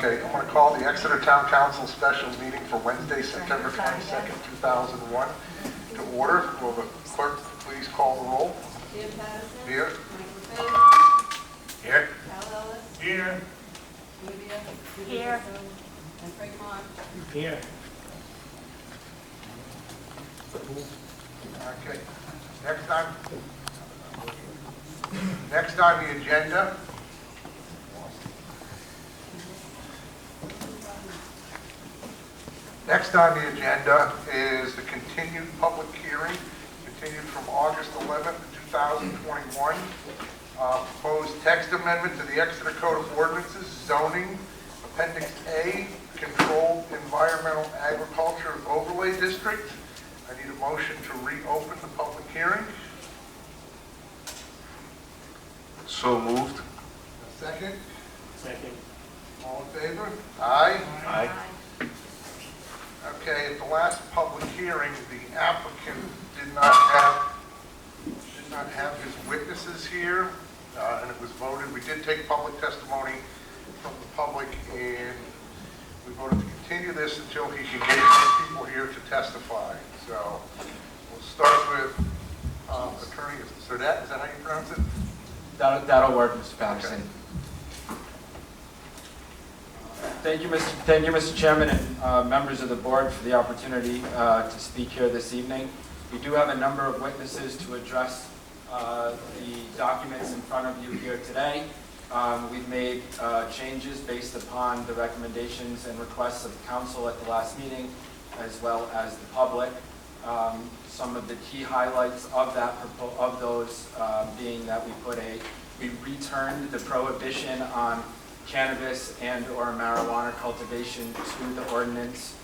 Okay, I'm going to call the Exeter Town Council special meeting for Wednesday, September 22nd, 2001 to order. Will the clerk please call the roll? Jim Patterson. Here. Michael Bates. Here. Al Ellis. Here. Olivia. Here. And Frank Mark. Here. Okay. Next on the agenda is the continued public hearing, continued from August 11th, 2021. Proposed text amendment to the Exeter Code of Ordinances, zoning, Appendix A, controlled environmental agriculture overlay district. I need a motion to reopen the public hearing. So moved. A second. Second. All in favor? Aye. Aye. Okay, at the last public hearing, the applicant did not have his witnesses here, and it was voted. We did take public testimony from the public, and we voted to continue this until he can get his people here to testify. So we'll start with Attorney Rhode. Is that how you pronounce it? That'll work, Mr. Patterson. Okay. Thank you, Mr. Chairman, and members of the board for the opportunity to speak here this evening. We do have a number of witnesses to address the documents in front of you here today. We've made changes based upon the recommendations and requests of council at the last meeting, as well as the public. Some of the key highlights of those being that we returned the prohibition on cannabis and or marijuana cultivation to the ordinance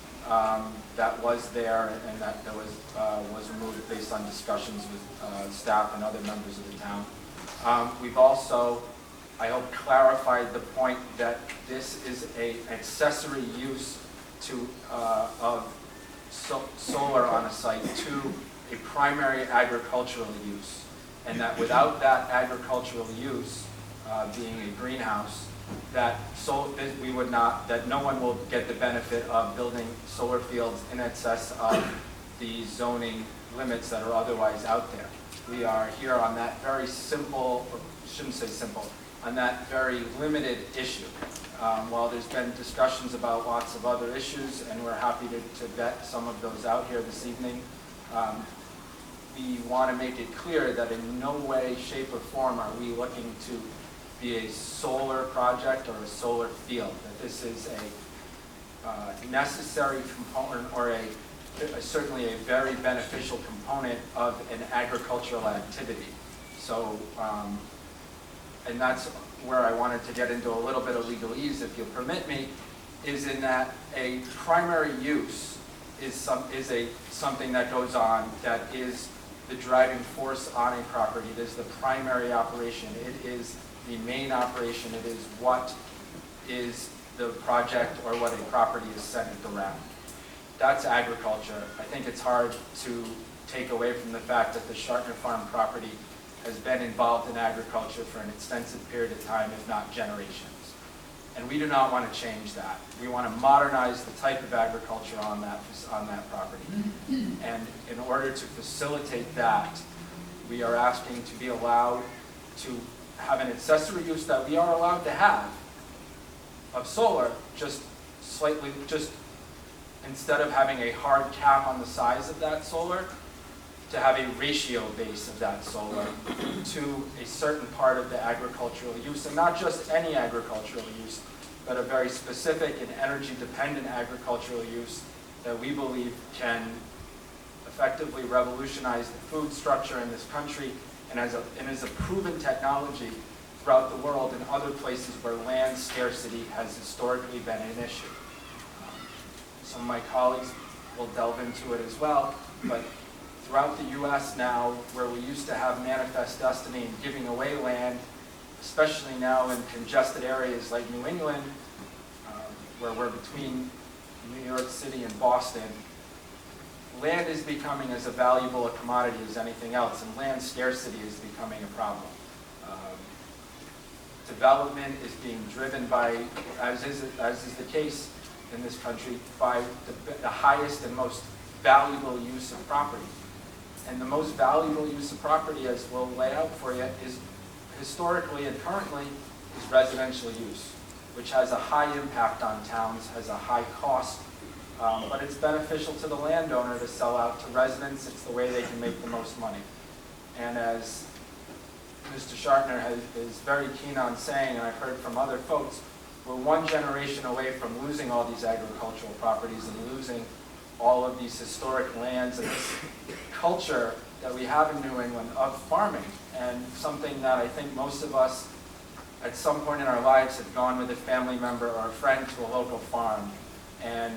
that was there, and that was removed based on discussions with staff and other members of the town. We've also, I hope, clarified the point that this is an accessory use of solar on a site to a primary agricultural use, and that without that agricultural use being a greenhouse, that no one will get the benefit of building solar fields in excess of the zoning limits that are otherwise out there. We are here on that very simple, or shouldn't say simple, on that very limited issue. While there's been discussions about lots of other issues, and we're happy to vet some of those out here this evening, we want to make it clear that in no way, shape, or form are we looking to be a solar project or a solar field. That this is a necessary component, or certainly a very beneficial component of an agricultural activity. So, and that's where I wanted to get into a little bit of legalese, if you'll permit me, is in that a primary use is something that goes on that is the driving force on a property. It is the primary operation. It is the main operation. It is what is the project or what a property is centered around. That's agriculture. I think it's hard to take away from the fact that the Shartner Farm property has been involved in agriculture for an extensive period of time, if not generations. And we do not want to change that. We want to modernize the type of agriculture on that property. And in order to facilitate that, we are asking to be allowed to have an accessory use that we are allowed to have of solar, just instead of having a hard cap on the size of that solar, to have a ratio base of that solar to a certain part of the agricultural use, and not just any agricultural use, but a very specific and energy-dependent agricultural use that we believe can effectively revolutionize the food structure in this country, and is a proven technology throughout the world in other places where land scarcity has historically been an issue. Some of my colleagues will delve into it as well, but throughout the U.S. now, where we used to have manifest destiny in giving away land, especially now in congested areas like New England, where we're between New York City and Boston, land is becoming as valuable a commodity as anything else, and land scarcity is becoming a problem. development is being driven by, as is the case in this country, by the highest and most valuable use of property. And the most valuable use of property, as we'll lay out for you, is historically and currently is residential use, which has a high impact on towns, has a high cost, but it's beneficial to the landowner to sell out to residents. It's the way they can make the most money. And as Mr. Shartner is very keen on saying, and I've heard from other folks, we're one generation away from losing all these agricultural properties and losing all of these historic lands and this culture that we have in New England of farming, and something that I think most of us at some point in our lives have gone with a family member or a friend to a local farm and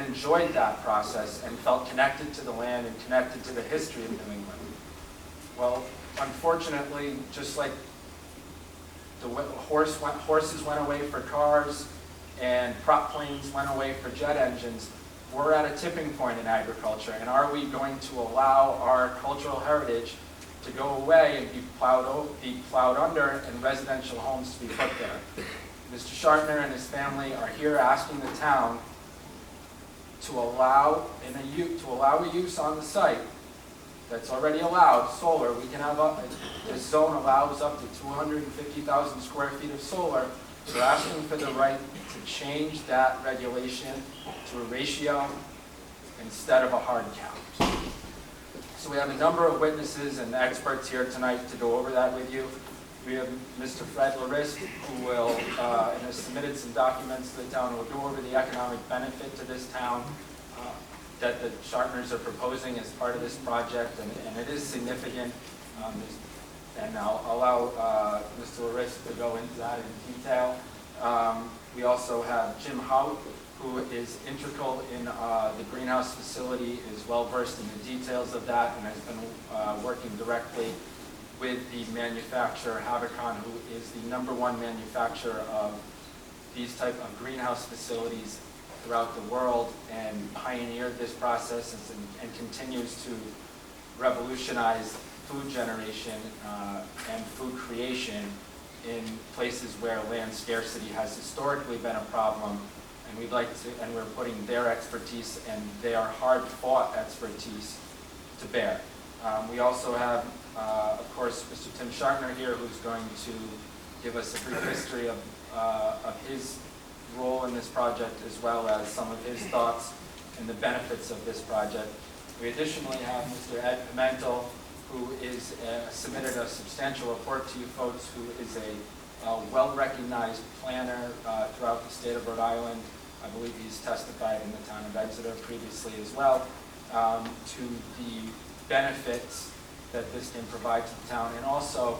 enjoyed that process and felt connected to the land and connected to the history of New England. Well, unfortunately, just like horses went away for cars and prop planes went away for jet engines, we're at a tipping point in agriculture. And are we going to allow our cultural heritage to go away and be plowed under and residential homes to be put there? Mr. Shartner and his family are here asking the town to allow a use on the site that's already allowed, solar. We can have this zone allows up to 250,000 square feet of solar. We're asking for the right to change that regulation to a ratio instead of a hard count. So we have a number of witnesses and experts here tonight to go over that with you. We have Mr. Fred Larist, who will, and has submitted some documents to the town, will go over the economic benefit to this town that the Shartners are proposing as part of this project, and it is significant. And I'll allow Mr. Larist to go into that in detail. We also have Jim Hout, who is integral in the greenhouse facility, is well versed in the details of that, and has been working directly with the manufacturer, Havicon, who is the #1 manufacturer of these type of greenhouse facilities throughout the world, and pioneered this process and continues to revolutionize food generation and food creation in places where land scarcity has historically been a problem. And we're putting their expertise and their hard-fought expertise to bear. We also have, of course, Mr. Tim Shartner here, who's going to give us a brief history of his role in this project, as well as some of his thoughts and the benefits of this project. We additionally have Mr. Ed Pimentel, who is submitted a substantial report to you folks, who is a well-recognized planner throughout the state of Rhode Island. I believe he's testified in the town of Exeter previously as well, to the benefits that this can provide to the town, and also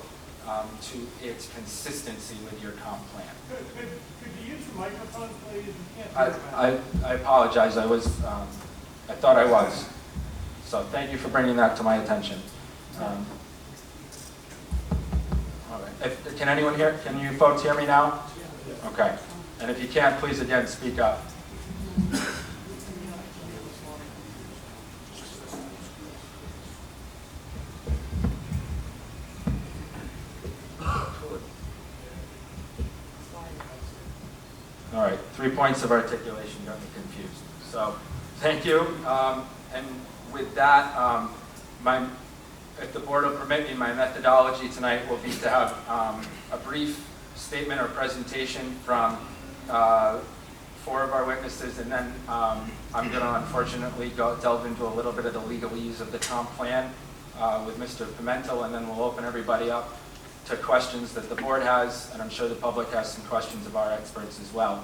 to its consistency with your comp plan. Could you use the microphone, please? You can't hear it. I apologize. I thought I was. So thank you for bringing that to my attention. All right. Can anyone hear? Can you folks hear me now? Okay. And if you can't, please again speak up. All right, 3 points of articulation got me confused. So, thank you. And with that, if the board will permit me, my methodology tonight will be to have a brief statement or presentation from 4 of our witnesses, and then I'm going to unfortunately delve into a little bit of the legalese of the comp plan with Mr. Pimentel, and then we'll open everybody up to questions that the board has, and I'm sure the public has some questions of our experts as well.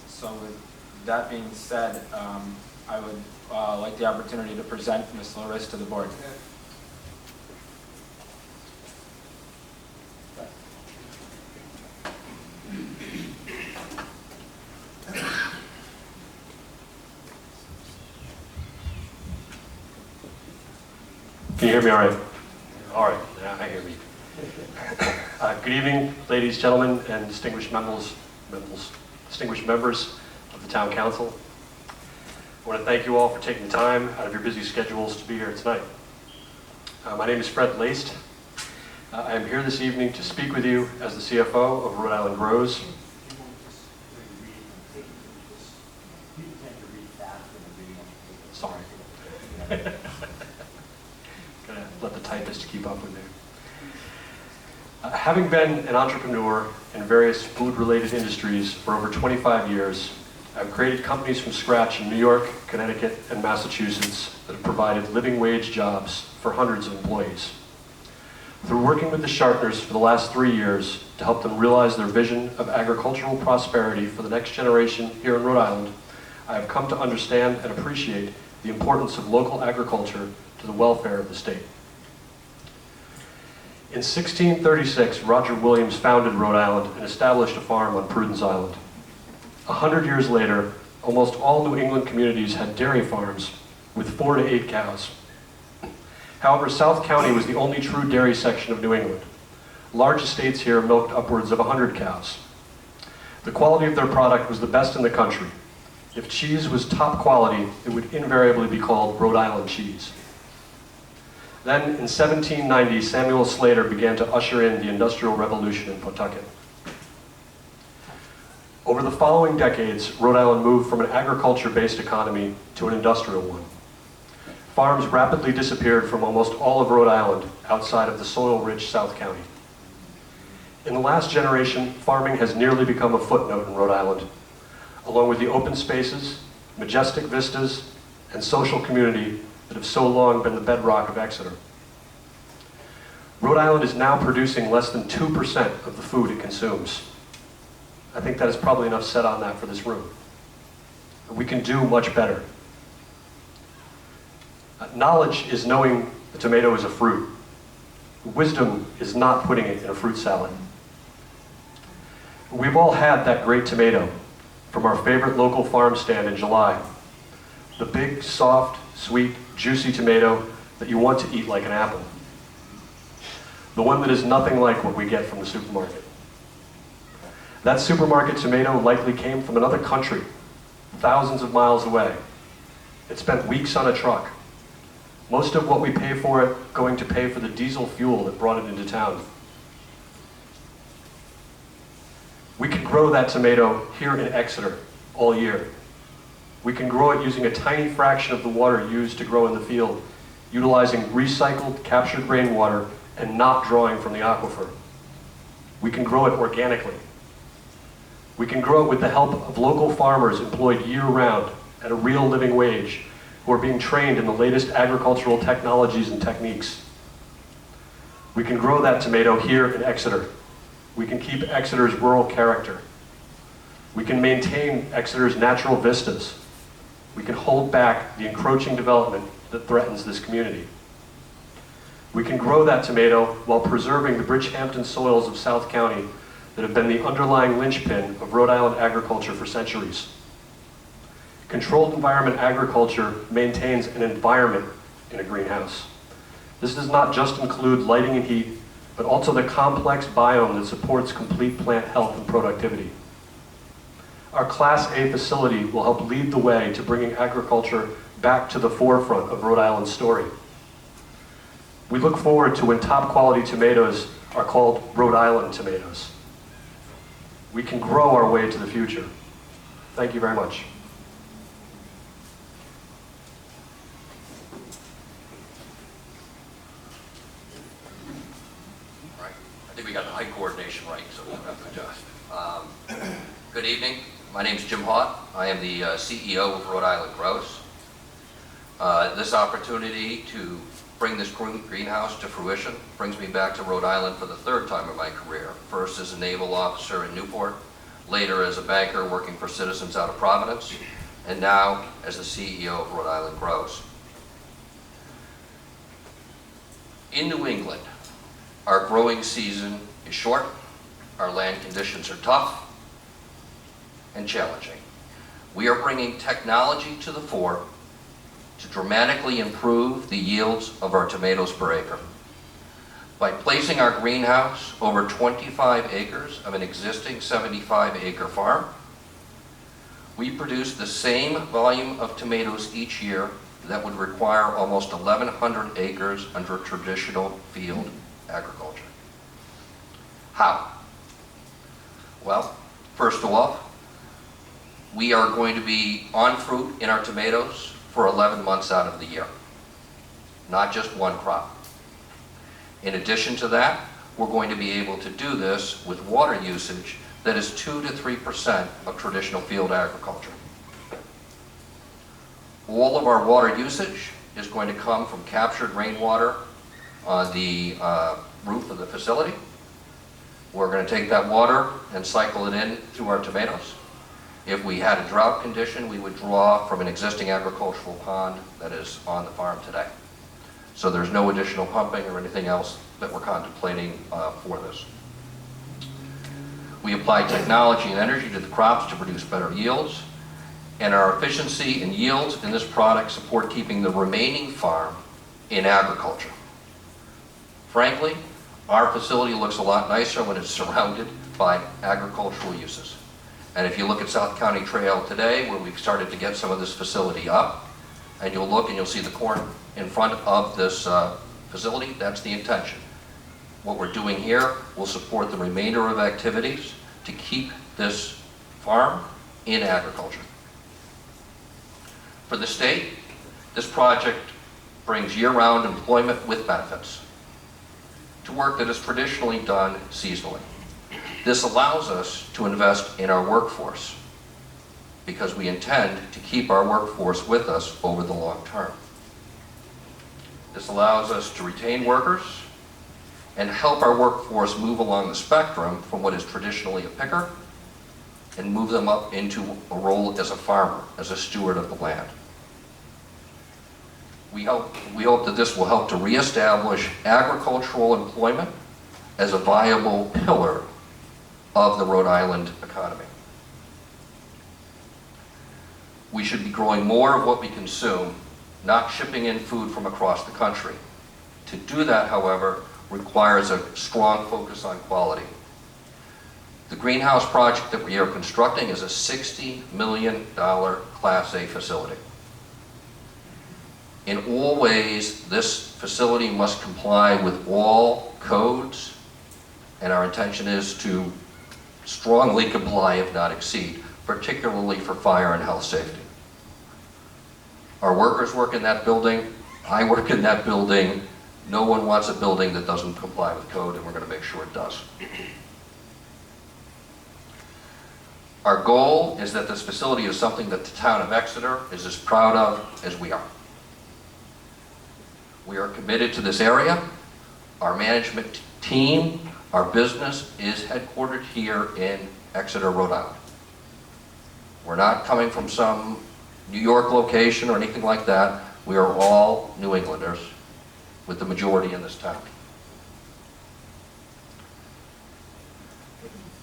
So with that being said, I would like the opportunity to present Ms. Larist to the board. Can you hear me all right? All right, yeah, I hear me. Good evening, ladies, gentlemen, and distinguished members of the Town Council. I want to thank you all for taking the time out of your busy schedules to be here tonight. My name is Fred Laced, I am here this evening to speak with you as the CFO of Rhode Island Grows. Sorry. Gonna let the typist keep up with me. Having been an entrepreneur in various food-related industries for over 25 years, I've created companies from scratch in New York, Connecticut, and Massachusetts that have provided living wage jobs for hundreds of employees. Through working with the Sharpners for the last 3 years to help them realize their vision of agricultural prosperity for the next generation here in Rhode Island, I have come to understand and appreciate the importance of local agriculture to the welfare of the state. In 1636, Roger Williams founded Rhode Island and established a farm on Prudence Island. 100 years later, almost all New England communities had dairy farms with 4 to 8 cows. However, South County was the only true dairy section of New England. Large estates here milked upwards of 100 cows. The quality of their product was the best in the country. If cheese was top quality, it would invariably be called Rhode Island cheese. Then, in 1790, Samuel Slater began to usher in the Industrial Revolution in Pawtucket. Over the following decades, Rhode Island moved from an agriculture-based economy to an industrial one. Farms rapidly disappeared from almost all of Rhode Island outside of the soil-rich South County. In the last generation, farming has nearly become a footnote in Rhode Island, along with the open spaces, majestic vistas, and social community that have so long been the bedrock of Exeter. Rhode Island is now producing less than 2% of the food it consumes. I think that is probably enough said on that for this room. We can do much better. Knowledge is knowing the tomato is a fruit. Wisdom is not putting it in a fruit salad. We've all had that great tomato from our favorite local farm stand in July. The big, soft, sweet, juicy tomato that you want to eat like an apple. The one that is nothing like what we get from the supermarket. That supermarket tomato likely came from another country, thousands of miles away. It spent weeks on a truck. Most of what we pay for it going to pay for the diesel fuel that brought it into town. We can grow that tomato here in Exeter all year. We can grow it using a tiny fraction of the water used to grow in the field, utilizing recycled, captured rainwater and not drawing from the aquifer. We can grow it organically. We can grow it with the help of local farmers employed year-round at a real living wage who are being trained in the latest agricultural technologies and techniques. We can grow that tomato here in Exeter. We can keep Exeter's rural character. We can maintain Exeter's natural vistas. We can hold back the encroaching development that threatens this community. We can grow that tomato while preserving the Bridgehampton soils of South County that have been the underlying linchpin of Rhode Island agriculture for centuries. Controlled environment agriculture maintains an environment in a greenhouse. This does not just include lighting and heat, but also the complex biome that supports complete plant health and productivity. Our Class A facility will help lead the way to bringing agriculture back to the forefront of Rhode Island's story. We look forward to when top quality tomatoes are called Rhode Island tomatoes. We can grow our way to the future. Thank you very much. Right. I think we got the height coordination right, so we don't have to adjust. Good evening. My name is Jim Haught. I am the CEO of Rhode Island Grows. This opportunity to bring this greenhouse to fruition brings me back to Rhode Island for the third time in my career. First as a naval officer in Newport, later as a banker working for Citizens out of Providence, and now as the CEO of Rhode Island Grows. In New England, our growing season is short, our land conditions are tough and challenging. We are bringing technology to the fore to dramatically improve the yields of our tomatoes per acre. By placing our greenhouse over 25 acres of an existing 75-acre farm, we produce the same volume of tomatoes each year that would require almost 1,100 acres under traditional field agriculture. How? Well, first of all, we are going to be on fruit in our tomatoes for 11 months out of the year, not just one crop. In addition to that, we're going to be able to do this with water usage that is 2 to 3% of traditional field agriculture. All of our water usage is going to come from captured rainwater on the roof of the facility. We're going to take that water and cycle it in through our tomatoes. If we had a drought condition, we would draw from an existing agricultural pond that is on the farm today. So there's no additional pumping or anything else that we're contemplating for this. We apply technology and energy to the crops to produce better yields, and our efficiency and yields in this product support keeping the remaining farm in agriculture. Frankly, our facility looks a lot nicer when it's surrounded by agricultural uses. And if you look at South County Trail today, where we've started to get some of this facility up, and you'll look and you'll see the corn in front of this facility, that's the intention. What we're doing here will support the remainder of activities to keep this farm in agriculture. For the state, this project brings year-round employment with benefits to work that is traditionally done seasonally. This allows us to invest in our workforce because we intend to keep our workforce with us over the long term. This allows us to retain workers and help our workforce move along the spectrum from what is traditionally a picker and move them up into a role as a farmer, as a steward of the land. We hope that this will help to reestablish agricultural employment as a viable pillar of the Rhode Island economy. We should be growing more of what we consume, not shipping in food from across the country. To do that, however, requires a strong focus on quality. The greenhouse project that we are constructing is a $60 million Class A facility. In all ways, this facility must comply with all codes, and our intention is to strongly comply, if not exceed, particularly for fire and health safety. Our workers work in that building, I work in that building. No one wants a building that doesn't comply with code, and we're going to make sure it does. Our goal is that this facility is something that the town of Exeter is as proud of as we are. We are committed to this area. Our management team, our business is headquartered here in Exeter, Rhode Island. We're not coming from some New York location or anything like that. We are all New Englanders, with the majority in this town.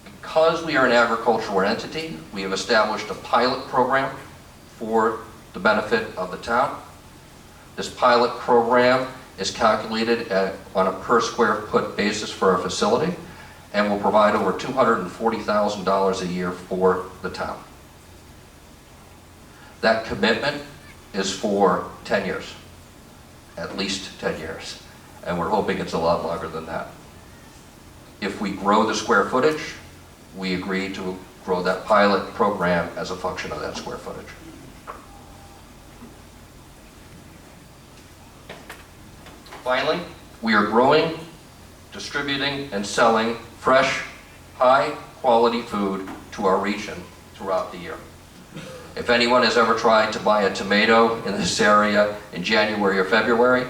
Because we are an agricultural entity, we have established a pilot program for the benefit of the town. This pilot program is calculated on a per square foot basis for our facility and will provide over $240,000 a year for the town. That commitment is for 10 years, at least 10 years, and we're hoping it's a lot longer than that. If we grow the square footage, we agree to grow that pilot program as a function of that square footage. Finally, we are growing, distributing, and selling fresh, high-quality food to our region throughout the year. If anyone has ever tried to buy a tomato in this area in January or February,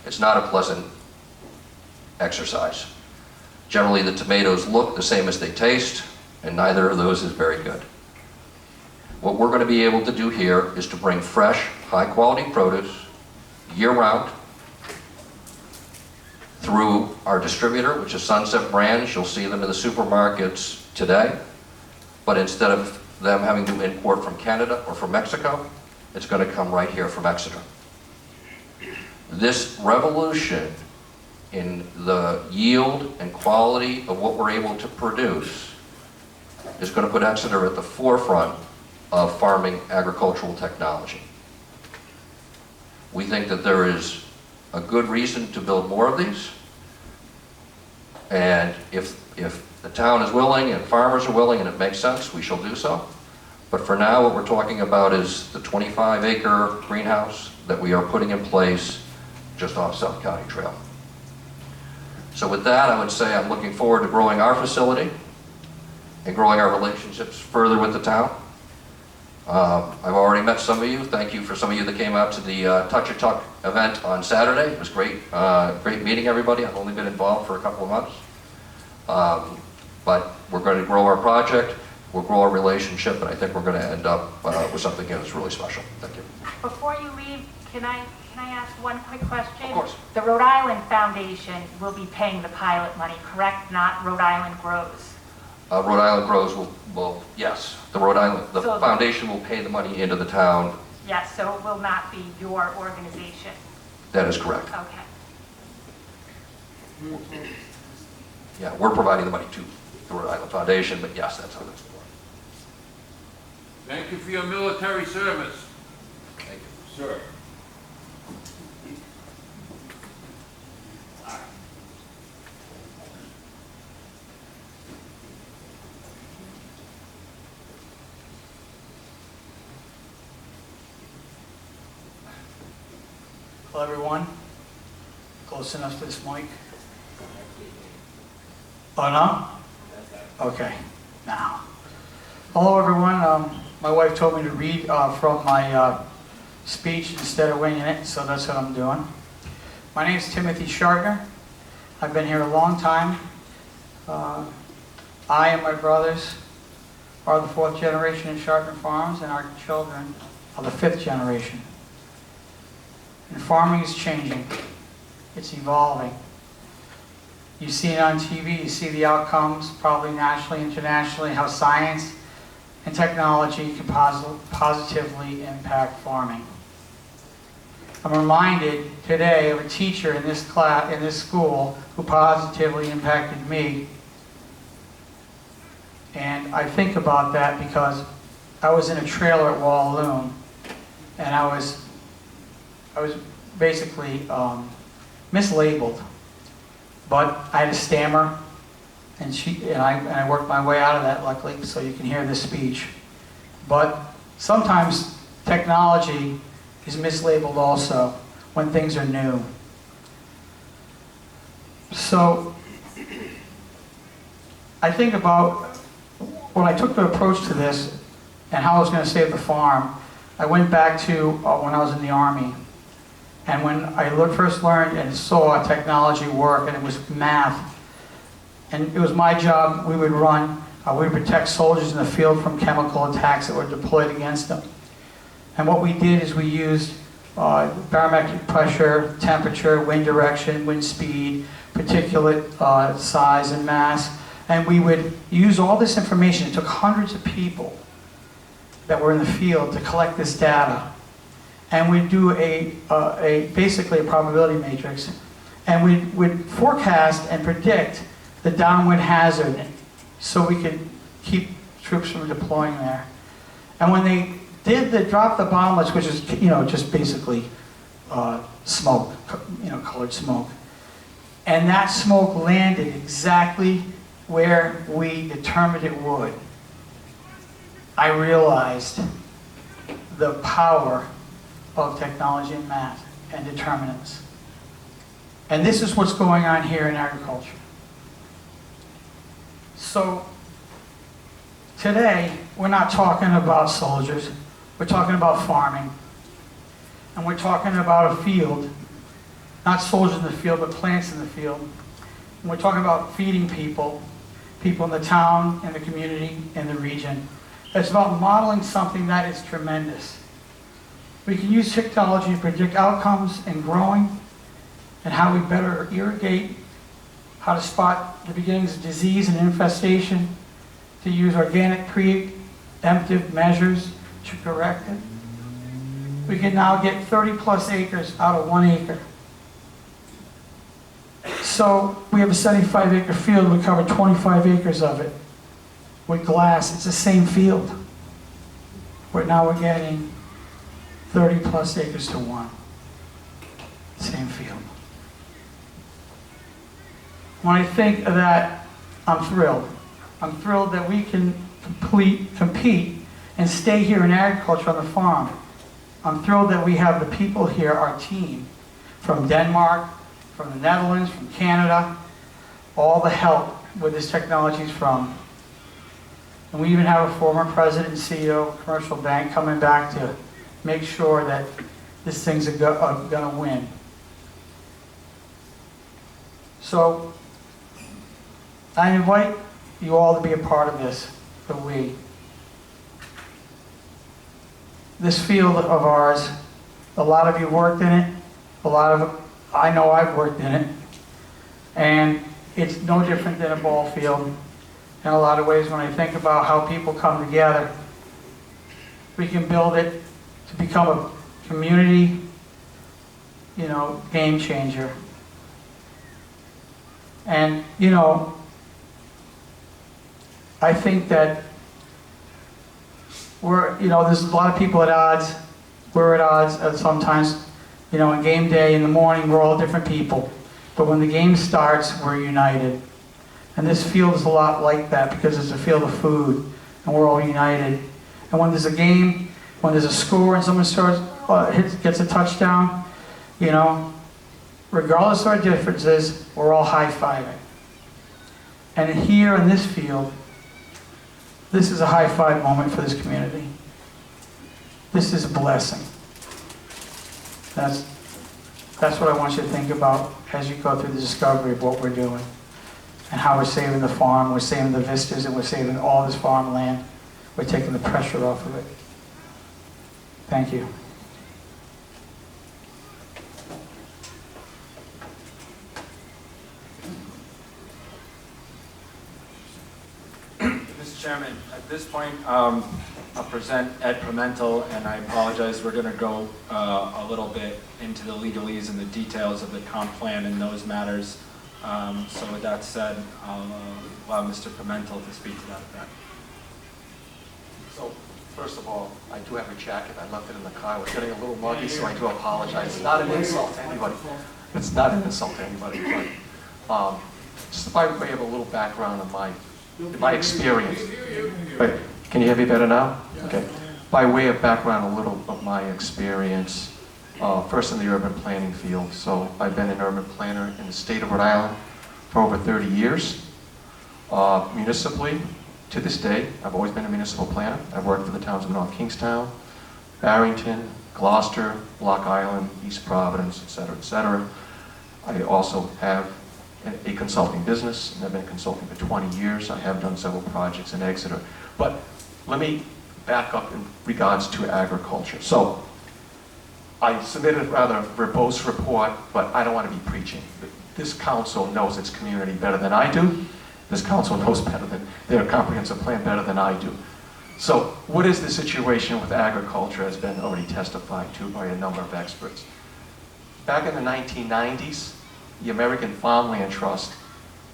it's not a pleasant exercise. Generally, the tomatoes look the same as they taste, and neither of those is very good. What we're going to be able to do here is to bring fresh, high-quality produce year-round through our distributor, which is Sunset Brands. You'll see them in the supermarkets today. But instead of them having to import from Canada or from Mexico, it's going to come right here from Exeter. This revolution in the yield and quality of what we're able to produce is going to put Exeter at the forefront of farming agricultural technology. We think that there is a good reason to build more of these, And if the town is willing and farmers are willing and it makes sense, we shall do so. But for now, what we're talking about is the 25-acre greenhouse that we are putting in place just off South County Trail. So with that, I would say I'm looking forward to growing our facility and growing our relationships further with the town. I've already met some of you. Thank you for some of you that came out to the Touch a Tuck event on Saturday. It was great, great meeting everybody. I've only been involved for a couple of months. But we're going to grow our project, we'll grow our relationship, and I think we're going to end up with something here that's really special. Thank you. Before you leave, can I ask one quick question? Of course. The Rhode Island Foundation will be paying the pilot money, correct? Not Rhode Island Grows? Rhode Island Grows will, yes, the So foundation will pay the money into the town. Yes, so it will not be your organization? That is correct. Okay. Yeah, we're providing the money to the Rhode Island Foundation, but yes, that's how that's going. Thank you for your military service. Thank you. Sir. Hello, everyone. Close enough to this mic? Oh, no? Okay, now. Hello, everyone. My wife told me to read from my speech instead of winging it, so that's what I'm doing. My name is Timothy Shartner. I've been here a long time. I and my brothers are the 4th generation in Shartner Farms, and our children are the 5th generation. And farming is changing. It's evolving. You see it on TV, you see the outcomes, probably nationally, internationally, how science and technology can positively impact farming. I'm reminded today of a teacher in this class, in this school, who positively impacted me. And I think about that because I was in a trailer at Walloon, and I was basically mislabeled, but I had a stammer, and I worked my way out of that, luckily, so you can hear this speech. But sometimes technology is mislabeled also when things are new. So I think about when I took the approach to this and how I was going to save the farm. I went back to when I was in the Army. And when I first learned and saw technology work, and it was math, and it was my job, we would protect soldiers in the field from chemical attacks that were deployed against them. And what we did is we used barometric pressure, temperature, wind direction, wind speed, particulate size and mass, and we would use all this information. It took hundreds of people that were in the field to collect this data. And we'd do basically a probability matrix, and we would forecast and predict the downwind hazard so we could keep troops from deploying there. And when they did drop the bomblets, which is just basically smoke, colored smoke, and that smoke landed exactly where we determined it would, I realized the power of technology and math and determinants. And this is what's going on here in agriculture. So today, we're not talking about soldiers, we're talking about farming. And we're talking about a field, not soldiers in the field, but plants in the field. And we're talking about feeding people in the town, in the community, in the region. It's about modeling something that is tremendous. We can use technology to predict outcomes in growing and how we better irrigate, how to spot the beginnings of disease and infestation, to use organic preemptive measures to correct it. We can now get 30+ acres out of 1 acre. So we have a 75-acre field, we cover 25 acres of it with glass. It's the same field. Now we're getting 30+ acres to 1. Same field. when I think of that, I'm thrilled. I'm thrilled that we can compete and stay here in agriculture on the farm. I'm thrilled that we have the people here, our team, from Denmark, from the Netherlands, from Canada, all the help where this technology is from. And we even have a former president and CEO of a commercial bank coming back to make sure that this thing's gonna win. So I invite you all to be a part of this, This field of ours, a lot of you worked in it, I know I've worked in it, and it's no different than a ball field. In a lot of ways, when I think about how people come together, we can build it to become a community, game changer. And, I think that there's a lot of people at odds. We're at odds at sometimes. On game day in the morning, we're all different people. But when the game starts, we're united. And this field is a lot like that because it's a field of food, and we're all united. And when there's a game, when there's a score and someone gets a touchdown, regardless of our differences, we're all high-fiving. And here in this field, this is a high-five moment for this community. This is a blessing. That's what I want you to think about as you go through the discovery of what we're doing and how we're saving the farm, we're saving the vistas, and we're saving all this farmland. We're taking the pressure off of it. Thank you. Mr. Chairman, at this point, I'll present Ed Pimentel, and I apologize, we're going to go a little bit into the legalese and the details of the comp plan and those matters. So with that said, I'll allow Mr. Pimentel to speak to that effect. So, first of all, I do have a jacket. I left it in the car. I was getting a little muggy, so I do apologize. It's not an insult to anybody. It's not an insult to anybody, but just by way of a little background of my experience. Wait, can you hear me better now? Okay. By way of background, a little of my experience, first in the urban planning field. So I've been an urban planner in the state of Rhode Island for over 30 years. Municipally, to this day, I've always been a municipal planner. I've worked for the towns of North Kingstown, Barrington, Gloucester, Block Island, East Providence, et cetera, et cetera. I also have a consulting business, and I've been consulting for 20 years. I have done several projects in Exeter. But let me back up in regards to agriculture. So I submitted a rather verbose report, but I don't want to be preaching. This council knows its community better than I do. This council knows better than their comprehensive plan better than I do. So what is the situation with agriculture has been already testified to by a number of experts. Back in the 1990s, the American Farmland Trust,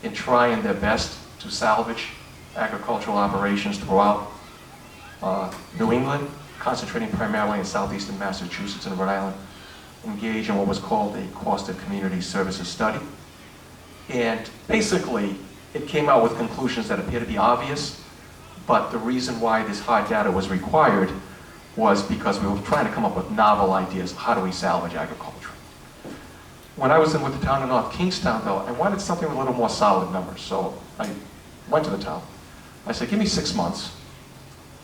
in trying their best to salvage agricultural operations throughout New England, concentrating primarily in southeastern Massachusetts and Rhode Island, engaged in what was called a cost of community services study. And basically, it came out with conclusions that appear to be obvious, but the reason why this hard data was required was because we were trying to come up with novel ideas. How do we salvage agriculture? When I was in with the town of North Kingstown, though, I wanted something with a little more solid numbers. So I went to the town. I said, give me 6 months,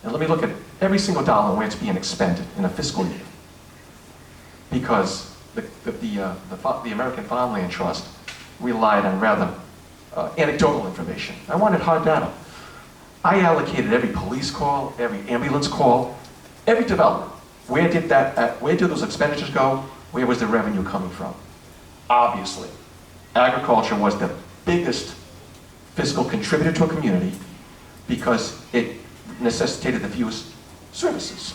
and let me look at every single dollar and where it's being expended in a fiscal year. Because the American Farmland Trust relied on rather anecdotal information. I wanted hard data. I allocated every police call, every ambulance call, every development. Where did those expenditures go? Where was the revenue coming from? Obviously, agriculture was the biggest fiscal contributor to a community because it necessitated the fewest services.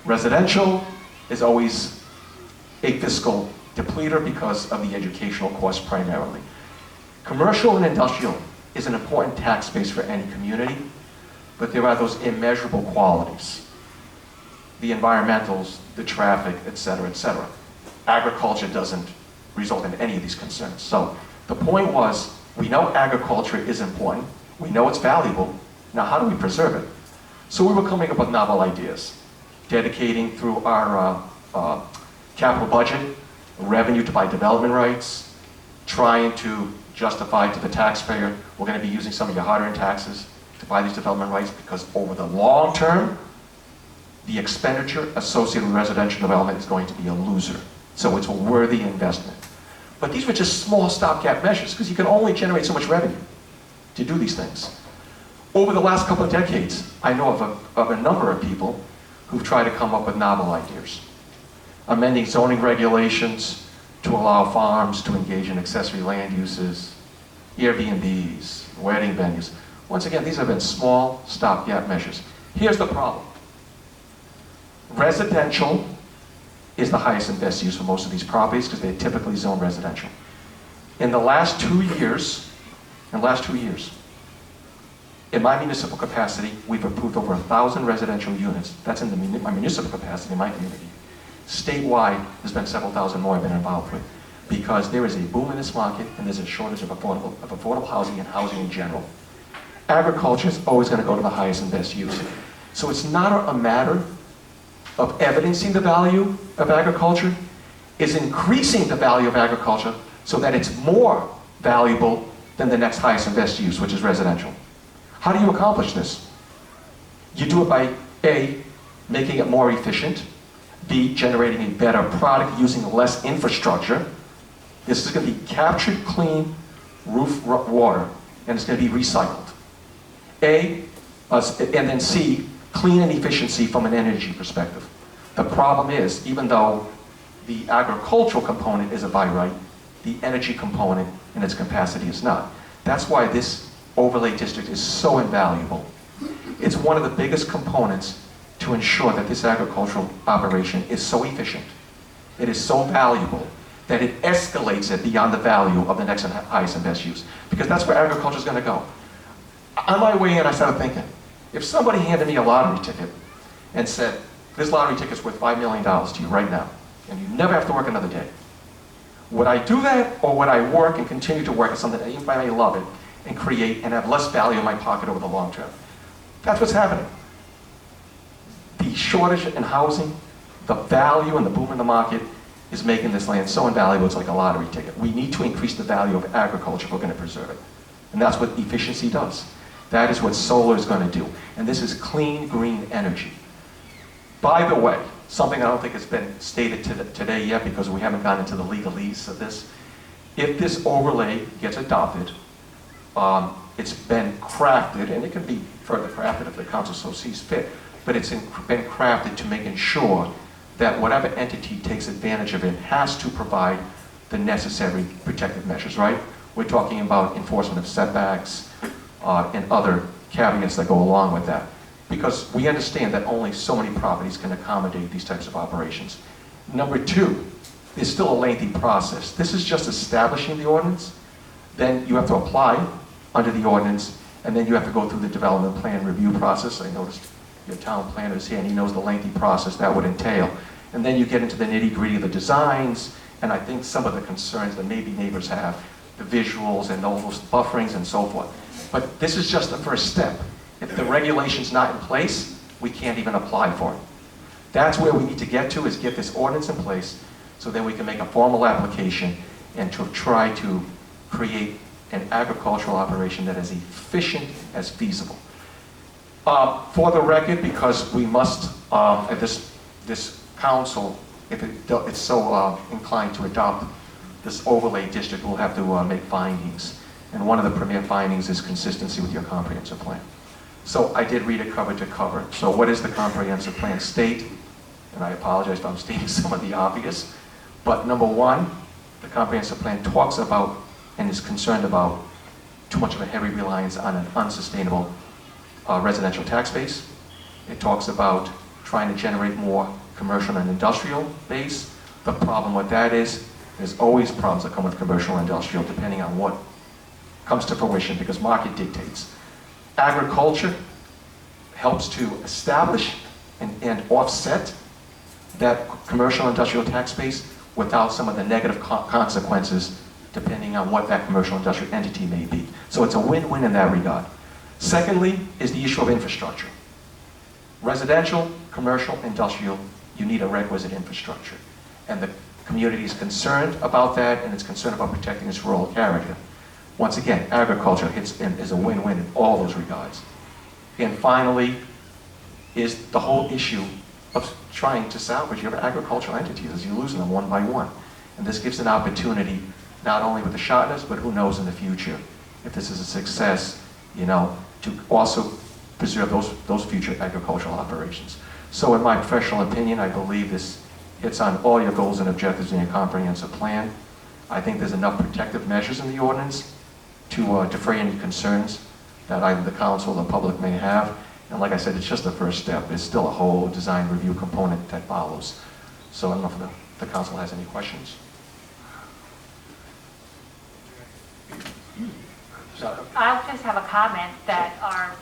Residential is always a fiscal depleter because of the educational costs primarily. Commercial and industrial is an important tax base for any community, but there are those immeasurable qualities. The environmentals, the traffic, et cetera, et cetera. Agriculture doesn't result in any of these concerns. So the point was, We know agriculture is important. We know it's valuable. Now, how do we preserve it? So we were coming up with novel ideas, dedicating through our capital budget, revenue to buy development rights, trying to justify to the taxpayer, we're going to be using some of your hard-earned taxes to buy these development rights, because over the long term, the expenditure associated with residential development is going to be a loser. So it's a worthy investment. But these were just small stopgap measures, because you can only generate so much revenue to do these things. Over the last couple of decades, I know of a number of people who've tried to come up with novel ideas. Amending zoning regulations to allow farms to engage in accessory land uses, Airbnbs, wedding venues. Once again, these have been small stopgap measures. Here's the problem. Residential is the highest and best use for most of these properties because they're typically zoned residential. In the last 2 years, in my municipal capacity, we've approved over 1,000 residential units. That's in my municipal capacity, in my community. Statewide, there's been several thousand more I've been involved with, because there is a boom in this market and there's a shortage of affordable housing and housing in general. Agriculture is always going to go to the highest and best use. So it's not a matter of evidencing the value of agriculture, it's increasing the value of agriculture so that it's more valuable than the next highest and best use, which is residential. How do you accomplish this? You do it by A, making it more efficient, B, generating a better product using less infrastructure. This is going to be captured clean roof water, and it's going to be recycled. A, and then C, clean and efficiency from an energy perspective. The problem is, even though the agricultural component is a by right, the energy component in its capacity is not. That's why this overlay district is so invaluable. It's one of the biggest components to ensure that this agricultural operation is so efficient, it is so valuable, that it escalates it beyond the value of the next and highest and best use. Because that's where agriculture is going to go. On my way in, I started thinking, if somebody handed me a lottery ticket and said, this lottery ticket's worth $5 million to you right now, and you never have to work another day, would I do that, or would I work and continue to work at something that even if I may love it, and create and have less value in my pocket over the long term? That's what's happening. The shortage in housing, the value and the boom in the market is making this land so invaluable it's like a lottery ticket. We need to increase the value of agriculture if we're going to preserve it. And that's what efficiency does. That is what solar is going to do. And this is clean, green energy. By the way, something I don't think has been stated today yet because we haven't gotten into the legalese of this. If this overlay gets adopted, it's been crafted, and it can be further crafted if the council so sees fit, but it's been crafted to make sure that whatever entity takes advantage of it has to provide the necessary protective measures, right? We're talking about enforcement of setbacks and other caveats that go along with that. Because we understand that only so many properties can accommodate these types of operations. Number two, there's still a lengthy process. This is just establishing the ordinance. Then you have to apply under the ordinance, and then you have to go through the development plan review process. I noticed your town planner is here, and he knows the lengthy process that would entail. And then you get into the nitty-gritty of the designs, and I think some of the concerns that maybe neighbors have, the visuals and all those bufferings and so forth. But this is just the first step. If the regulation's not in place, we can't even apply for it. That's where we need to get to, is get this ordinance in place so then we can make a formal application and to try to create an agricultural operation that is efficient as feasible. For the record, because we must, at this council, if it's so inclined to adopt this overlay district, we'll have to make findings. And one of the premier findings is consistency with your comprehensive plan. So I did read it cover to cover. So what is the comprehensive plan state? And I apologize if I'm stating some of the obvious. But number one, the comprehensive plan talks about and is concerned about too much of a heavy reliance on an unsustainable residential tax base. It talks about trying to generate more commercial and industrial base. The problem with that is there's always problems that come with commercial and industrial depending on what comes to fruition because market dictates. Agriculture helps to establish and offset that commercial industrial tax base without some of the negative consequences depending on what that commercial industrial entity may be. So it's a win-win in that regard. Secondly is the issue of infrastructure. Residential, commercial, industrial, you need a requisite infrastructure. And the community is concerned about that, and it's concerned about protecting its rural character. Once again, agriculture is a win-win in all those regards. And finally is the whole issue of trying to salvage your agricultural entities as you're losing them one by one. And this gives an opportunity, not only with the Shotners, but who knows in the future, if this is a success, you know, to also preserve those future agricultural operations. So in my professional opinion, I believe this hits on all your goals and objectives in your comprehensive plan. I think there's enough protective measures in the ordinance to defray any concerns that either the council or the public may have. And like I said, it's just the first step. There's still a whole design review component that follows. So I don't know if the council has any questions. I'll just have a comment that our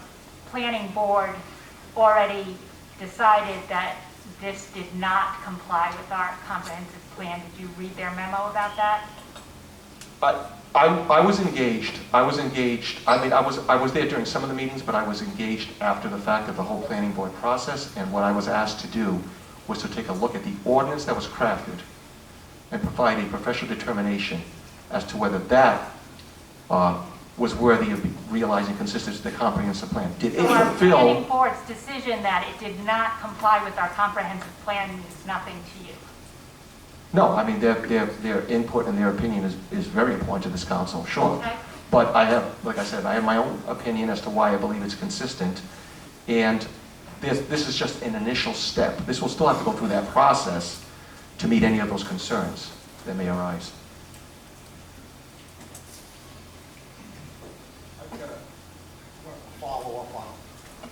planning board already decided that this did not comply with our comprehensive plan. Did you read their memo about that? I was engaged. I mean, I was there during some of the meetings, but I was engaged after the fact of the whole planning board process. And what I was asked to do was to take a look at the ordinance that was crafted and provide a professional determination as to whether that was worthy of realizing consistency with the comprehensive plan. Did it So our fulfill? planning board's decision that it did not comply with our comprehensive plan means nothing to you. No, I mean, their input and their opinion is very important to this council, sure. Okay. But I have, like I said, I have my own opinion as to why I believe it's consistent. And this is just an initial step. This will still have to go through that process to meet any of those concerns that may arise. I've got a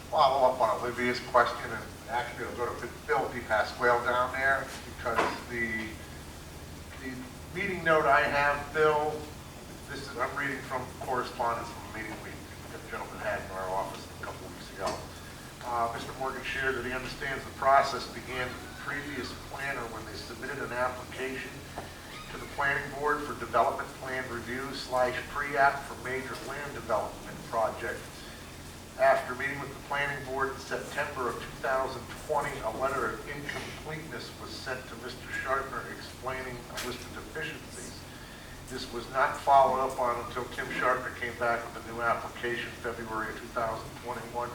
follow up on Olivia's question, and actually I'll go to Bill DePasquale down there, because the meeting note I have, Bill, I'm reading from correspondence from a meeting the gentleman had in our office a couple weeks ago. Mr. Morgan shared that he understands the process began with the previous planner when they submitted an application to the planning board for development plan review / pre-app for major land development project. After meeting with the planning board in September of 2020, a letter of incompleteness was sent to Mr. Sharpner explaining a list of deficiencies. This was not followed up on until Tim Sharpner came back with a new application February of 2021,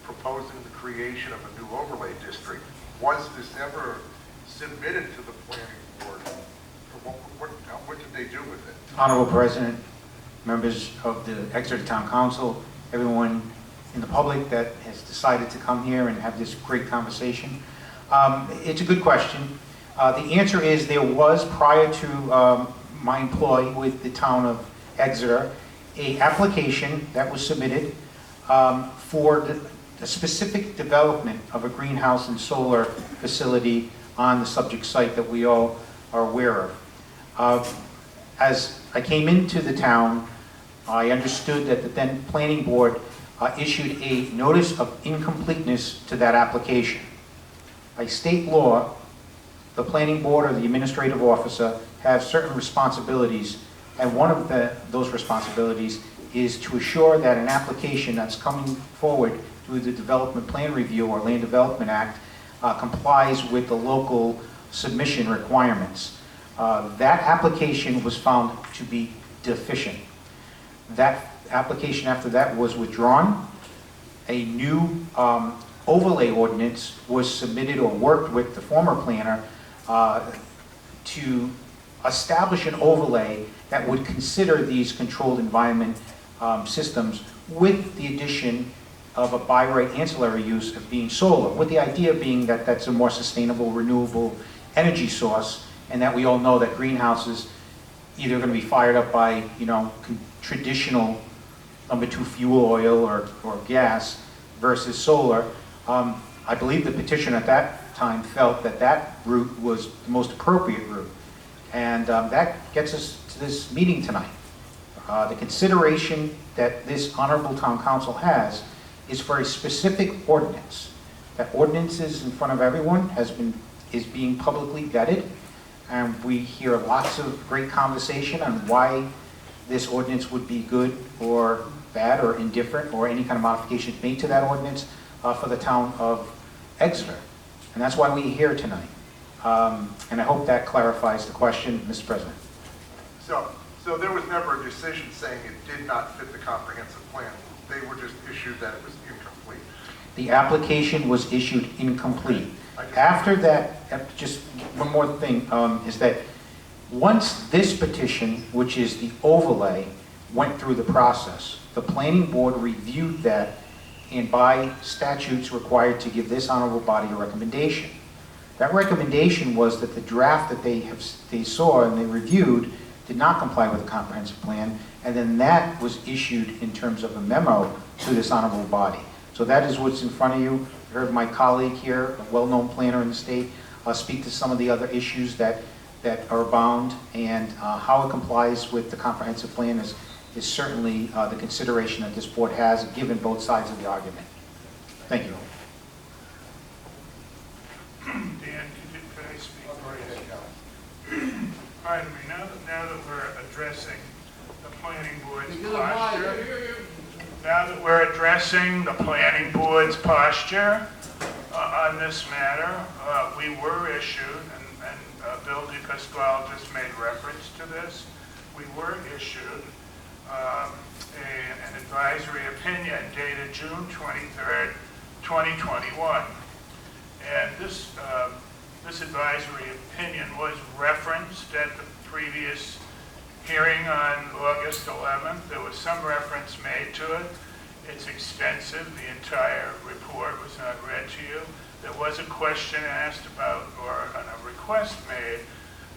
proposing the creation of a new overlay district. Was this ever submitted to the planning board? Or what did they do with it? Honorable President, members of the Exeter Town Council, everyone in the public that has decided to come here and have this great conversation. It's a good question. The answer is there was, prior to my employ with the town of Exeter, an application that was submitted for the specific development of a greenhouse and solar facility on the subject site that we all are aware of. As I came into the town, I understood that the then planning board issued a notice of incompleteness to that application. By state law, the planning board or the administrative officer have certain responsibilities, and one of those responsibilities is to assure that an application that's coming forward through the Development Plan Review or Land Development Act complies with the local submission requirements. That application was found to be deficient. That application after that was withdrawn. A new overlay ordinance was submitted or worked with the former planner to establish an overlay that would consider these controlled environment systems with the addition of a by right ancillary use of being solar, with the idea being that that's a more sustainable, renewable energy source, and that we all know that greenhouses either going to be fired up by, traditional number 2 fuel oil or gas versus solar. I believe the petition at that time felt that that route was the most appropriate route. And that gets us to this meeting tonight. The consideration that this Honorable Town Council has is for a specific ordinance. That ordinance is in front of everyone, is being publicly vetted, and we hear lots of great conversation on why this ordinance would be good or bad or indifferent, or any kind of modifications made to that ordinance for the town of Exeter. And that's why we're here tonight. And I hope that clarifies the question, Mr. President. So there was never a decision saying it did not fit the comprehensive plan. They were just issued that it was incomplete. The application was issued incomplete. After that, just one more thing, is that once this petition, which is the overlay, went through the process, the planning board reviewed that and by statutes required to give this honorable body a recommendation. That recommendation was that the draft that they saw and they reviewed did not comply with the comprehensive plan, and then that was issued in terms of a memo to this honorable body. So that is what's in front of you. I heard my colleague here, a well-known planner in the state, speak to some of the other issues that are bound, and how it complies with the comprehensive plan is certainly the consideration that this board has, given both sides of the argument. Thank you. Dan, could I speak? Pardon me, now that we're addressing the planning board's posture, on this matter, we were issued, and Bill DePasquale just made reference to this, we were issued an advisory opinion dated June 23rd, 2021. And this advisory opinion was referenced at the previous hearing on August 11th. There was some reference made to it. It's extensive. The entire report was not read to you. There was a question asked about, or a request made,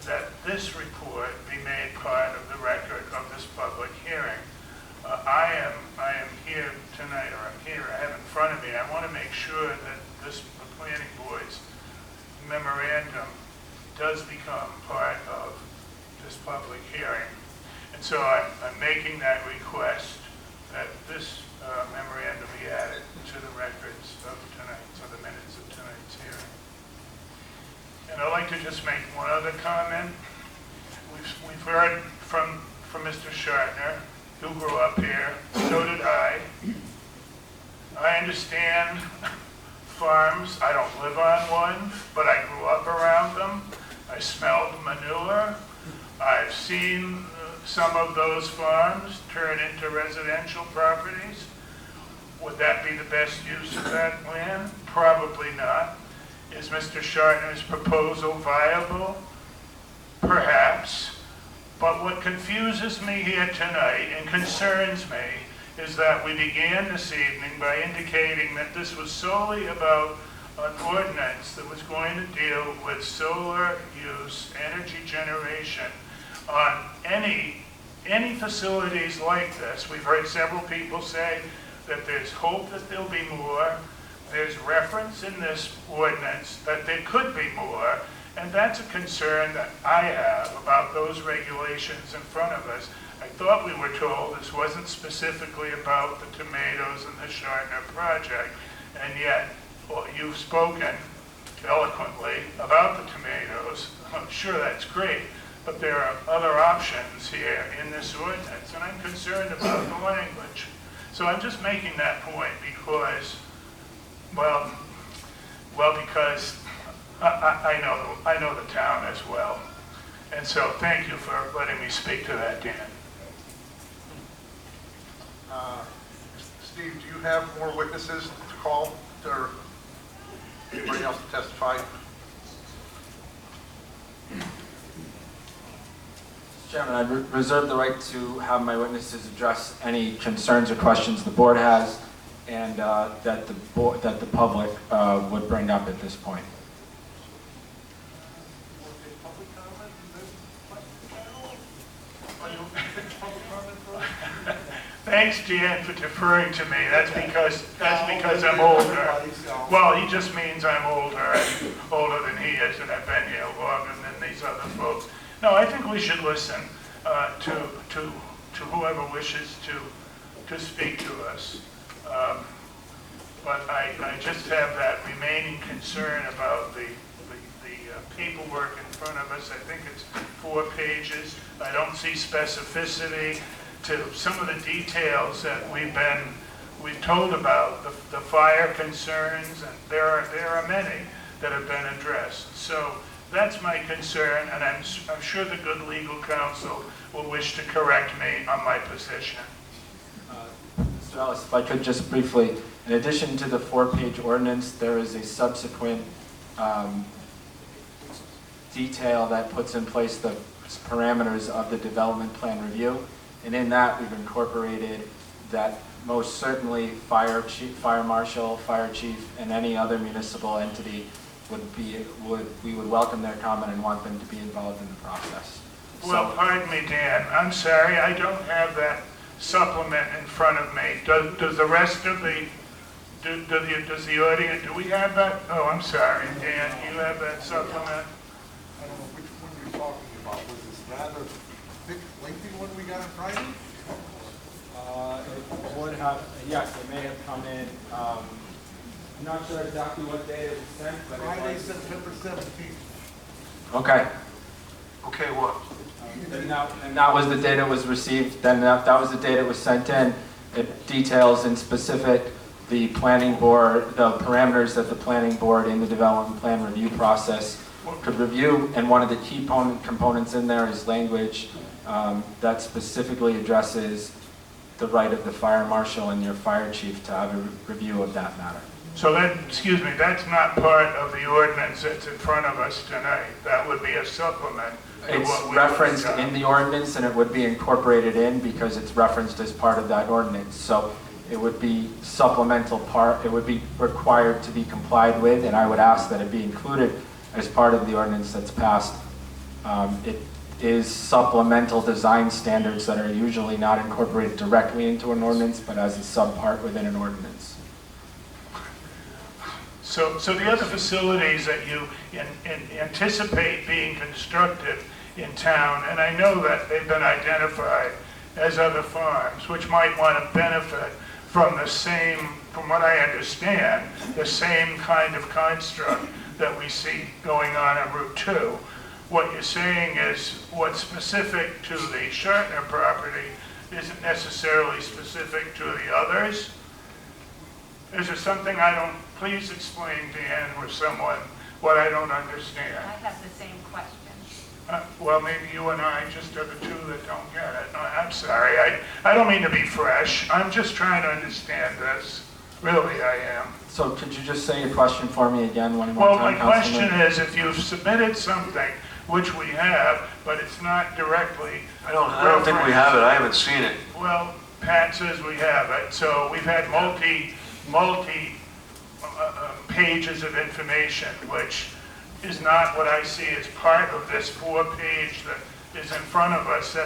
that this report be made part of the record of this public hearing. I am here tonight, or I'm here, I have in front of me, I want to make sure that the planning board's memorandum does become part of this public hearing. And so I'm making that request that this memorandum be added to the records of tonight's, or the minutes of tonight's hearing. And I'd like to just make one other comment. We've heard from Mr. Shartner, who grew up here, so did I. I understand farms. I don't live on one, but I grew up around them. I smelled manure. I've seen some of those farms turn into residential properties. Would that be the best use of that land? Probably not. Is Mr. Shartner's proposal viable? Perhaps. But what confuses me here tonight and concerns me is that we began this evening by indicating that this was solely about an ordinance that was going to deal with solar use, energy generation on any facilities like this. We've heard several people say that there's hope that there'll be more. There's reference in this ordinance that there could be more, and that's a concern that I have about those regulations in front of us. I thought we were told this wasn't specifically about the tomatoes and the Shartner project, and yet you've spoken eloquently about the tomatoes. I'm sure that's great, but there are other options here in this ordinance, and I'm concerned about the language. So I'm just making that point because, because I know the town as well. And so thank you for letting me speak to that, Dan. Steve, do you have more witnesses to call, or anybody else to testify? Mr. Chairman, I reserve the right to have my witnesses address any concerns or questions the board has, and that the public would bring up at this point. Thanks, Jan, for deferring to me. That's because I'm older. Well, he just means I'm older than he is, and I've been here longer than these other folks. No, I think we should listen to whoever wishes to speak to us. But I just have that remaining concern about the paperwork in front of us. I think it's 4 pages. I don't see specificity to some of the details that we've told about, the fire concerns, and there are many that have been addressed. So that's my concern, and I'm sure the good legal counsel will wish to correct me on my position. Mr. Ellis, if I could just briefly, in addition to the 4-page ordinance, there is a subsequent detail that puts in place the parameters of the development plan review. And in that, we've incorporated that most certainly fire marshal, fire chief, and any other municipal entity we would welcome their comment and want them to be involved in the process. Well, pardon me, Dan, I'm sorry, I don't have that supplement in front of me. Does the rest of does the audience, do we have that? Oh, I'm sorry, Dan, you have that supplement? I don't know which one you're talking about. Was this rather thick, lengthy one we got on Friday? It would have, yes, it may have come in. I'm not sure exactly what day it was sent, but Friday, September 17th. Okay. Okay, what? And that was the date it was received, then that was the date it was sent in. It details in specific the planning board, the parameters that the planning board in the development plan review process could review, and one of the key components in there is language that specifically addresses the right of the fire marshal and your fire chief to have a review of that matter. So that, excuse me, that's not part of the ordinance that's in front of us tonight. That would be a supplement to It's what we referenced discussed. in the ordinance, and it would be incorporated in because it's referenced as part of that ordinance. So it would be supplemental part, it would be required to be complied with, and I would ask that it be included as part of the ordinance that's passed. It is supplemental design standards that are usually not incorporated directly into an ordinance, but as a subpart within an ordinance. So the other facilities that you anticipate being constructed in town, and I know that they've been identified as other farms, which might want to benefit from the same, from what I understand, the same kind of construct that we see going on Route 2. What you're saying is what's specific to the Shartner property isn't necessarily specific to the others? Is there something I don't, please explain, Dan, or someone, what I don't understand. I have the same question. Well, maybe you and I just are the two that don't get it. No, I'm sorry, I don't mean to be fresh. I'm just trying to understand this. Really, I am. So could you just say your question for me again one more Well, time, my question Councilman? is, if you've submitted something, which we have, but it's not directly I don't think we have it. I haven't seen it. Well, Pat says we have it, so we've had multi pages of information, which is not what I see as part of this 4-page that is in front of us.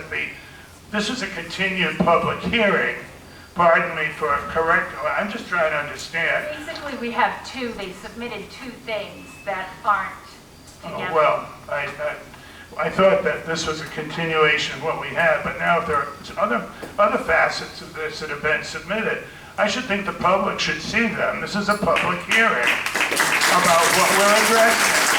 This is a continued public hearing. Pardon me for correct. I'm just trying to understand. Basically, we have they submitted 2 things that aren't together. Oh, well, I thought that this was a continuation of what we had, but now if there are other facets of this that have been submitted, I should think the public should see them. This is a public hearing about what we're addressing.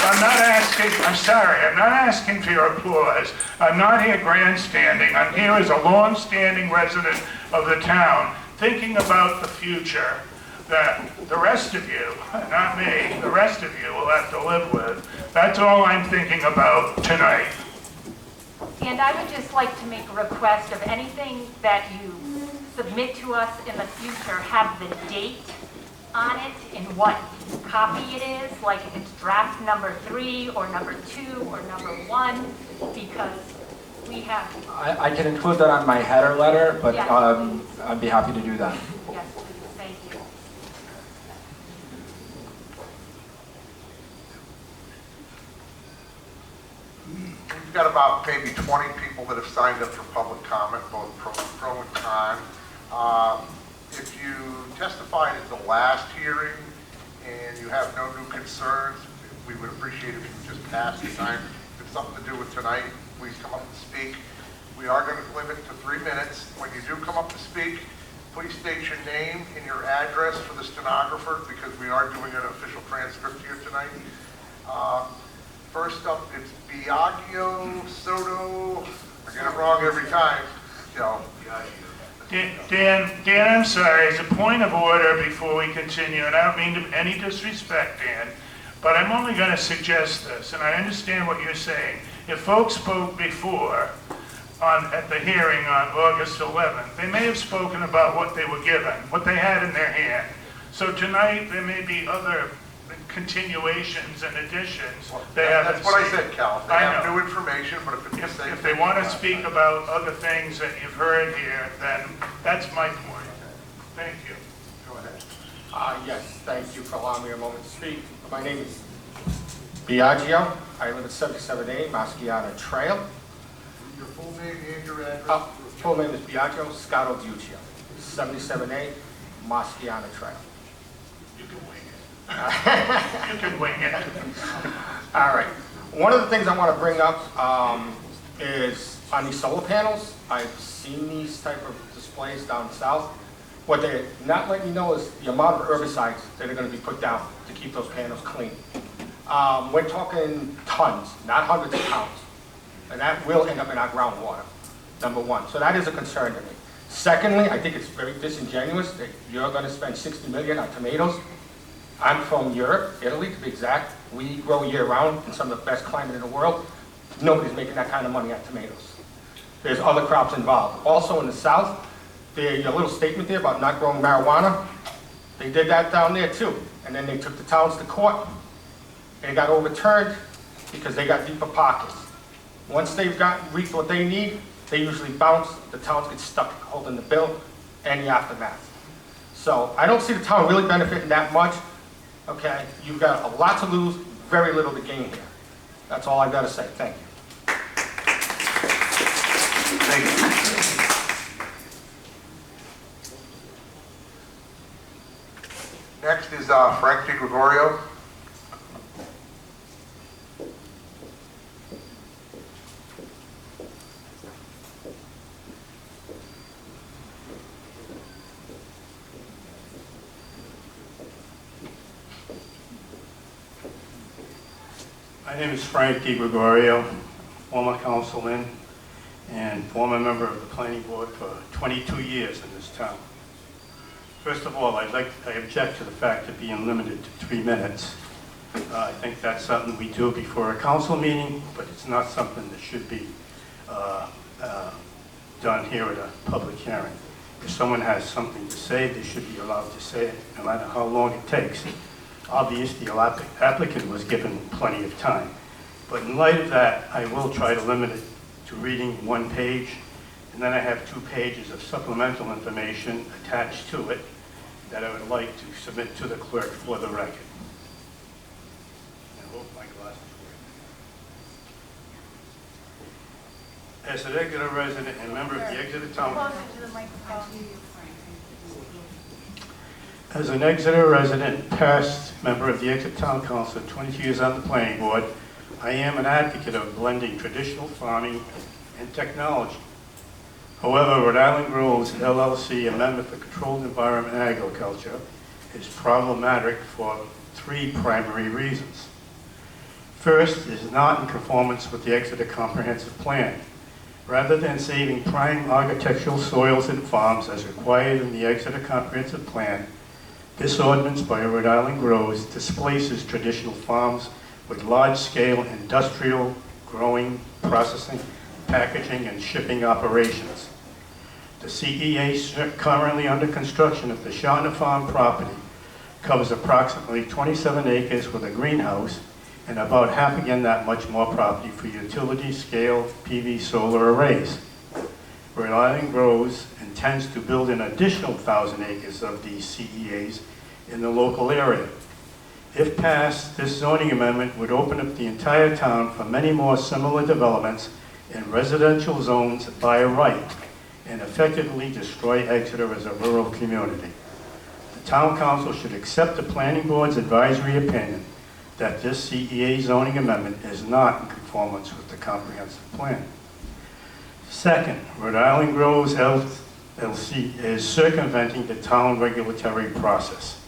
I'm not asking for your applause. I'm not here grandstanding. I'm here as a long-standing resident of the town, thinking about the future that the rest of you, not me, the rest of you will have to live with. That's all I'm thinking about tonight. And I would just like to make a request of anything that you submit to us in the future, have the date on it and what copy it is, like if it's draft number 3 or number 2 or number 1, because we have, I can include that on my header letter, but Yes, I'd be happy to do that. yes, please, thank you. We've got about maybe 20 people that have signed up for public comment, both pro and con. If you testified at the last hearing and you have no new concerns, we would appreciate if you would just pass the time. If it's something to do with tonight, please come up and speak. We are going to limit to 3 minutes. When you do come up to speak, Please state your name and your address for the stenographer, because we are doing an official transcript here tonight. First up, it's Biagio Soto. I get it wrong every time. Joe. Dan, I'm sorry, as a point of order before we continue, and I don't mean to any disrespect, Dan, but I'm only going to suggest this, and I understand what you're saying. If folks spoke before at the hearing on August 11th, they may have spoken about what they were given, what they had in their hand. So tonight, there may be other continuations and additions they haven't That's what I seen. said, Cal. They I have know. new information, but if it's the same If they want to speak about other things that you've heard here, then that's my point. Thank you. Go ahead. Yes, thank you for allowing me a moment to speak. My name is Biagio. I live at 77A Maschiana Trail. Your full name and your address? Full name is Biagio Scotto Duccio, 77A Maschiana Trail. You can wing it. You can wing it. All right. One of the things I want to bring up is on these solar panels. I've seen these type of displays down south. What they're not letting you know is the amount of herbicides that are going to be put down to keep those panels clean. We're talking tons, not hundreds of pounds. And that will end up in our groundwater, number one. So that is a concern to me. Secondly, I think it's very disingenuous that you're going to spend $60 million on tomatoes. I'm from Europe, Italy to be exact. We grow year-round in some of the best climate in the world. Nobody's making that kind of money on tomatoes. There's other crops involved. Also in the south, your little statement there about not growing marijuana, they did that down there too. And then they took the towns to court, and it got overturned because they got deeper pockets. Once they've reaped what they need, they usually bounce, the towns get stuck holding the bill and the aftermath. So I don't see the town really benefiting that much. Okay, you've got a lot to lose, very little to gain here. That's all I've got to say. Thank you. Thank you. Next is Frank DiGregorio. My name is Frank DiGregorio, former councilman and former member of the planning board for 22 years in this town. First of all, I object to the fact of being limited to 3 minutes. I think that's something we do before a council meeting, but it's not something that should be done here at a public hearing. If someone has something to say, they should be allowed to say it, no matter how long it takes. Obviously, the applicant was given plenty of time. But in light of that, I will try to limit it to reading 1 page, and then I have 2 pages of supplemental information attached to it that I would like to submit to the clerk for the record. I hope my glasses work. As an Exeter resident and member of the Exeter Town... As an Exeter resident, past member of the Exeter Town Council, 22 years on the planning board, I am an advocate of blending traditional farming and technology. However, Rhode Island Groves LLC Amendment for Controlled Environment and Agriculture is problematic for 3 primary reasons. First, it is not in conformance with the Exeter Comprehensive Plan. Rather than saving prime architectural soils and farms as required in the Exeter Comprehensive Plan, this ordinance by Rhode Island Groves displaces traditional farms with large-scale industrial growing, processing, packaging, and shipping operations. The CEA currently under construction at the Shawna Farm property covers approximately 27 acres with a greenhouse and about half again that much more property for utility-scale PV solar arrays. Rhode Island Groves intends to build an additional 1,000 acres of these CEAs in the local area. If passed, this zoning amendment would open up the entire town for many more similar developments in residential zones by right and effectively destroy Exeter as a rural community. The town council should accept the planning board's advisory opinion that this CEA zoning amendment is not in conformance with the comprehensive plan. Second, Rhode Island Groves is circumventing the town regulatory process.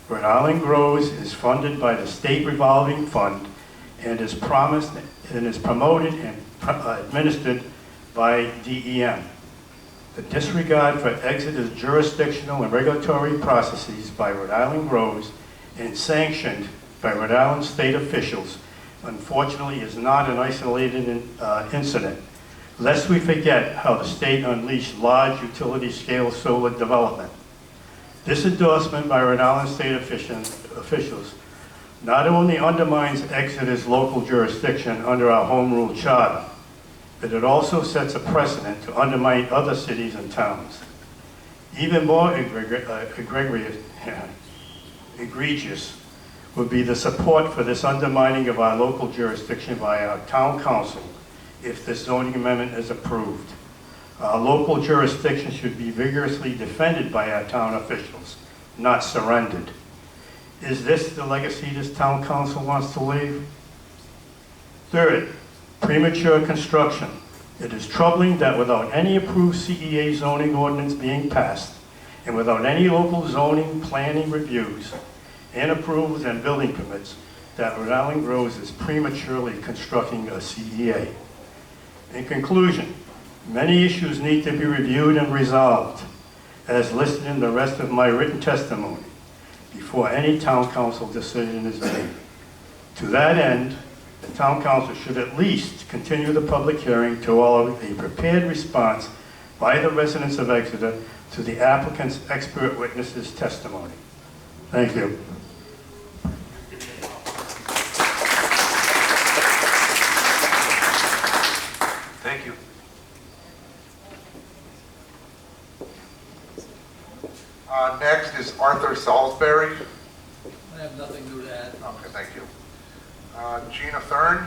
Rhode Island Grows is funded by the state revolving fund and is promoted and administered by DEM. The disregard for Exeter's jurisdictional and regulatory processes by Rhode Island Grows and sanctioned by Rhode Island state officials, unfortunately, is not an isolated incident. Lest we forget how the state unleashed large utility-scale solar development. This endorsement by Rhode Island state officials not only undermines Exeter's local jurisdiction under our home rule charter, but it also sets a precedent to undermine other cities and towns. Even more egregious would be the support for this undermining of our local jurisdiction by our town council if this zoning amendment is approved. Our local jurisdiction should be vigorously defended by our town officials, not surrendered. Is this the legacy this town council wants to leave? Third, premature construction. It is troubling that without any approved CEA zoning ordinance being passed, and without any local zoning planning reviews and approvals and building permits, that Rhode Island Grows is prematurely constructing a CEA. In conclusion, many issues need to be reviewed and resolved, as listed in the rest of my written testimony, before any town council decision is made. To that end, the town council should at least continue the public hearing to allow a prepared response by the residents of Exeter to the applicant's expert witnesses' testimony. Thank you. Thank you. Next is Arthur Salisbury. I have nothing new to add. Okay, thank you. Gina Thurn.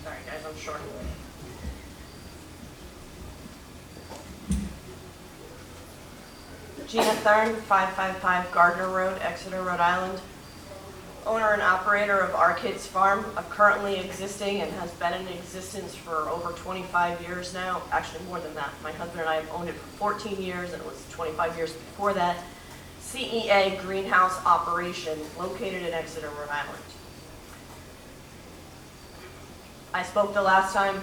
Sorry guys, I'm short. Gina Thurn, 555 Gardner Road, Exeter, Rhode Island. Owner and operator of Our Kids Farm, currently existing and has been in existence for over 25 years now. Actually more than that. My husband and I have owned it for 14 years and it was 25 years before that. CEA greenhouse operation located in Exeter, Rhode Island. I spoke the last time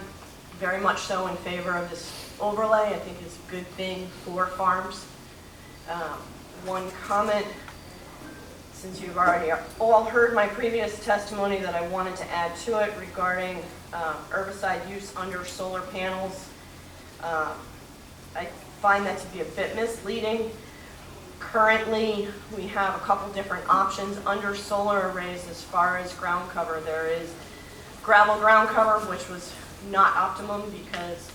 very much so in favor of this overlay. I think it's a good thing for farms. One comment, since you've already all heard my previous testimony, that I wanted to add to it regarding herbicide use under solar panels. I find that to be a bit misleading. Currently, we have a couple different options under solar arrays as far as ground cover. There is gravel ground cover, which was not optimum because,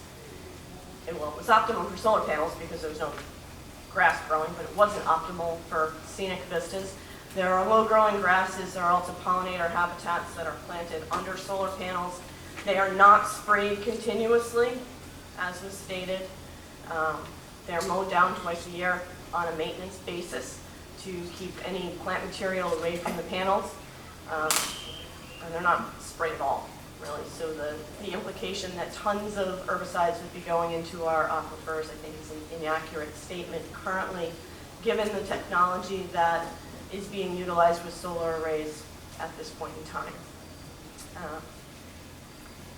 it was optimum for solar panels because there was no grass growing, but it wasn't optimal for scenic vistas. There are low-growing grasses, there are also pollinator habitats that are planted under solar panels. They are not sprayed continuously, as was stated. They're mowed down twice a year on a maintenance basis to keep any plant material away from the panels. And they're not sprayed at all, really. So the implication that tons of herbicides would be going into our aquifers, I think, is an inaccurate statement currently, given the technology that is being utilized with solar arrays at this point in time.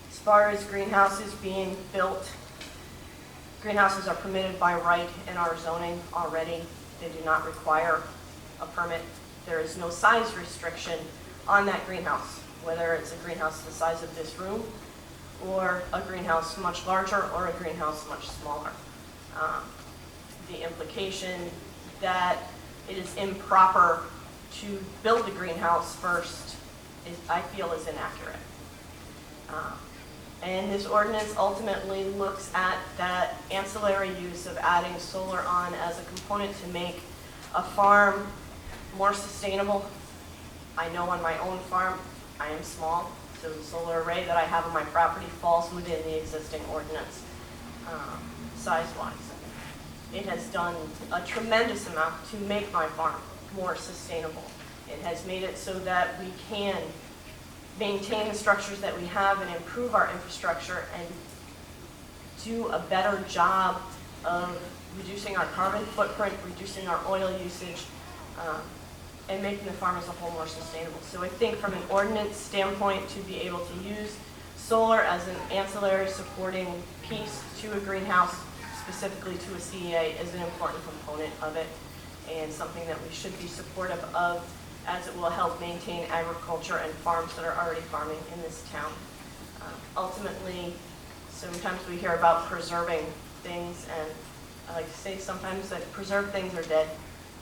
As far as greenhouses being built, greenhouses are permitted by right in our zoning already. They do not require a permit. There is no size restriction on that greenhouse, whether it's a greenhouse the size of this room, or a greenhouse much larger, or a greenhouse much smaller. The implication that it is improper to build the greenhouse first, I feel, is inaccurate. And this ordinance ultimately looks at that ancillary use of adding solar on as a component to make a farm more sustainable. I know on my own farm, I am small, so the solar array that I have on my property falls within the existing ordinance, size-wise. It has done a tremendous amount to make my farm more sustainable. It has made it so that we can maintain the structures that we have and improve our infrastructure and do a better job of reducing our carbon footprint, reducing our oil usage, and making the farm as a whole more sustainable. So I think from an ordinance standpoint, to be able to use solar as an ancillary supporting piece to a greenhouse, specifically to a CEA, is an important component of it and something that we should be supportive of, as it will help maintain agriculture and farms that are already farming in this town. Ultimately, sometimes we hear about preserving things, and I like to say sometimes that preserved things are dead.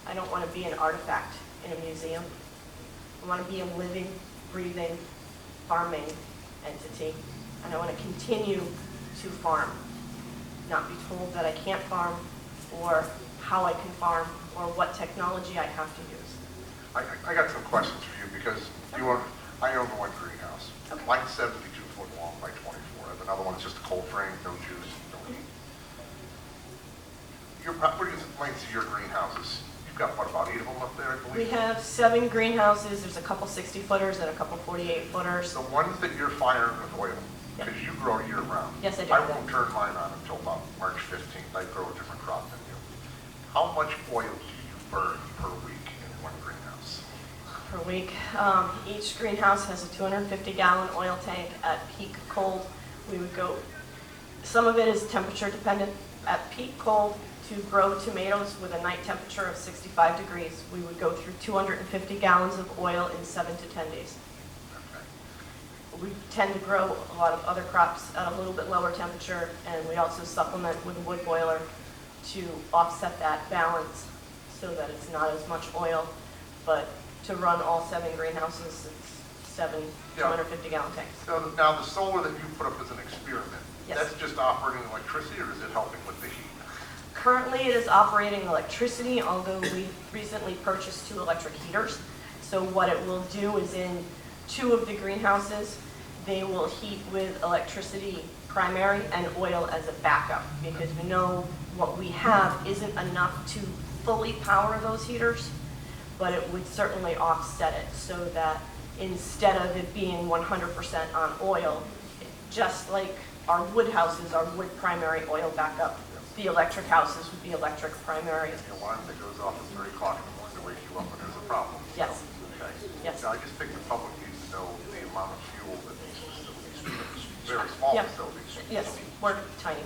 I don't want to be an artifact in a museum. I want to be a living, breathing, farming entity, and I want to continue to farm, not be told that I can't farm, or how I can farm, or what technology I have to use. I got some questions for you because I own one greenhouse. Okay. Mine's 72 foot long by 24. I have another one that's just a cold frame, no juice, no heat. What is the length of your greenhouses? You've got, what, about 8 of them up there, I believe? We have 7 greenhouses. There's a couple 60-footers and a couple 48-footers. The ones that you're firing with oil, because you grow year round. Yes, I do. I won't turn mine on until about March 15th. I grow a different crop than you. How much oil do you burn per week in one greenhouse? Per week. Each greenhouse has a 250-gallon oil tank. At peak cold, we would go, some of it is temperature dependent. At peak cold, to grow tomatoes with a night temperature of 65 degrees, we would go through 250 gallons of oil in 7 to 10 days. We tend to grow a lot of other crops at a little bit lower temperature, and we also supplement with a wood boiler to offset that balance so that it's not as much oil. But to run all 7 greenhouses, it's 7 250-gallon tanks. So now the solar that you put up as an experiment, Yes. that's just operating electricity, or is it helping with the heat? Currently, it is operating electricity, although we recently purchased 2 electric heaters. So what it will do is in 2 of the greenhouses, they will heat with electricity primary and oil as a backup, because we know what we have isn't enough to fully power those heaters, but it would certainly offset it so that instead of it being 100% on oil, just like our wood houses are wood primary, oil backup, the electric houses would be electric primary. And the alarm that goes off at 3 o'clock in the morning to wake you up when there's a problem? Yes. Okay. Yes. Now, I just think the public needs to know the amount of fuel that these facilities, very small Yep. facilities. Yes, we're tiny.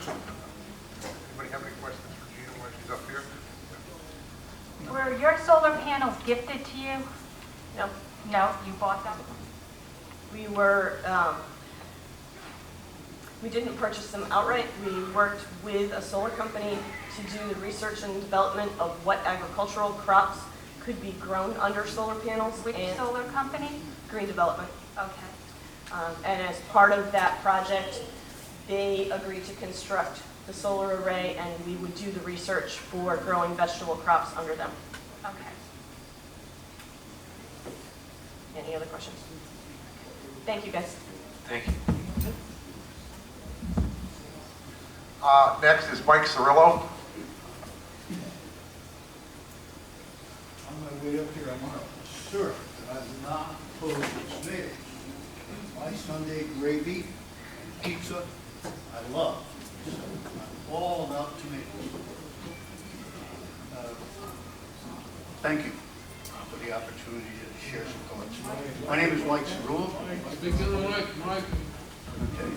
Anybody have any questions for Gina when she's up here? Were your solar panels gifted to you? No, No, you bought them? we didn't purchase them outright. We worked with a solar company to do the research and development of what agricultural crops could be grown under solar panels. Which and solar company? Green Development. Okay. And as part of that project, they agreed to construct the solar array, and we would do the research for growing vegetable crops under them. Okay. Any other questions? Thank you, guys. Thank you. Next is Mike Cirillo. On my way up here, I want to assert that I do not oppose this meeting. My Sunday gravy and pizza, I love. So I'm all about tomatoes. Thank you for the opportunity to share some thoughts. My name is Mike Cirillo. Speak to the mic, Mike. Okay.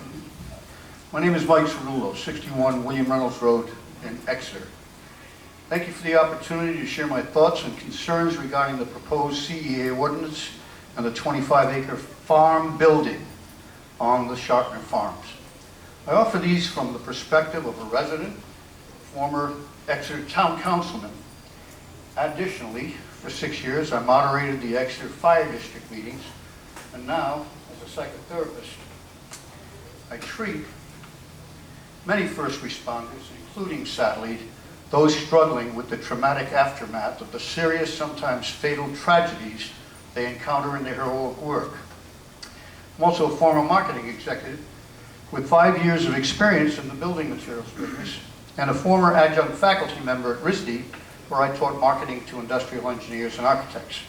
My name is Mike Cirillo, 61 William Reynolds Road in Exeter. Thank you for the opportunity to share my thoughts and concerns regarding the proposed CEA ordinance and the 25-acre farm building on the Sharpner Farms. I offer these from the perspective of a resident, former Exeter Town Councilman. Additionally, for 6 years, I moderated the Exeter Fire District meetings, and now, as a psychotherapist, I treat many first responders, including, sadly, those struggling with the traumatic aftermath of the serious, sometimes fatal tragedies they encounter in their heroic work. I'm also a former marketing executive with 5 years of experience in the building materials business and a former adjunct faculty member at RISD, where I taught marketing to industrial engineers and architects.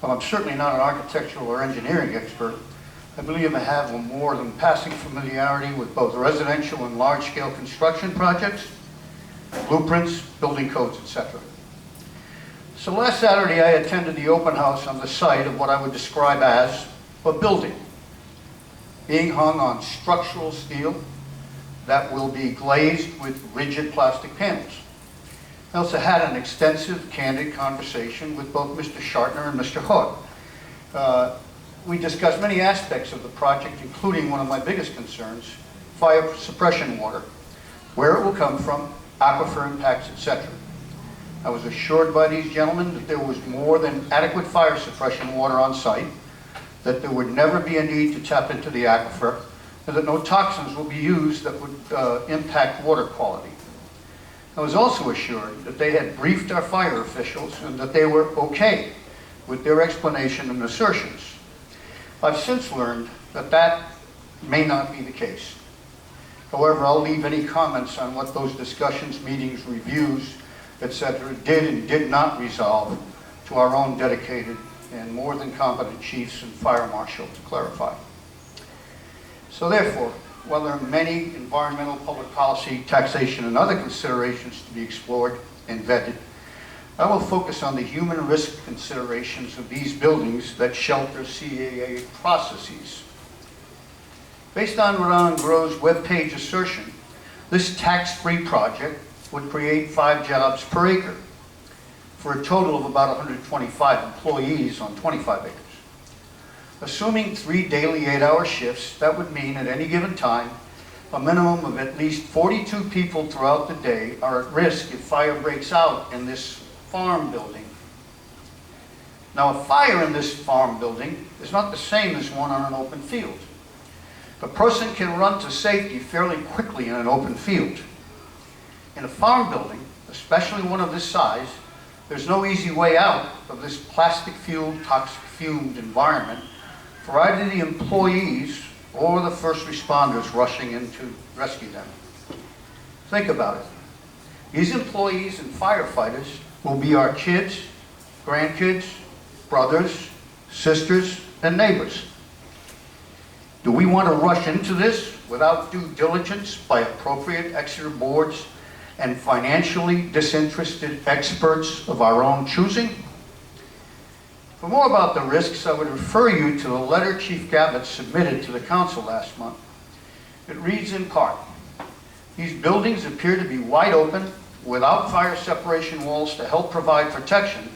While I'm certainly not an architectural or engineering expert, I believe I have a more than passing familiarity with both residential and large-scale construction projects, blueprints, building codes, etc. So last Saturday, I attended the open house on the site of what I would describe as a building being hung on structural steel that will be glazed with rigid plastic panels. I also had an extensive, candid conversation with both Mr. Shartner and Mr. Rhode. We discussed many aspects of the project, including one of my biggest concerns, fire suppression water, where it will come from, aquifer impacts, etc. I was assured by these gentlemen that there was more than adequate fire suppression water on site, that there would never be a need to tap into the aquifer, and that no toxins will be used that would impact water quality. I was also assured that they had briefed our fire officials and that they were okay with their explanation and assertions. I've since learned that that may not be the case. However, I'll leave any comments on what those discussions, meetings, reviews, etc. did and did not resolve to our own dedicated and more than competent chiefs and fire marshal to clarify. So therefore, while there are many environmental, public policy, taxation, and other considerations to be explored and vetted, I will focus on the human risk considerations of these buildings that shelter CAA processes. Based on Rhode Grove's webpage assertion, this tax-free project would create 5 jobs per acre for a total of about 125 employees on 25 acres. Assuming 3 daily 8-hour shifts, that would mean at any given time, a minimum of at least 42 people throughout the day are at risk if fire breaks out in this farm building. Now, a fire in this farm building is not the same as one on an open field. A person can run to safety fairly quickly in an open field. In a farm building, especially one of this size, there's no easy way out of this plastic-fueled, toxic-fumed environment for either the employees or the first responders rushing in to rescue them. Think about it. These employees and firefighters will be our kids, grandkids, brothers, sisters, and neighbors. Do we want to rush into this without due diligence by appropriate Exeter boards and financially disinterested experts of our own choosing? For more about the risks, I would refer you to the letter Chief Gabbett submitted to the council last month. It reads in part, "These buildings appear to be wide open, without fire separation walls to help provide protection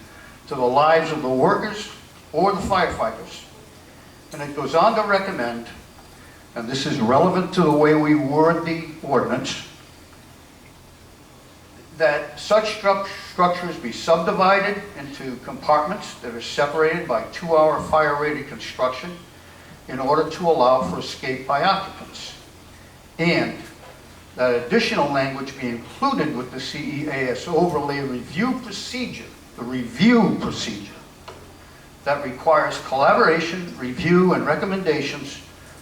to the lives of the workers or the firefighters." And it goes on to recommend, and this is relevant to the way we word the ordinance, that such structures be subdivided into compartments that are separated by 2-hour fire-rated construction in order to allow for escape by occupants. And that additional language be included with the CEAS overlay review procedure, the review procedure, that requires collaboration, review, and recommendations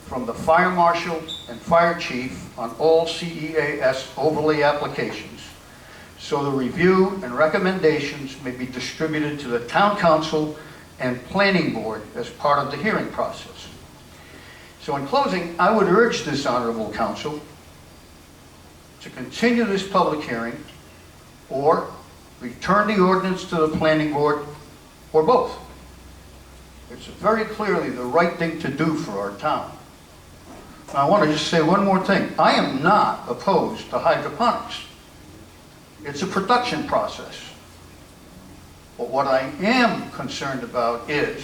from the fire marshal and fire chief on all CEAS overlay applications, so the review and recommendations may be distributed to the town council and planning board as part of the hearing process. So in closing, I would urge this honorable council to continue this public hearing or return the ordinance to the planning board, or both. It's very clearly the right thing to do for our town. Now, I want to just say one more thing. I am not opposed to hydroponics. It's a production process. But what I am concerned about is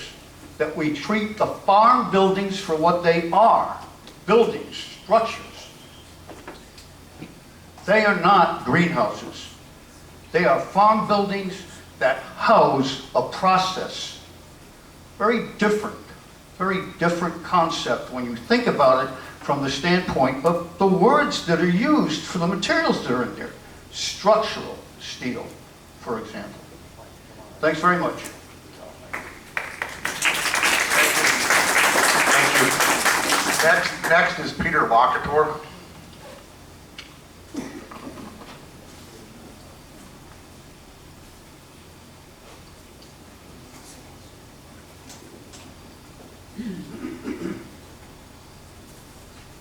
that we treat the farm buildings for what they are, buildings, structures. They are not greenhouses. They are farm buildings that house a process. Very different concept when you think about it from the standpoint of the words that are used for the materials that are in there. Structural steel, for example. Thanks very much. Next is Peter Locator.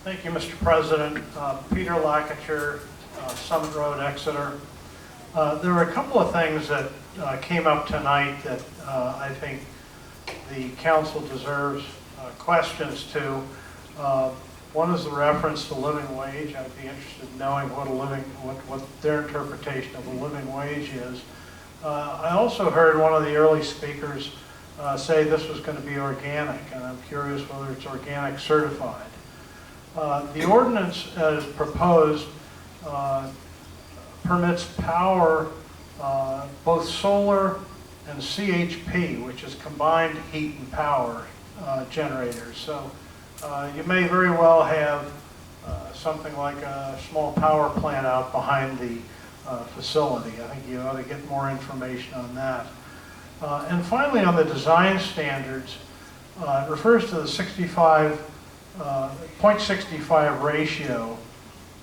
Thank you, Mr. President. Peter Lackacher, Summit Road, Exeter. There were a couple of things that came up tonight that I think the council deserves questions to. One is the reference to living wage. I'd be interested in knowing what their interpretation of a living wage is. I also heard one of the early speakers say this was going to be organic, and I'm curious whether it's organic certified. The ordinance as proposed permits power, both solar and CHP, which is combined heat and power generators. So you may very well have something like a small power plant out behind the facility. I think you ought to get more information on that. And finally, on the design standards, it refers to the 0.65 ratio,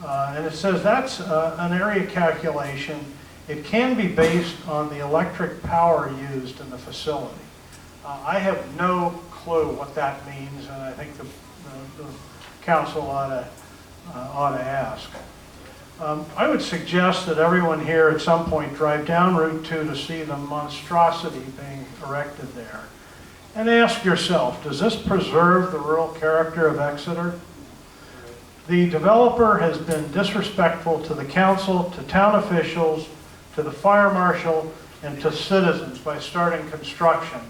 and it says that's an area calculation. It can be based on the electric power used in the facility. I have no clue what that means, and I think the council ought to ask. I would suggest that everyone here at some point drive down Route 2 to see the monstrosity being erected there. And ask yourself, does this preserve the rural character of Exeter? The developer has been disrespectful to the council, to town officials, to the fire marshal, and to citizens by starting construction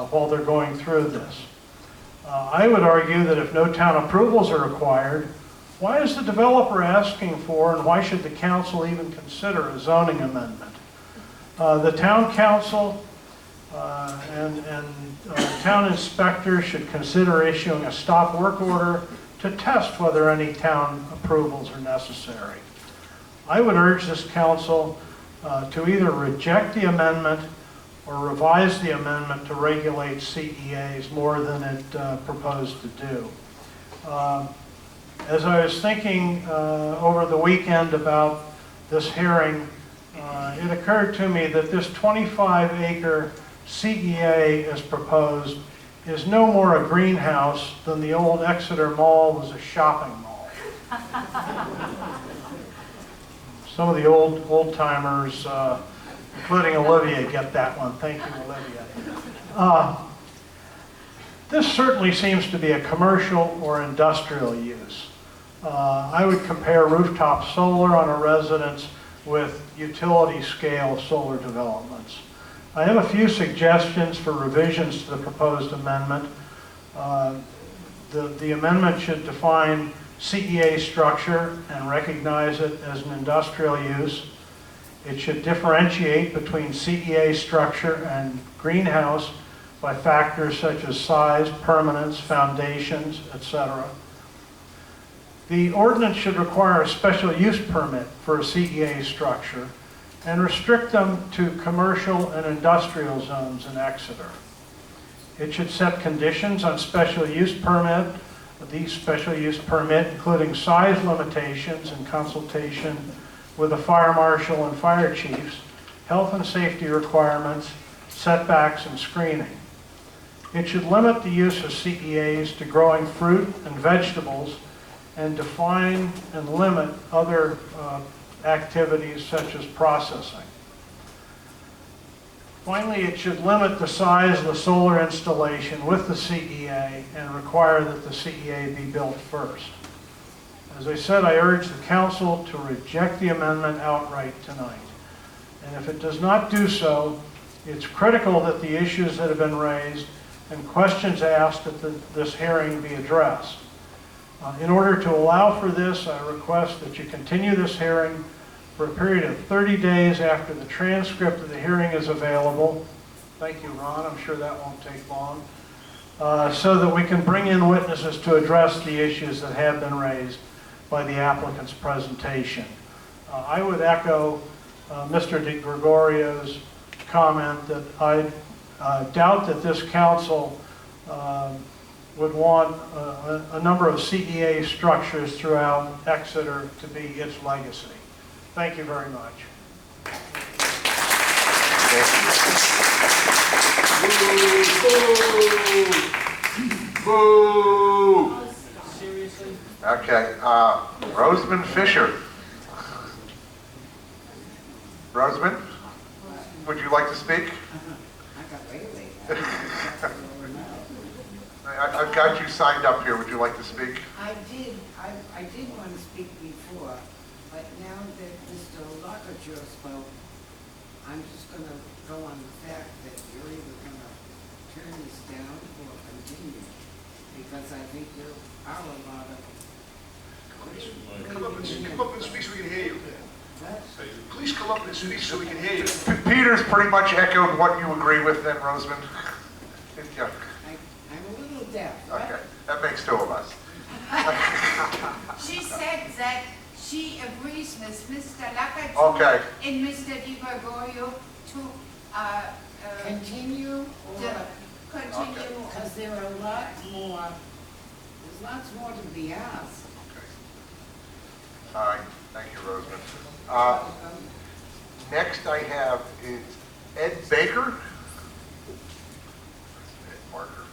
while they're going through this. I would argue that if no town approvals are required, why is the developer asking for, and why should the council even consider a zoning amendment? The town council and town inspectors should consider issuing a stop work order to test whether any town approvals are necessary. I would urge this council to either reject the amendment or revise the amendment to regulate CEAs more than it proposed to do. As I was thinking over the weekend about this hearing, it occurred to me that this 25-acre CEA as proposed is no more a greenhouse than the old Exeter Mall was a shopping mall. Some of the old-timers, including Olivia, get that one. Thank you, Olivia. This certainly seems to be a commercial or industrial use. I would compare rooftop solar on a residence with utility-scale solar developments. I have a few suggestions for revisions to the proposed amendment. The amendment should define CEA structure and recognize it as an industrial use. It should differentiate between CEA structure and greenhouse by factors such as size, permanence, foundations, etc. The ordinance should require a special use permit for a CEA structure and restrict them to commercial and industrial zones in Exeter. It should set conditions on special use permit, the special use permit including size limitations in consultation with the fire marshal and fire chiefs, health and safety requirements, setbacks, and screening. It should limit the use of CEAs to growing fruit and vegetables and define and limit other activities such as processing. Finally, it should limit the size of the solar installation with the CEA and require that the CEA be built first. As I said, I urge the council to reject the amendment outright tonight. And if it does not do so, it's critical that the issues that have been raised and questions asked at this hearing be addressed. In order to allow for this, I request that you continue this hearing for a period of 30 days after the transcript of the hearing is available. Thank you, Ron. I'm sure that won't take long. So that we can bring in witnesses to address the issues that have been raised by the applicant's presentation. I would echo Mr. De Gregorio's comment that I doubt that this council would want a number of CEA structures throughout Exeter to be its legacy. Thank you very much. Thank you. Boo! Seriously? Okay, Roseman Fisher. Roseman, would you like to speak? I've got you signed up here. Would you like to speak? I did want to speak before, but now that Mr. Lockature spoke, I'm just going to go on the fact that you're either going to turn this down or continue, because I think there are a lot of... Come up and speak so we can hear you. What? Please come up and speak so we can hear you. Peter's pretty much echoed what you agree with then, Roseman. Yeah. I'm a little deaf. Okay, that makes two of us. She said that she agrees with Mr. Lacazette Okay. and Mr. Di Gregorio to Continue or... continue. Because there are a lot more, there's lots more to be asked. All right, thank you, Roseman. Next I have is Ed Baker. Ed Marker.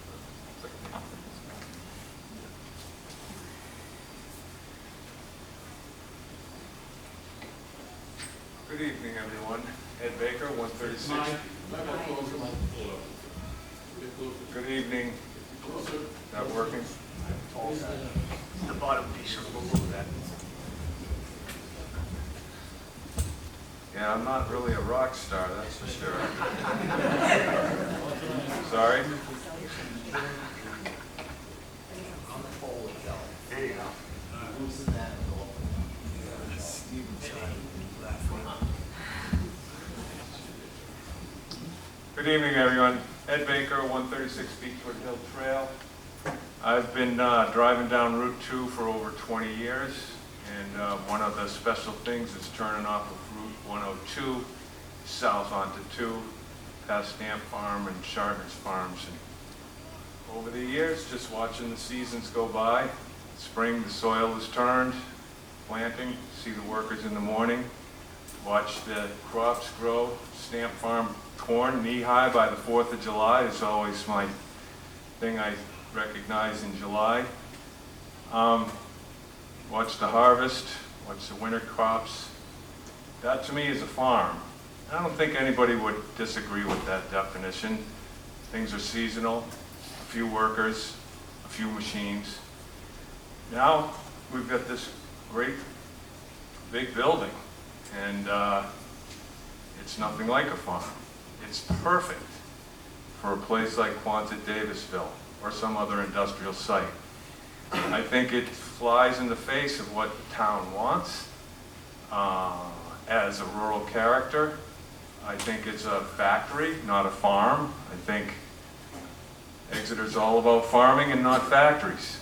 Good evening, everyone. Ed Baker, 136. Good evening. Not working? The bottom piece, we'll move that. Yeah, I'm not really a rock star, that's for sure. Sorry? There you go. Good evening, everyone. Ed Baker, 136 Beechwood Hill Trail. I've been driving down Route 2 for over 20 years, and one of the special things is turning off of Route 102 south onto 2, past Stamp Farm and Shartner's Farms. And over the years, just watching the seasons go by, spring, the soil is turned, planting, see the workers in the morning, watch the crops grow. Stamp Farm corn knee-high by the 4th of July is always my thing I recognize in July. Watch the harvest, watch the winter crops. That to me is a farm. I don't think anybody would disagree with that definition. Things are seasonal, a few workers, a few machines. Now we've got this great big building, and it's nothing like a farm. It's perfect for a place like Quonset Davisville or some other industrial site. I think it flies in the face of what the town wants as a rural character. I think it's a factory, not a farm. I think Exeter's all about farming and not factories.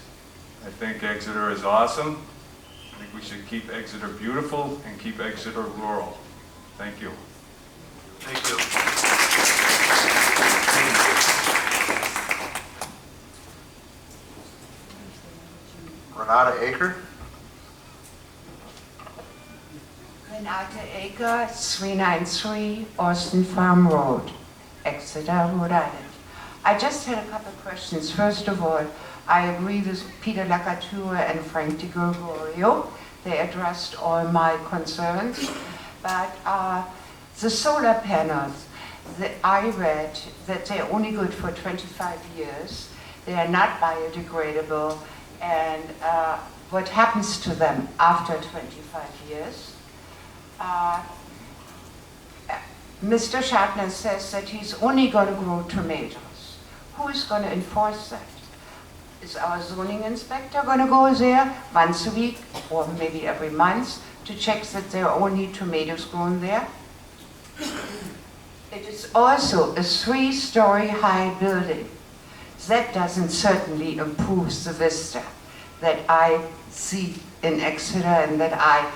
I think Exeter is awesome. I think we should keep Exeter beautiful and keep Exeter rural. Thank you. Thank you. Renata Aker. Renata Aker, 393 Austin Farm Road, Exeter, Rhode Island. I just had a couple of questions. First of all, I agree with Peter Lacazette and Frank Di Gregorio. They addressed all my concerns. But the solar panels, I read that they're only good for 25 years. They are not biodegradable. And what happens to them after 25 years? Mr. Shatner says that he's only going to grow tomatoes. Who is going to enforce that? Is our zoning inspector going to go there once a week or maybe every month to check that there are only tomatoes grown there? It is also a 3-story high building. That doesn't certainly improve the vista that I see in Exeter and that I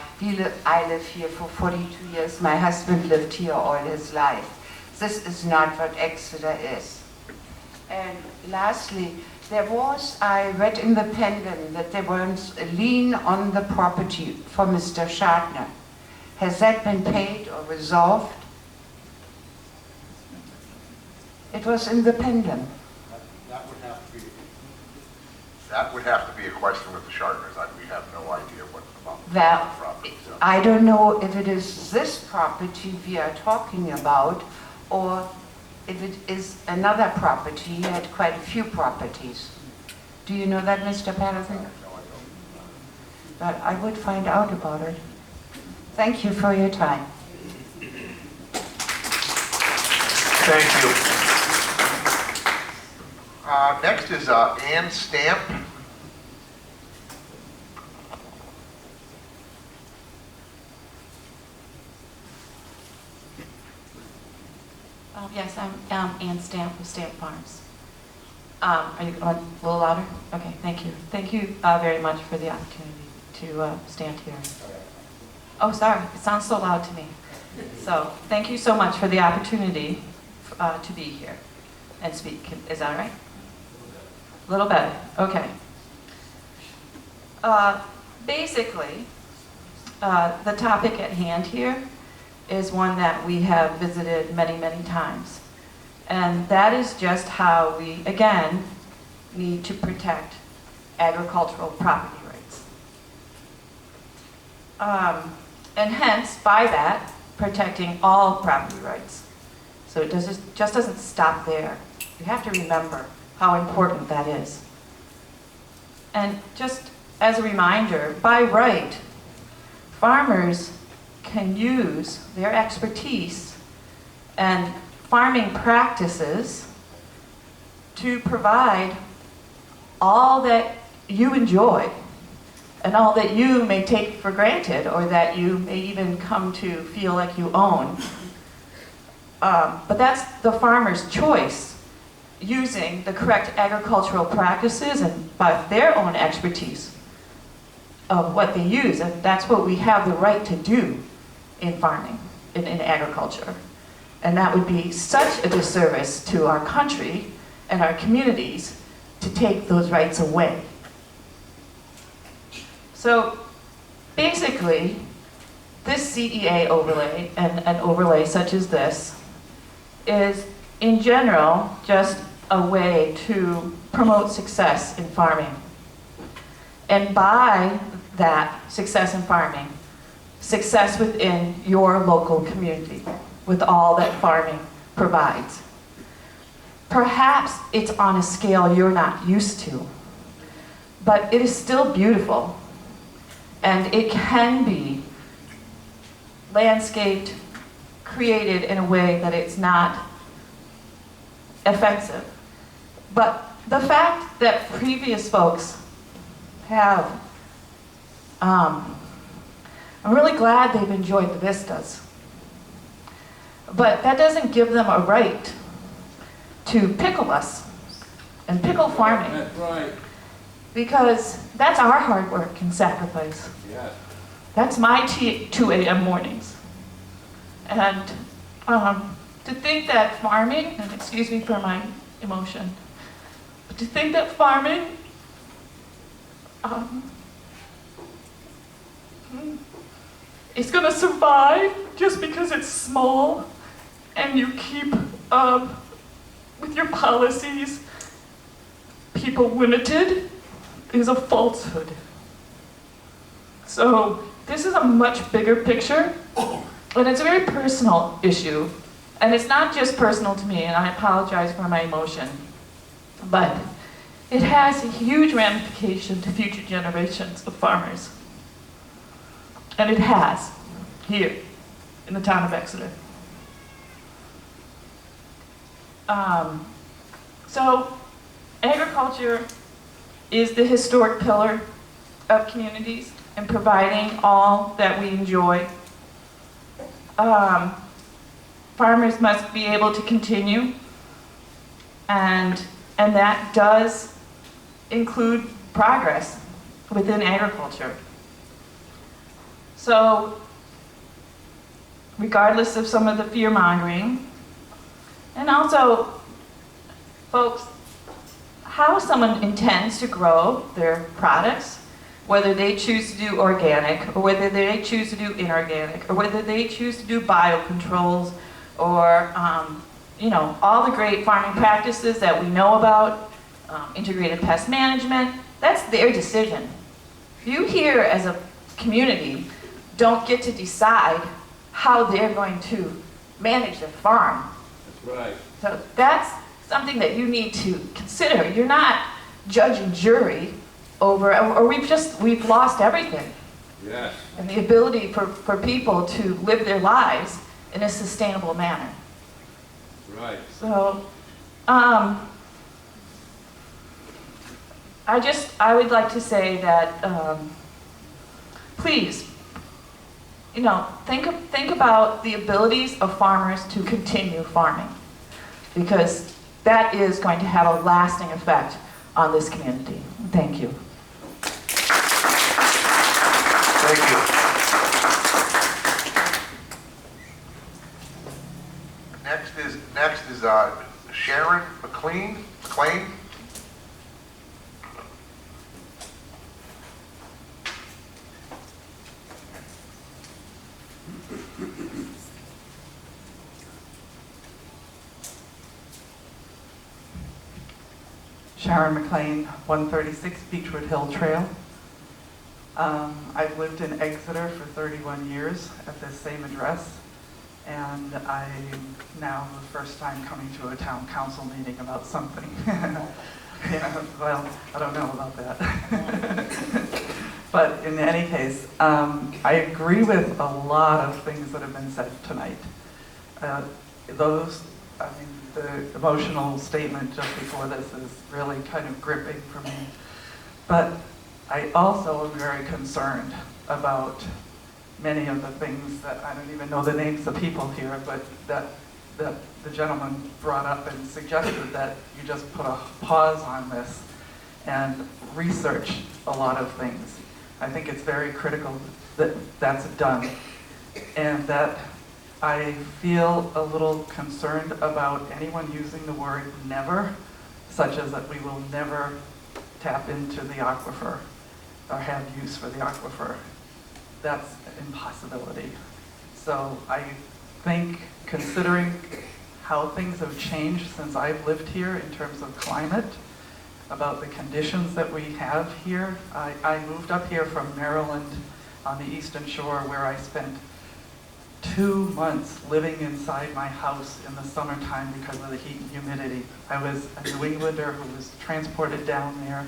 live here for 42 years. My husband lived here all his life. This is not what Exeter is. And lastly, I read in the Pendant that there was a lien on the property for Mr. Shatner. Has that been paid or resolved? It was in the Pendant. That would have to be, That would have to be a question with the Sharpners. We have no idea what about the That, property. So. I don't know if it is this property we are talking about, or if it is another property. He had quite a few properties. Do you know that, Mr. Patterson? No, I don't. But I would find out about it. Thank you for your time. Thank you. Next is Ann Stamp. Yes, I'm Ann Stamp with Stamp Farms. Are you on a little louder? Okay, thank you. Thank you very much for the opportunity to stand here. Oh, sorry, it sounds so loud to me. So, thank you so much for the opportunity to be here and speak. Is that all right? A little better, okay. Basically, the topic at hand here is one that we have visited many, many times. And that is just how we, again, need to protect agricultural property rights. And hence, by that, protecting all property rights. So it just doesn't stop there. You have to remember how important that is. And just as a reminder, by right, farmers can use their expertise and farming practices to provide all that you enjoy and all that you may take for granted or that you may even come to feel like you own. But that's the farmer's choice, using the correct agricultural practices and by their own expertise of what they use. And that's what we have the right to do in farming, in agriculture. And that would be such a disservice to our country and our communities to take those rights away. So basically, this CEA overlay, and an overlay such as this, is in general just a way to promote success in farming. And by that success in farming, success within your local community, with all that farming provides. Perhaps it's on a scale you're not used to, but it is still beautiful, and it can be landscaped, created in a way that it's not offensive. But the fact that previous folks have, I'm really glad they've enjoyed the vistas. But that doesn't give them a right to pickle us and pickle farming. That's right. Because that's our hard work and sacrifice. Yes. That's my 2 a.m. mornings. And to think that farming, and excuse me for my emotion, but to think that farming is going to survive just because it's small and you keep, with your policies, people limited is a falsehood. So this is a much bigger picture, and it's a very personal issue. And it's not just personal to me, and I apologize for my emotion, but it has a huge ramification to future generations of farmers. And it has, here, in the town of Exeter. So, agriculture is the historic pillar of communities and providing all that we enjoy. Farmers must be able to continue, and that does include progress within agriculture. So, regardless of some of the fear-mongering, and also, folks, how someone intends to grow their products, whether they choose to do organic, or whether they choose to do inorganic, or whether they choose to do biocontrols, or you know, all the great farming practices that we know about, integrated pest management, that's their decision. You here as a community don't get to decide how they're going to manage their farm. That's right. So that's something that you need to consider. You're not judge and jury over, or we've lost everything. Yes. And the ability for people to live their lives in a sustainable manner. Right. So, I would like to say that, please, think about the abilities of farmers to continue farming, because that is going to have a lasting effect on this community. Thank you. Thank you. Next is Sharon McLean. Sharon McLean, 136 Beechwood Hill Trail. I've lived in Exeter for 31 years at this same address, and I'm now the first time coming to a town council meeting about something. Well, I don't know about that. But in any case, I agree with a lot of things that have been said tonight. The emotional statement just before this is really kind of gripping for me. But I also am very concerned about many of the things that, I don't even know the names of people here, but that the gentleman brought up and suggested that you just put a pause on this and research a lot of things. I think it's very critical that that's done, and that I feel a little concerned about anyone using the word never, such as that we will never tap into the aquifer or have use for the aquifer. That's an impossibility. So I think, considering how things have changed since I've lived here in terms of climate, about the conditions that we have here. I moved up here from Maryland on the Eastern Shore, where I spent 2 months living inside my house in the summertime because of the heat and humidity. I was a New Englander who was transported down there,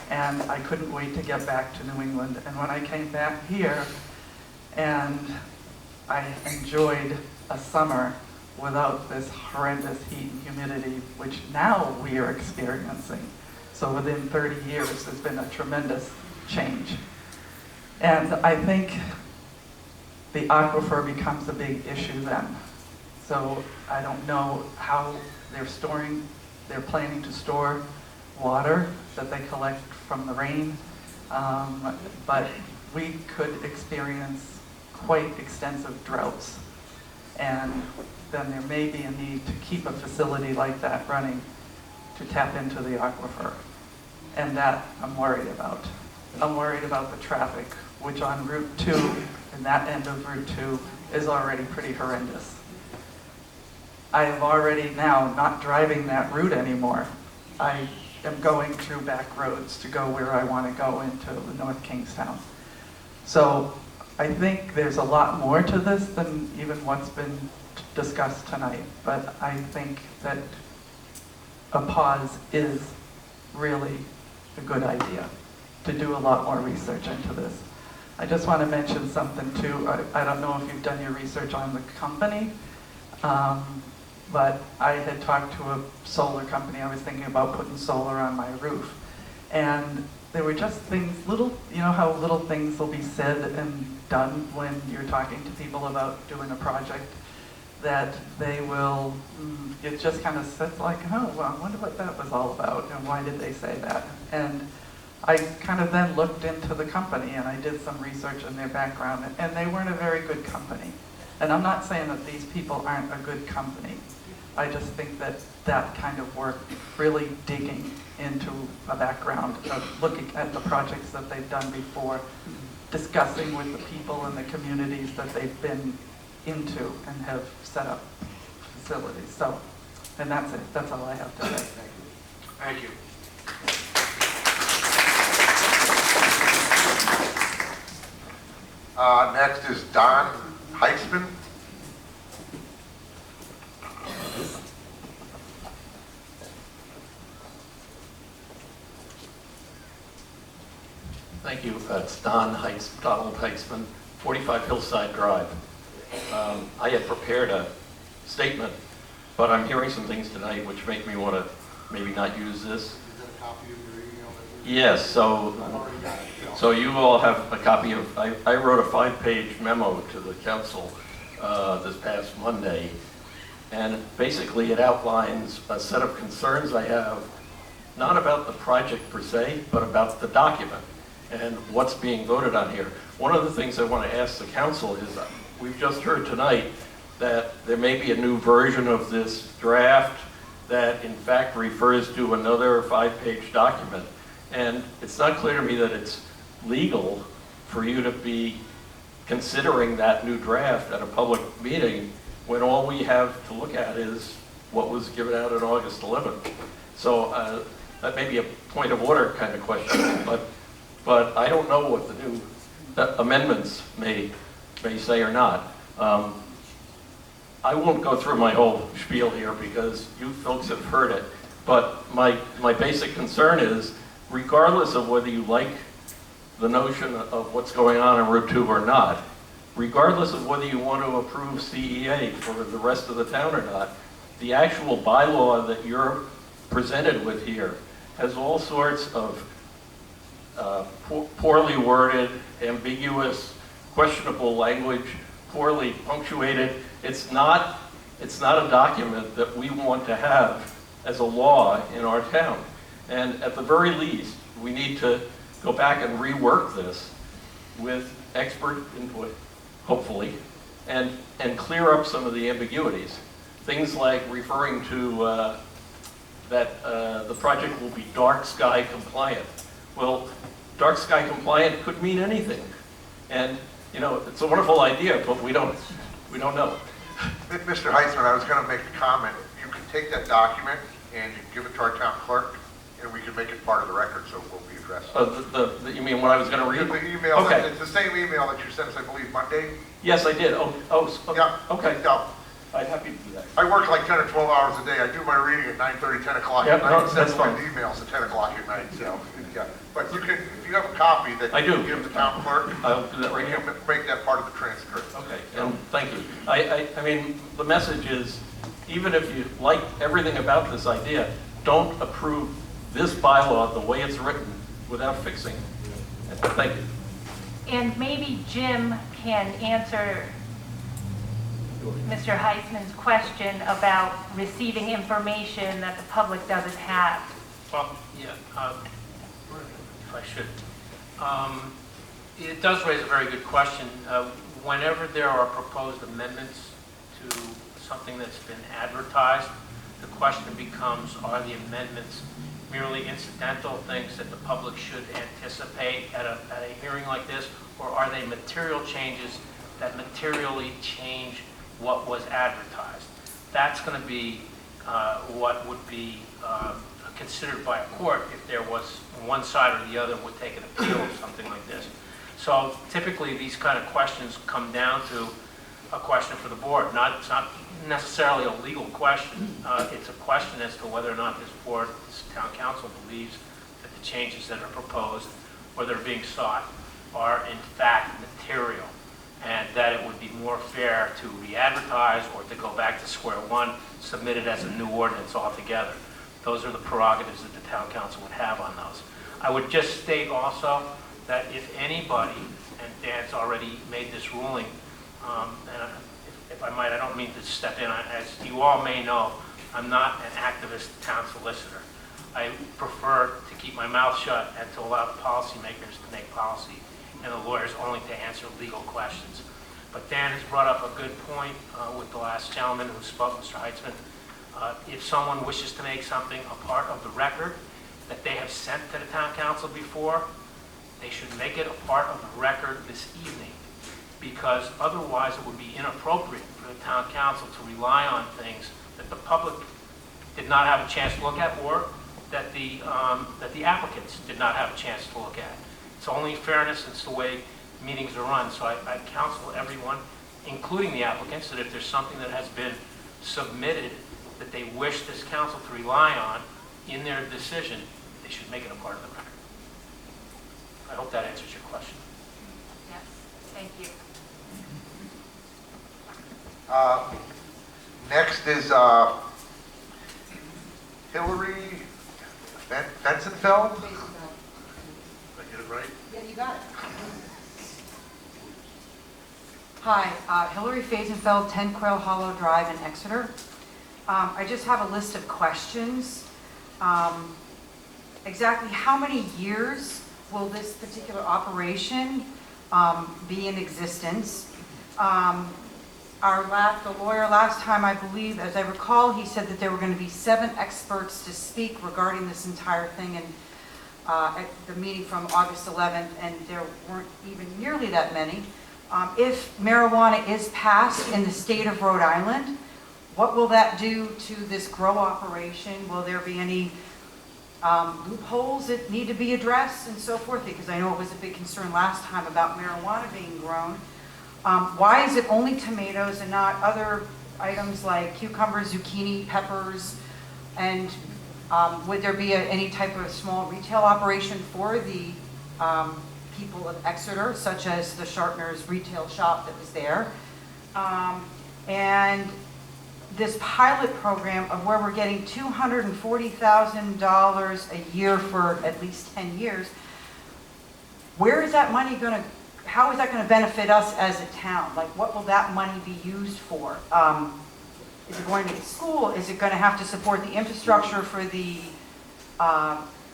and I couldn't wait to get back to New England. And when I came back here, and I enjoyed a summer without this horrendous heat and humidity, which now we are experiencing. So within 30 years, there's been a tremendous change. And I think the aquifer becomes a big issue then. So I don't know how they're planning to store water that they collect from the rain, but we could experience quite extensive droughts. And then there may be a need to keep a facility like that running to tap into the aquifer. And that I'm worried about. I'm worried about the traffic, which on Route 2, in that end of Route 2, is already pretty horrendous. I am already now not driving that route anymore. I am going through back roads to go where I want to go into North Kingstown. So I think there's a lot more to this than even what's been discussed tonight, but I think that a pause is really a good idea, to do a lot more research into this. I just want to mention something too. I don't know if you've done your research on the company, but I had talked to a solar company. I was thinking about putting solar on my roof. And there were just things, you know how little things will be said and done when you're talking to people about doing a project, that they will, it just kind of sits like, oh, well, I wonder what that was all about, and why did they say that? And I kind of then looked into the company, and I did some research in their background, and they weren't a very good company. And I'm not saying that these people aren't a good company. I just think that that kind of work, really digging into a background of looking at the projects that they've done before, discussing with the people in the communities that they've been into and have set up facilities. So, and that's it. That's all I have to say. Thank you. Next is Don Heitzman. Thank you. It's Donald Heitzman, 45 Hillside Drive. I had prepared a statement, but I'm hearing some things tonight which make me want to maybe not use this. Is that a copy of your email? Yes, so you all have a copy of, I wrote a 5-page memo to the council this past Monday, and basically it outlines a set of concerns I have, not about the project per se, but about the document and what's being voted on here. One of the things I want to ask the council is, we've just heard tonight that there may be a new version of this draft that in fact refers to another 5-page document. And it's not clear to me that it's legal for you to be considering that new draft at a public meeting when all we have to look at is what was given out on August 11th. So that may be a point of order kind of question, but I don't know what the new amendments may say or not. I won't go through my whole spiel here because you folks have heard it, but my basic concern is, regardless of whether you like the notion of what's going on in Route 2 or not, regardless of whether you want to approve CEA for the rest of the town or not, the actual bylaw that you're presented with here has all sorts of poorly worded, ambiguous, questionable language, poorly punctuated. It's not a document that we want to have as a law in our town. And at the very least, we need to go back and rework this with expert input, hopefully, and clear up some of the ambiguities. Things like referring to that the project will be dark sky compliant. Well, dark sky compliant could mean anything. And, you know, it's a wonderful idea, but we don't know. Mr. Heitzman, I was going to make a comment. You can take that document and you can give it to our town clerk, and we can make it part of the record, so it will be addressed. You mean what I was going to read? The email, okay. It's the same email that you sent us, I believe, Monday. Yes, I did. Yeah. Okay. Yeah. I'm happy to do that. I work like 10 or 12 hours a day. I do my reading at 9:30, 10 o'clock at night. That's fine. Emails at 10 o'clock at night, so, yeah. But you can, if you have a copy that you can give the town clerk, I'll do that right you now. can make that part of the transcript. Okay, thank you. I mean, the message is, even if you like everything about this idea, don't approve this bylaw the way it's written without fixing it. Thank you. And maybe Jim can answer Mr. Heitzman's question about receiving information that the public doesn't have. Well, yeah, if I should. It does raise a very good question. Whenever there are proposed amendments to something that's been advertised, the question becomes, are the amendments merely incidental things that the public should anticipate at a hearing like this, or are they material changes that materially change what was advertised? That's going to be what would be considered by a court if there was one side or the other would take an appeal of something like this. So typically these kind of questions come down to a question for the board. It's not necessarily a legal question. It's a question as to whether or not this board, this town council, believes that the changes that are proposed or that are being sought are in fact material, and that it would be more fair to re-advertise or to go back to square one, submit it as a new ordinance altogether. Those are the prerogatives that the town council would have on those. I would just state also that if anybody, and Dan's already made this ruling, and if I might, I don't mean to step in. As you all may know, I'm not an activist town solicitor. I prefer to keep my mouth shut and to allow the policymakers to make policy and the lawyers only to answer legal questions. But Dan has brought up a good point with the last gentleman who spoke, Mr. Heitzman. If someone wishes to make something a part of the record that they have sent to the town council before, they should make it a part of the record this evening, because otherwise it would be inappropriate for the town council to rely on things that the public did not have a chance to look at, or that the applicants did not have a chance to look at. It's only fairness. It's the way meetings are run. So I counsel everyone, including the applicants, that if there's something that has been submitted that they wish this council to rely on in their decision, they should make it a part of the record. I hope that answers your question. Yes, thank you. Next is Hillary Bensonfeld. Did I get it right? Yeah, you got it. Hi, Hillary Fazenfeld, 10 Quail Hollow Drive in Exeter. I just have a list of questions. Exactly how many years will this particular operation be in existence? The lawyer last time, I believe, as I recall, he said that there were going to be 7 experts to speak regarding this entire thing at the meeting from August 11th, and there weren't even nearly that many. If marijuana is passed in the state of Rhode Island, what will that do to this grow operation? Will there be any loopholes that need to be addressed and so forth? Because I know it was a big concern last time about marijuana being grown. Why is it only tomatoes and not other items like cucumbers, zucchini, peppers? And would there be any type of small retail operation for the people of Exeter, such as the Sharpner's retail shop that was there? And this pilot program of where we're getting $240,000 a year for at least 10 years, where is that money going to, how is that going to benefit us as a town? Like, what will that money be used for? Is it going to the school? Is it going to have to support the infrastructure for the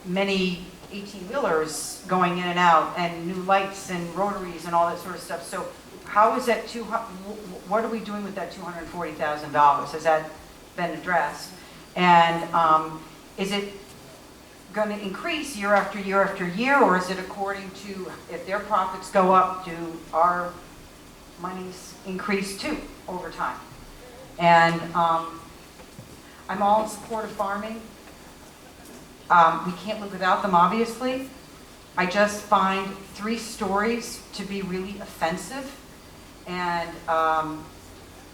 many 18-wheelers going in and out, and new lights and rotaries and all that sort of stuff? So how is that, what are we doing with that $240,000? Has that been addressed? And is it going to increase year after year after year, or is it according to, if their profits go up, do our monies increase too over time? And I'm all in support of farming. We can't live without them, obviously. I just find 3 stories to be really offensive. And,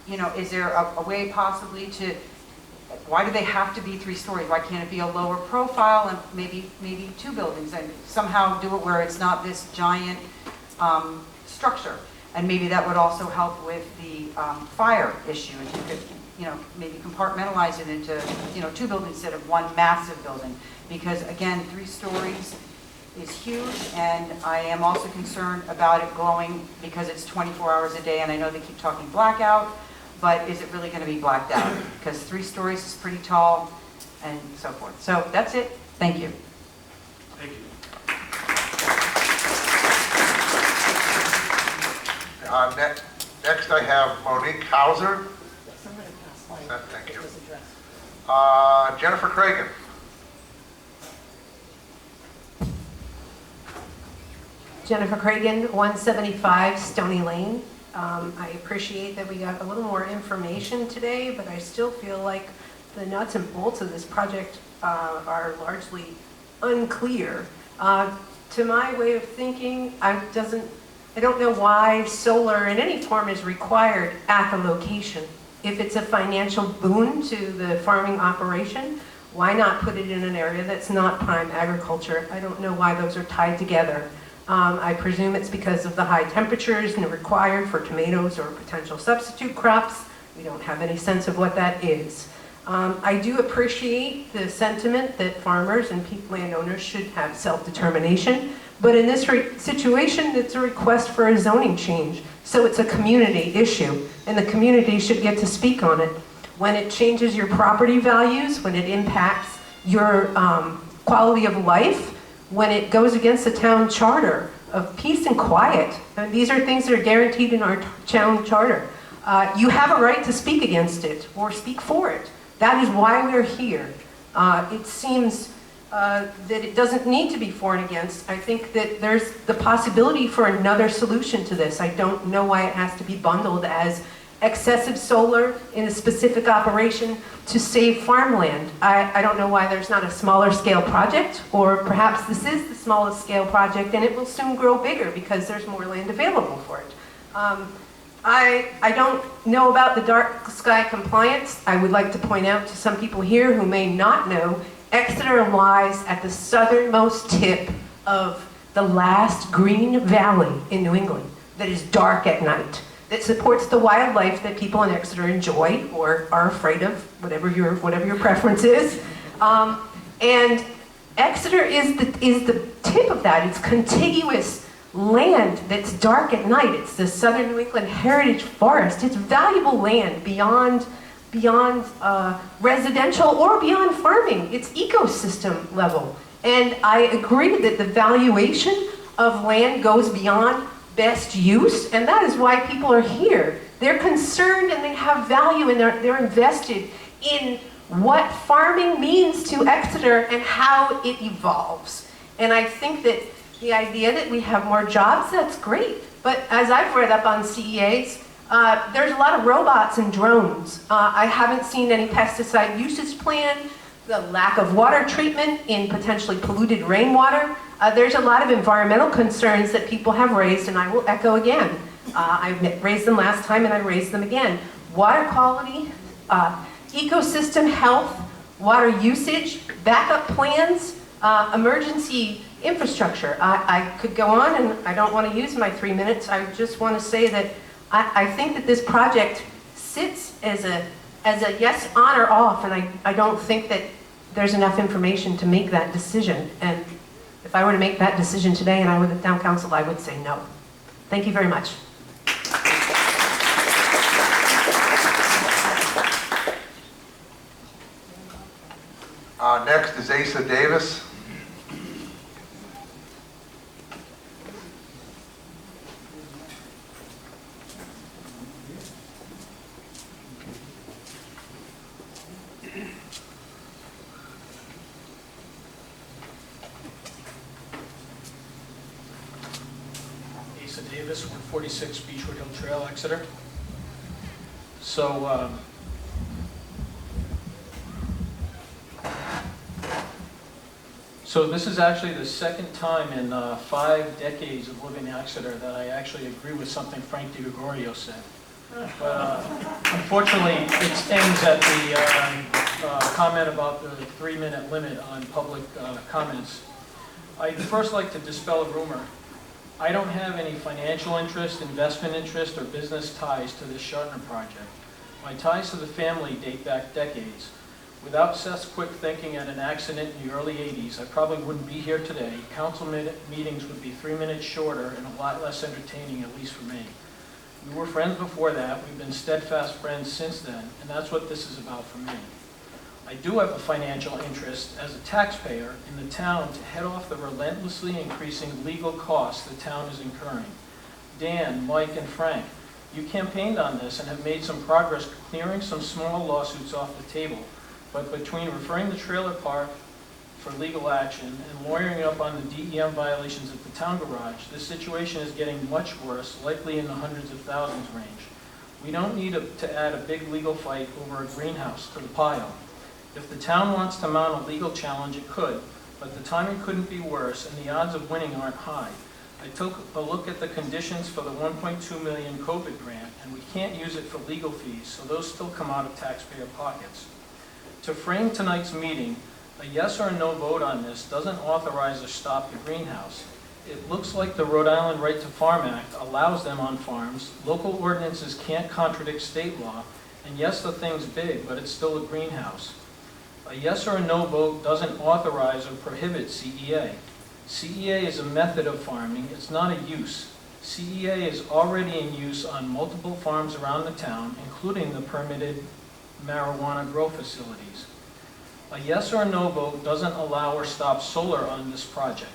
you know, is there a way possibly to, why do they have to be 3 stories? Why can't it be a lower profile and maybe 2 buildings, and somehow do it where it's not this giant structure? And maybe that would also help with the fire issue. If you could, you know, maybe compartmentalize it into, you know, 2 buildings instead of 1 massive building. Because again, 3 stories is huge, and I am also concerned about it glowing because it's 24 hours a day, and I know they keep talking blackout, but is it really going to be blacked out? Because 3 stories is pretty tall, and so forth. So that's it. Thank you. Thank you. Next I have Monique Hauser. Thank you. Jennifer Cragen. Jennifer Cragen, 175 Stony Lane. I appreciate that we got a little more information today, but I still feel like the nuts and bolts of this project are largely unclear. To my way of thinking, I don't know why solar in any form is required at the location. If it's a financial boon to the farming operation, why not put it in an area that's not prime agriculture? I don't know why those are tied together. I presume it's because of the high temperatures and required for tomatoes or potential substitute crops. We don't have any sense of what that is. I do appreciate the sentiment that farmers and landowners should have self-determination, but in this situation, it's a request for a zoning change. So it's a community issue, and the community should get to speak on it. When it changes your property values, when it impacts your quality of life, when it goes against the town charter of peace and quiet, and these are things that are guaranteed in our town charter, you have a right to speak against it or speak for it. That is why we're here. It seems that it doesn't need to be for and against. I think that there's the possibility for another solution to this. I don't know why it has to be bundled as excessive solar in a specific operation to save farmland. I don't know why there's not a smaller scale project, or perhaps this is the smallest scale project and it will soon grow bigger because there's more land available for it. I don't know about the dark sky compliance. I would like to point out to some people here who may not know, Exeter lies at the southernmost tip of the last green valley in New England that is dark at night, that supports the wildlife that people in Exeter enjoy or are afraid of, whatever your preference is. And Exeter is the tip of that. It's contiguous land that's dark at night. It's the Southern New England Heritage Forest. It's valuable land beyond residential or beyond farming. It's ecosystem level. And I agree that the valuation of land goes beyond best use, and that is why people are here. They're concerned and they have value, and they're invested in what farming means to Exeter and how it evolves. And I think that the idea that we have more jobs, that's great. But as I've read up on CEAs, there's a lot of robots and drones. I haven't seen any pesticide usage plan, the lack of water treatment in potentially polluted rainwater. There's a lot of environmental concerns that people have raised, and I will echo again. I raised them last time and I raised them again. Water quality, ecosystem health, water usage, backup plans, emergency infrastructure. I could go on, and I don't want to use my 3 minutes. I just want to say that I think that this project sits as a yes on or off, and I don't think that there's enough information to make that decision. And if I were to make that decision today and I were the town council, I would say no. Thank you very much. Next is Asa Davis. Asa Davis, 146 Beechwood Hill Trail, Exeter. So this is actually the second time in 5 decades of living in Exeter that I actually agree with something Frank DiGregorio said. But unfortunately, it ends at the comment about the 3-minute limit on public comments. I'd first like to dispel a rumor. I don't have any financial interest, investment interest, or business ties to this Shartner project. My ties to the family date back decades. Without Seth's quick thinking at an accident in the early 80s, I probably wouldn't be here today. Council meetings would be 3 minutes shorter and a lot less entertaining, at least for me. We were friends before that. We've been steadfast friends since then, and that's what this is about for me. I do have a financial interest as a taxpayer in the town to head off the relentlessly increasing legal costs the town is incurring. Dan, Mike, and Frank, you campaigned on this and have made some progress clearing some small lawsuits off the table. But between referring the trailer park for legal action and lawyering up on the DEM violations at the town garage, this situation is getting much worse, likely in the hundreds of thousands range. We don't need to add a big legal fight over a greenhouse to the pile. If the town wants to mount a legal challenge, it could, but the timing couldn't be worse and the odds of winning aren't high. I took a look at the conditions for the $1.2 million COVID grant, and we can't use it for legal fees, so those still come out of taxpayer pockets. To frame tonight's meeting, a yes or a no vote on this doesn't authorize or stop the greenhouse. It looks like the Rhode Island Right to Farm Act allows them on farms. Local ordinances can't contradict state law, and yes, the thing's big, but it's still a greenhouse. A yes or a no vote doesn't authorize or prohibit CEA. CEA is a method of farming, it's not a use. CEA is already in use on multiple farms around the town, including the permitted marijuana grow facilities. A yes or a no vote doesn't allow or stop solar on this project.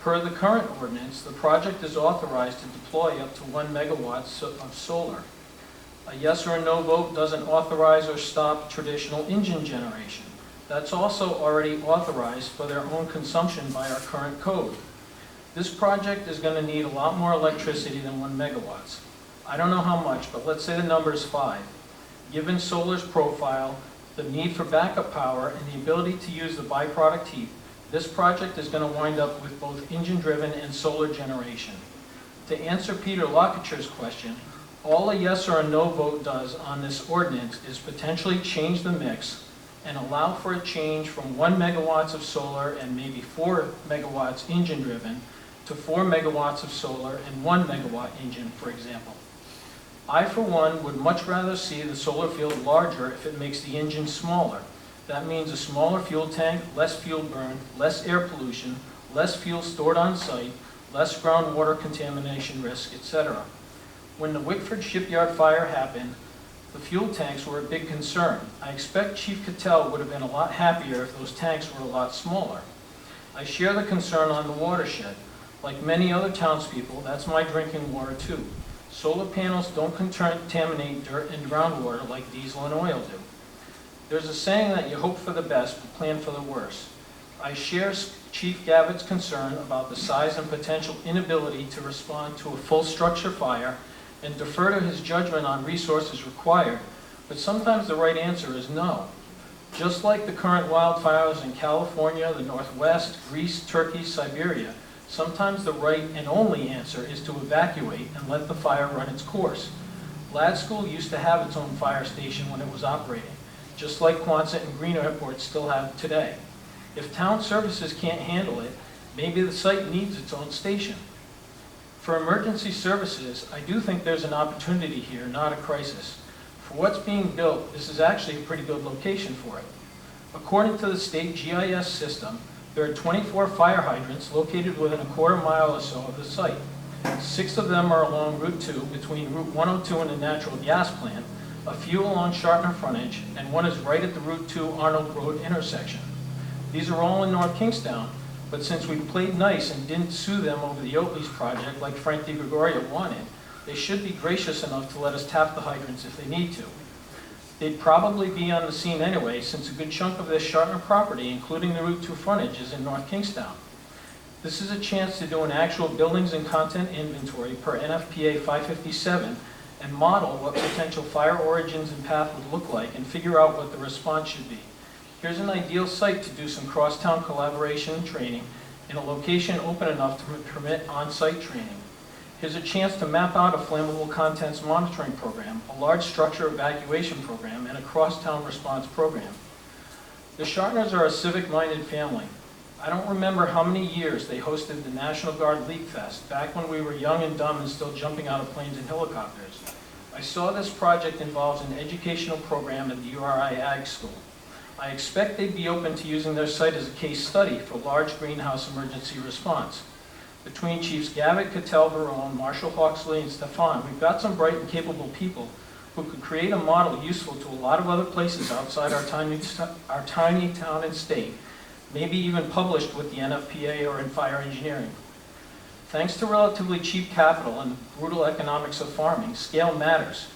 Per the current ordinance, the project is authorized to deploy up to 1 megawatt of solar. A yes or a no vote doesn't authorize or stop traditional engine generation. That's also already authorized for their own consumption by our current code. This project is going to need a lot more electricity than 1 megawatt. I don't know how much, but let's say the number is 5. Given solar's profile, the need for backup power, and the ability to use the byproduct heat, this project is going to wind up with both engine-driven and solar generation. To answer Peter Lockachur's question, all a yes or a no vote does on this ordinance is potentially change the mix and allow for a change from 1 megawatts of solar and maybe 4 megawatts engine-driven to 4 megawatts of solar and 1 megawatt engine, for example. I, for one, would much rather see the solar field larger if it makes the engine smaller. That means a smaller fuel tank, less fuel burn, less air pollution, less fuel stored on site, less groundwater contamination risk, etc. When the Wickford shipyard fire happened, the fuel tanks were a big concern. I expect Chief Cattell would have been a lot happier if those tanks were a lot smaller. I share the concern on the watershed. Like many other townspeople, that's my drinking water too. Solar panels don't contaminate dirt and groundwater like diesel and oil do. There's a saying that you hope for the best but plan for the worst. I share Chief Gavitt's concern about the size and potential inability to respond to a full structure fire and defer to his judgment on resources required, but sometimes the right answer is no. Just like the current wildfires in California, the Northwest, Greece, Turkey, Siberia, sometimes the right and only answer is to evacuate and let the fire run its course. Ladd School used to have its own fire station when it was operating, just like Quonset and Green Airport still have today. If town services can't handle it, maybe the site needs its own station. For emergency services, I do think there's an opportunity here, not a crisis. For what's being built, this is actually a pretty good location for it. According to the state GIS system, there are 24 fire hydrants located within a quarter mile or so of the site. 6 of them are along Route 2 between Route 102 and the natural gas plant, a few along Shartner frontage, and one is right at the Route 2 Arnold Road intersection. These are all in North Kingstown, but since we played nice and didn't sue them over the Oatleys project like Frank DeGregorio wanted, they should be gracious enough to let us tap the hydrants if they need to. They'd probably be on the scene anyway, since a good chunk of this Shartner property, including the Route 2 frontage, is in North Kingstown. This is a chance to do an actual buildings and content inventory per NFPA 557 and model what potential fire origins and path would look like and figure out what the response should be. Here's an ideal site to do some cross-town collaboration and training in a location open enough to permit on-site training. Here's a chance to map out a flammable contents monitoring program, a large structure evacuation program, and a cross-town response program. The Shartners are a civic-minded family. I don't remember how many years they hosted the National Guard League Fest, back when we were young and dumb and still jumping out of planes and helicopters. I saw this project involves an educational program at the URI Ag School. I expect they'd be open to using their site as a case study for large greenhouse emergency response. Between Chiefs Gavitt, Cattell, Barone, Marshall Hawksley, and Stefan, we've got some bright and capable people who could create a model useful to a lot of other places outside our tiny town and state, maybe even published with the NFPA or in fire engineering. Thanks to relatively cheap capital and the brutal economics of farming, scale matters.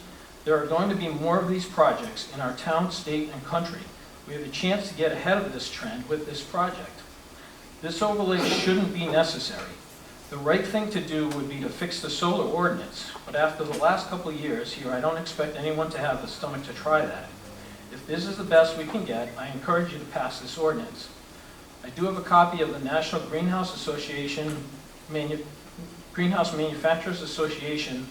There are going to be more of these projects in our town, state, and country. We have a chance to get ahead of this trend with this project. This overlay shouldn't be necessary. The right thing to do would be to fix the solar ordinance, but after the last couple of years here, I don't expect anyone to have the stomach to try that. If this is the best we can get, I encourage you to pass this ordinance. I do have a copy of the National Greenhouse Manufacturers Association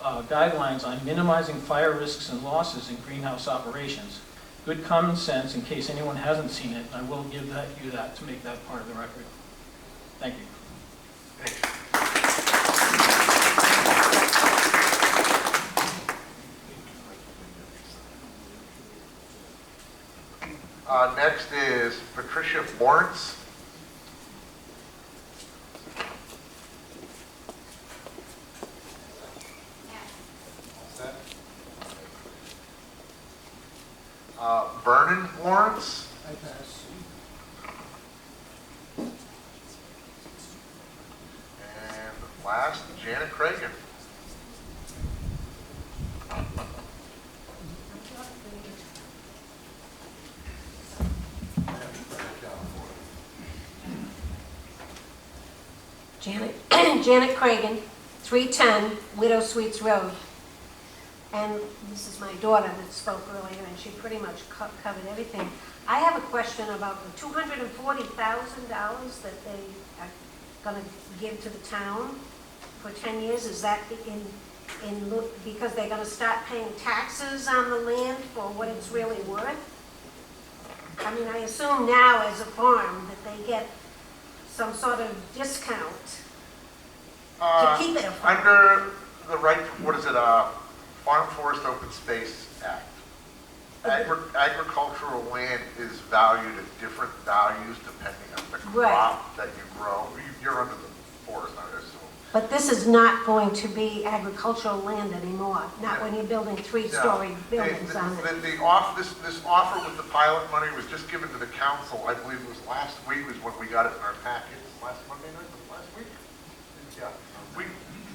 guidelines on minimizing fire risks and losses in greenhouse operations. Good common sense in case anyone hasn't seen it. I will give you that to make that part of the record. Thank you. Next is Patricia Lawrence. Vernon Lawrence. I pass. And last, Janet Cragen. Janet Cragen, 310 Widow Suites Road, and this is my daughter that spoke earlier, and she pretty much covered everything. I have a question about the $240,000 that they are going to give to the town for 10 years. Is that because they're going to start paying taxes on the land for what it's really worth? I mean, I assume now as a farm that they get some sort of discount to keep it a farm. Under the right, what is it, Farm Forest Open Space Act. Agricultural land is valued at different values depending on the crop that you grow. You're under the forest, I assume. But this is not going to be agricultural land anymore, not when you're building three-story buildings on it. This offer with the pilot money was just given to the council, I believe it was last week was when we got it in our packets. Last Monday night, was it last week? Yeah.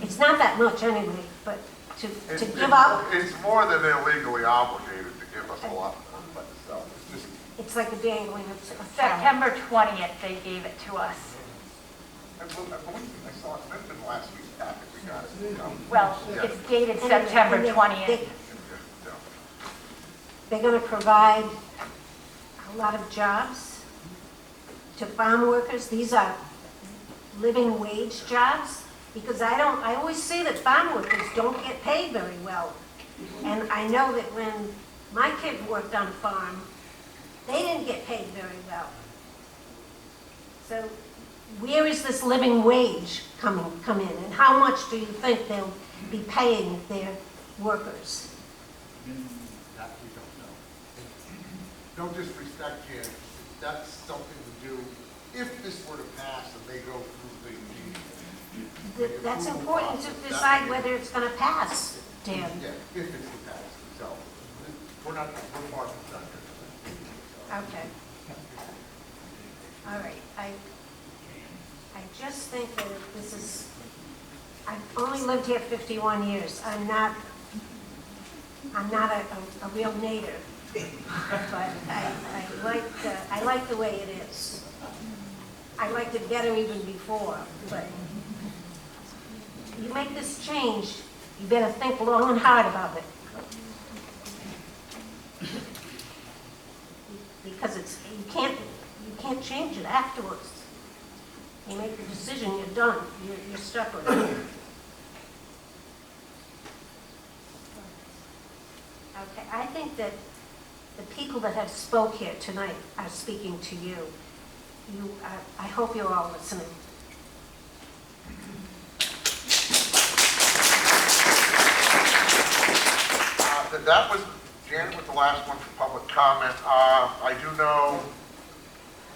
It's not that much anyway, but to give up, It's more than they're legally obligated to give us a lot. it's like a dangling of September 20th, they gave it to us. I believe I saw it mentioned last week's packet, we got it. Well, it's dated September 20th. They're going to provide a lot of jobs to farm workers. These are living wage jobs, because I always see that farm workers don't get paid very well. And I know that when my kid worked on a farm, they didn't get paid very well. So where is this living wage come in, and how much do you think they'll be paying their workers? That we don't know. Don't disrespect Jan. That's something to do, if this were to pass and they go through That's important to decide whether it's going to pass, Dan. Yeah, if it's to pass. So, we're far from done here. Okay. All right. I just think that this is, I've only lived here 51 years. I'm not a real native, but I like the way it is. I liked it better even before, but you make this change, you better think long and hard about it. Because you can't change it afterwards. You make the decision, you're done. You're stuck with it. Okay, I think that the people that have spoke here tonight are speaking to you. I hope you're all listening. That was, Janet was the last one for public comment. I do know,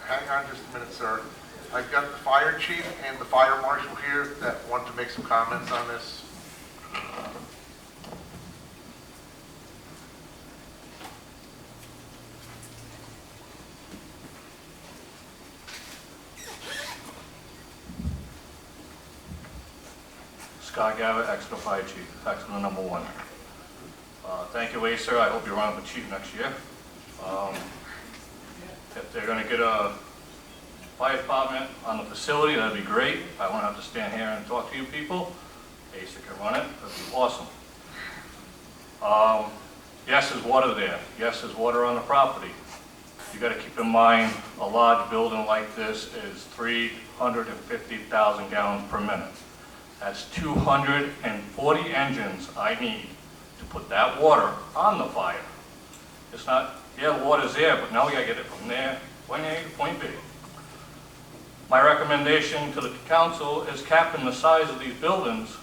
hang on just a minute, sir. I've got the fire chief and the fire marshal here that want to make some comments on this. Scott Gavitt, Exeter Fire Chief, Exeter number 1. Thank you, Acer. I hope you run for chief next year. If they're going to get a fire department on the facility, that'd be great. I won't have to stand here and talk to you people. Acer can run it. That'd be awesome. Yes, there's water there. Yes, there's water on the property. You got to keep in mind, a large building like this is 350,000 gallons per minute. That's 240 engines I need to put that water on the fire. It's not, yeah, the water's there, but now we gotta get it from there, point A to point B. My recommendation to the council is capping the size of these buildings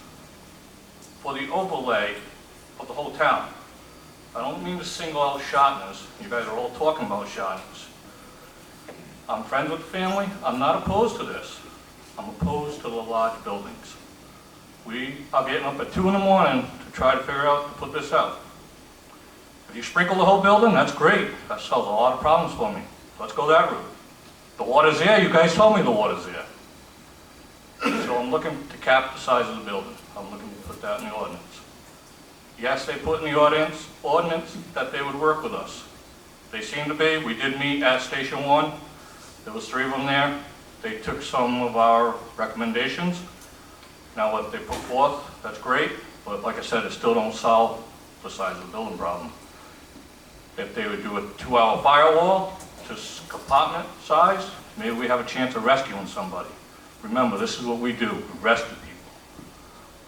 for the overlay of the whole town. I don't mean to single out Shotners. You guys are all talking about Shotners. I'm friends with the family. I'm not opposed to this. I'm opposed to the large buildings. We are getting up at 2 in the morning to try to figure out to put this out. If you sprinkle the whole building, that's great. That solves a lot of problems for me. Let's go that route. The water's there. You guys told me the water's there. So I'm looking to cap the size of the building. I'm looking to put that in the ordinance. Yes, they put in the ordinance that they would work with us. They seem to be. We did meet at Station 1. There was 3 of them there. They took some of our recommendations. Now what they put forth, that's great, but like I said, it still don't solve the size of the building problem. If they would do a 2-hour firewall, just compartment size, maybe we have a chance of rescuing somebody. Remember, this is what we do, we rescue people.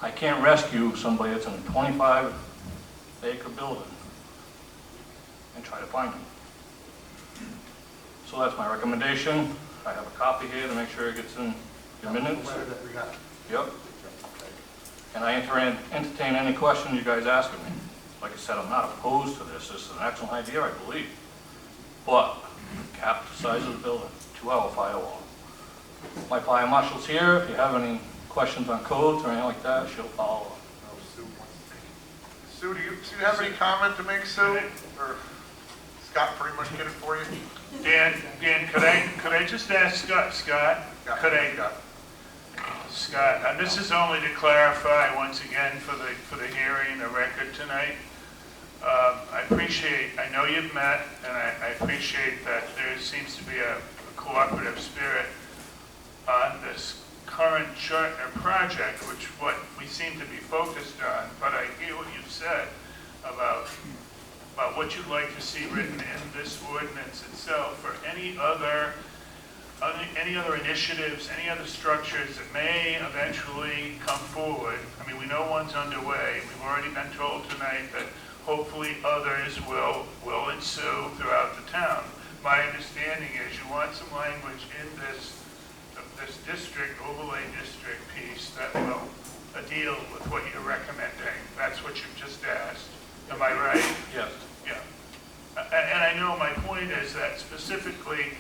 I can't rescue somebody that's in a 25-acre building and try to find them. So that's my recommendation. I have a copy here to make sure it gets in your minutes. Yep. And I entertain any questions you guys ask of me. Like I said, I'm not opposed to this. This is an excellent idea, I believe. But cap the size of the building, 2-hour firewall. My fire marshal's here. If you have any questions on codes or anything like that, she'll follow up. Sue, do you have any comment to make, Sue? Or Scott pretty much get it for you? Dan, could I just ask Scott, and this is only to clarify once again for the hearing, the record tonight. I know you've met, and I appreciate that there seems to be a cooperative spirit on this current Chartner project, which what we seem to be focused on, but I hear what you've said about what you'd like to see written in this ordinance itself, or any other initiatives, any other structures that may eventually come forward. I mean, we know one's underway. We've already been told tonight that hopefully others will ensue throughout the town. My understanding is you want some language in this district, overlay district piece that will deal with what you're recommending. That's what you've just asked. Am I right? Yes. Yeah. And I know my point is that specifically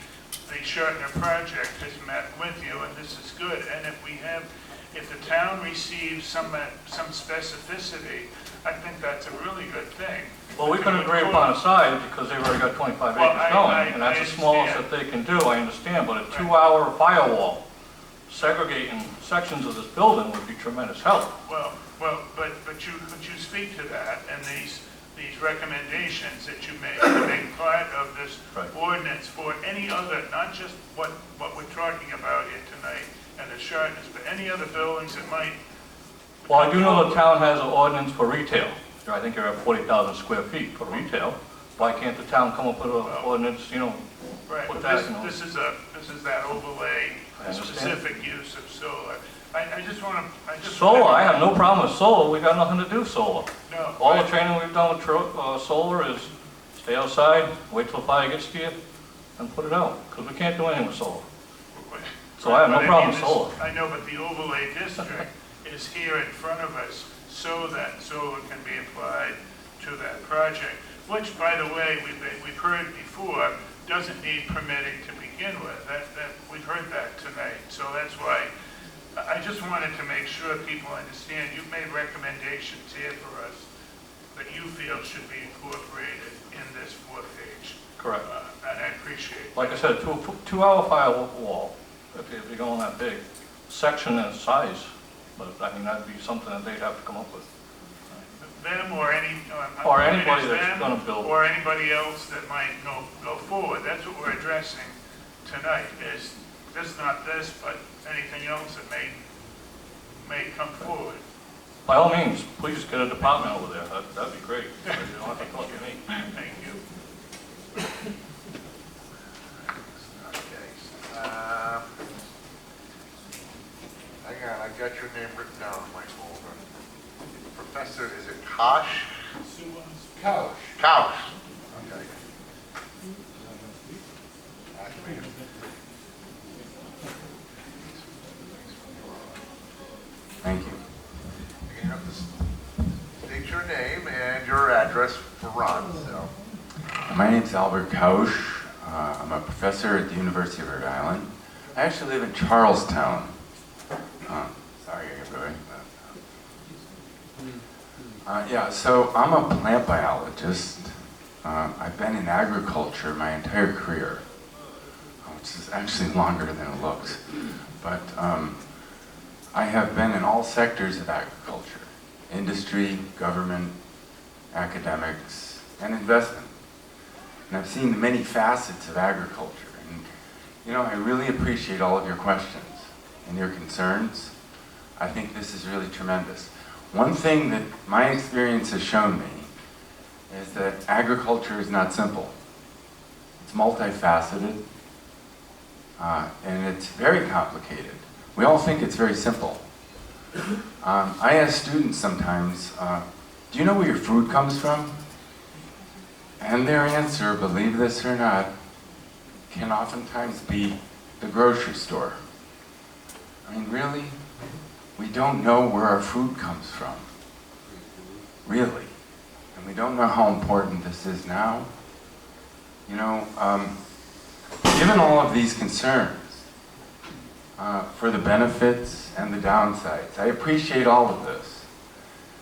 the Chartner project has met with you, and this is good. And if the town receives some specificity, I think that's a really good thing. Well, we couldn't agree upon a size because they've already got 25 acres going, and that's the smallest that they can do, I understand. But a 2-hour firewall segregating sections of this building would be tremendous help. Well, but you speak to that, and these recommendations that you make to make part of this ordinance for any other, not just what we're talking about here tonight and the Charters, but any other buildings that might. Well, I do know the town has an ordinance for retail. I think you're at 40,000 square feet for retail. Why can't the town come up with an ordinance, Right, with but that? this is that overlay, specific use of solar. I just want to. Solar, I have no problem with solar. We got nothing to do with solar. No. All the training we've done with solar is stay outside, wait till the fire gets to you, and put it out, because we can't do anything with solar. So I have no problem with solar. I know, but the overlay district is here in front of us so that solar can be applied to that project, which, by the way, we've heard before, doesn't need permitting to begin with. We've heard that tonight, so that's why I just wanted to make sure people understand you've made recommendations here for us that you feel should be incorporated in this 4th page. Correct. And I appreciate Like I said, 2-hour firewall, if you're going that big, section and size, but I mean, that'd be something that they'd have to come up with. them or anybody that's going to build. Or anybody else that might go forward. That's what we're addressing tonight, is just not this, but anything else that may come forward. By all means, please get a department over there. That'd be great. You don't have to talk to me. Thank you. Okay. I got your name written down on my folder. Professor, is it Kosh? Kausch. Kausch. Okay. Thank you. You have to state your name and your address for Ron. So. My name's Albert Kausch. I'm a professor at the University of Rhode Island. I actually live in Charlestown. Sorry, I got going. Yeah, so I'm a plant biologist. I've been in agriculture my entire career, which is actually longer than it looks. But I have been in all sectors of agriculture: industry, government, academics, and investment. And I've seen the many facets of agriculture. And, I really appreciate all of your questions and your concerns. I think this is really tremendous. One thing that my experience has shown me is that agriculture is not simple. It's multifaceted, and it's very complicated. We all think it's very simple. I ask students sometimes, do you know where your food comes from? And their answer, believe this or not, can oftentimes be the grocery store. I mean, really? We don't know where our food comes from. Really. And we don't know how important this is now. You know, given all of these concerns for the benefits and the downsides, I appreciate all of this.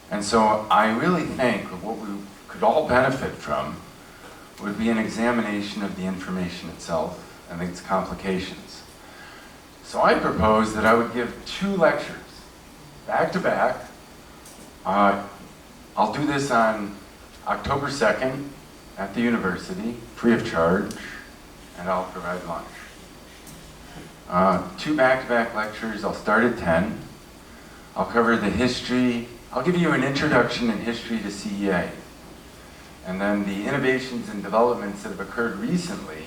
And so I really think what we could all benefit from would be an examination of the information itself and its complications. So I propose that I would give 2 lectures, back to back. I'll do this on October 2nd at the university, free of charge, and I'll provide lunch. 2 back-to-back lectures. I'll start at 10. I'll cover the history. I'll give you an introduction in history to CEA. And then the innovations and developments that have occurred recently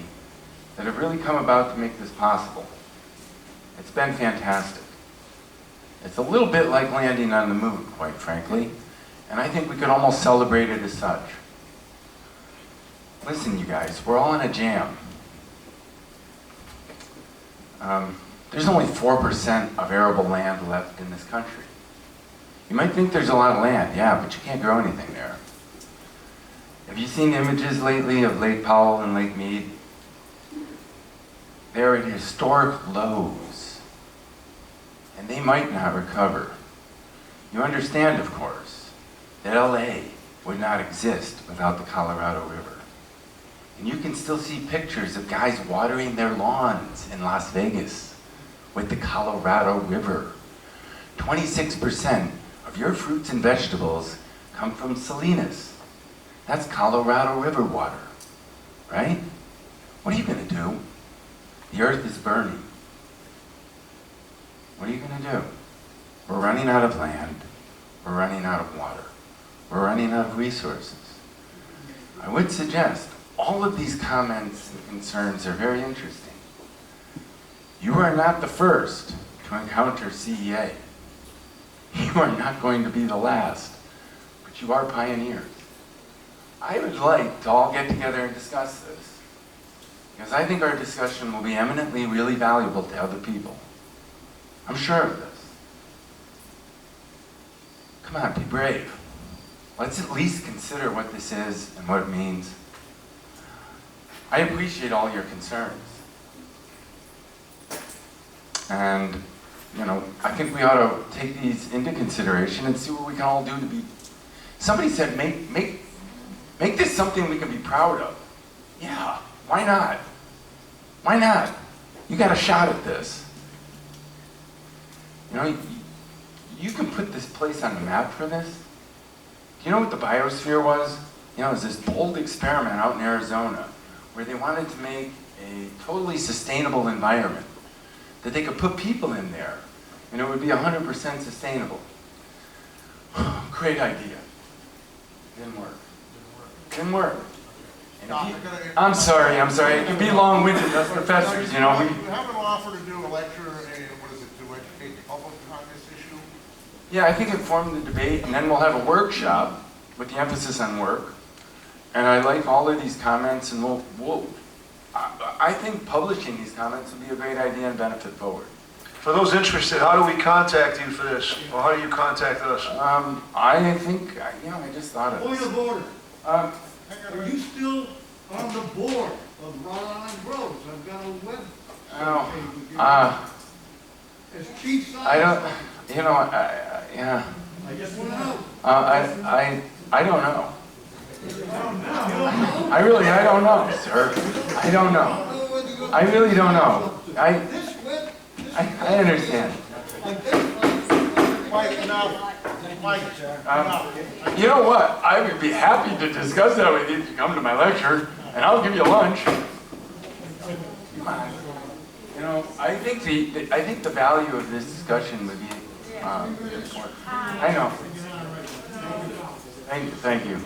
that have really come about to make this possible. It's been fantastic. It's a little bit like landing on the moon, quite frankly, and I think we could almost celebrate it as such. Listen, you guys, we're all in a jam. There's only 4% of arable land left in this country. You might think there's a lot of land, yeah, but you can't grow anything there. Have you seen images lately of Lake Powell and Lake Mead? They're at historic lows, and they might not recover. You understand, of course, that LA would not exist without the Colorado River. And you can still see pictures of guys watering their lawns in Las Vegas with the Colorado River. 26% of your fruits and vegetables come from Salinas. That's Colorado River water, right? What are you going to do? The earth is burning. What are you going to do? We're running out of land. We're running out of water. We're running out of resources. I would suggest all of these comments and concerns are very interesting. You are not the first to encounter CEA. You are not going to be the last, but you are pioneers. I would like to all get together and discuss this, because I think our discussion will be eminently really valuable to other people. I'm sure of this. Come on, be brave. Let's at least consider what this is and what it means. I appreciate all your concerns. And, you know, I think we ought to take these into consideration and see what we can all do to be... Somebody said, make this something we can be proud of. Yeah, why not? Why not? You got a shot at this. You know, you can put this place on the map for this. Do you know what the biosphere was? You know, it was this bold experiment out in Arizona where they wanted to make a totally sustainable environment, that they could put people in there, and it would be 100% sustainable. Great idea. Didn't work. Didn't work. And I'm sorry, it can be long-winded, us professors, you know. You have an offer to do a lecture, to educate the public on this issue? Yeah, I think inform the debate, and then we'll have a workshop with the emphasis on work. And I like all of these comments, and I think publishing these comments would be a great idea and benefit forward. For those interested, how do we contact you for this? Or how do you contact us? I think, you know, I just thought of Point this. of order. Are you still on the board of Rhode Island Roads? I've got a web page with you. As chief science. I don't, you know, yeah. I just want to know. I don't know. I don't know, sir. I don't know. I really don't know. I understand. You know what? I would be happy to discuss that with you if you come to my lecture, and I'll give you lunch. Come on. You know, I think the value of this discussion would be important. I know. Thank you.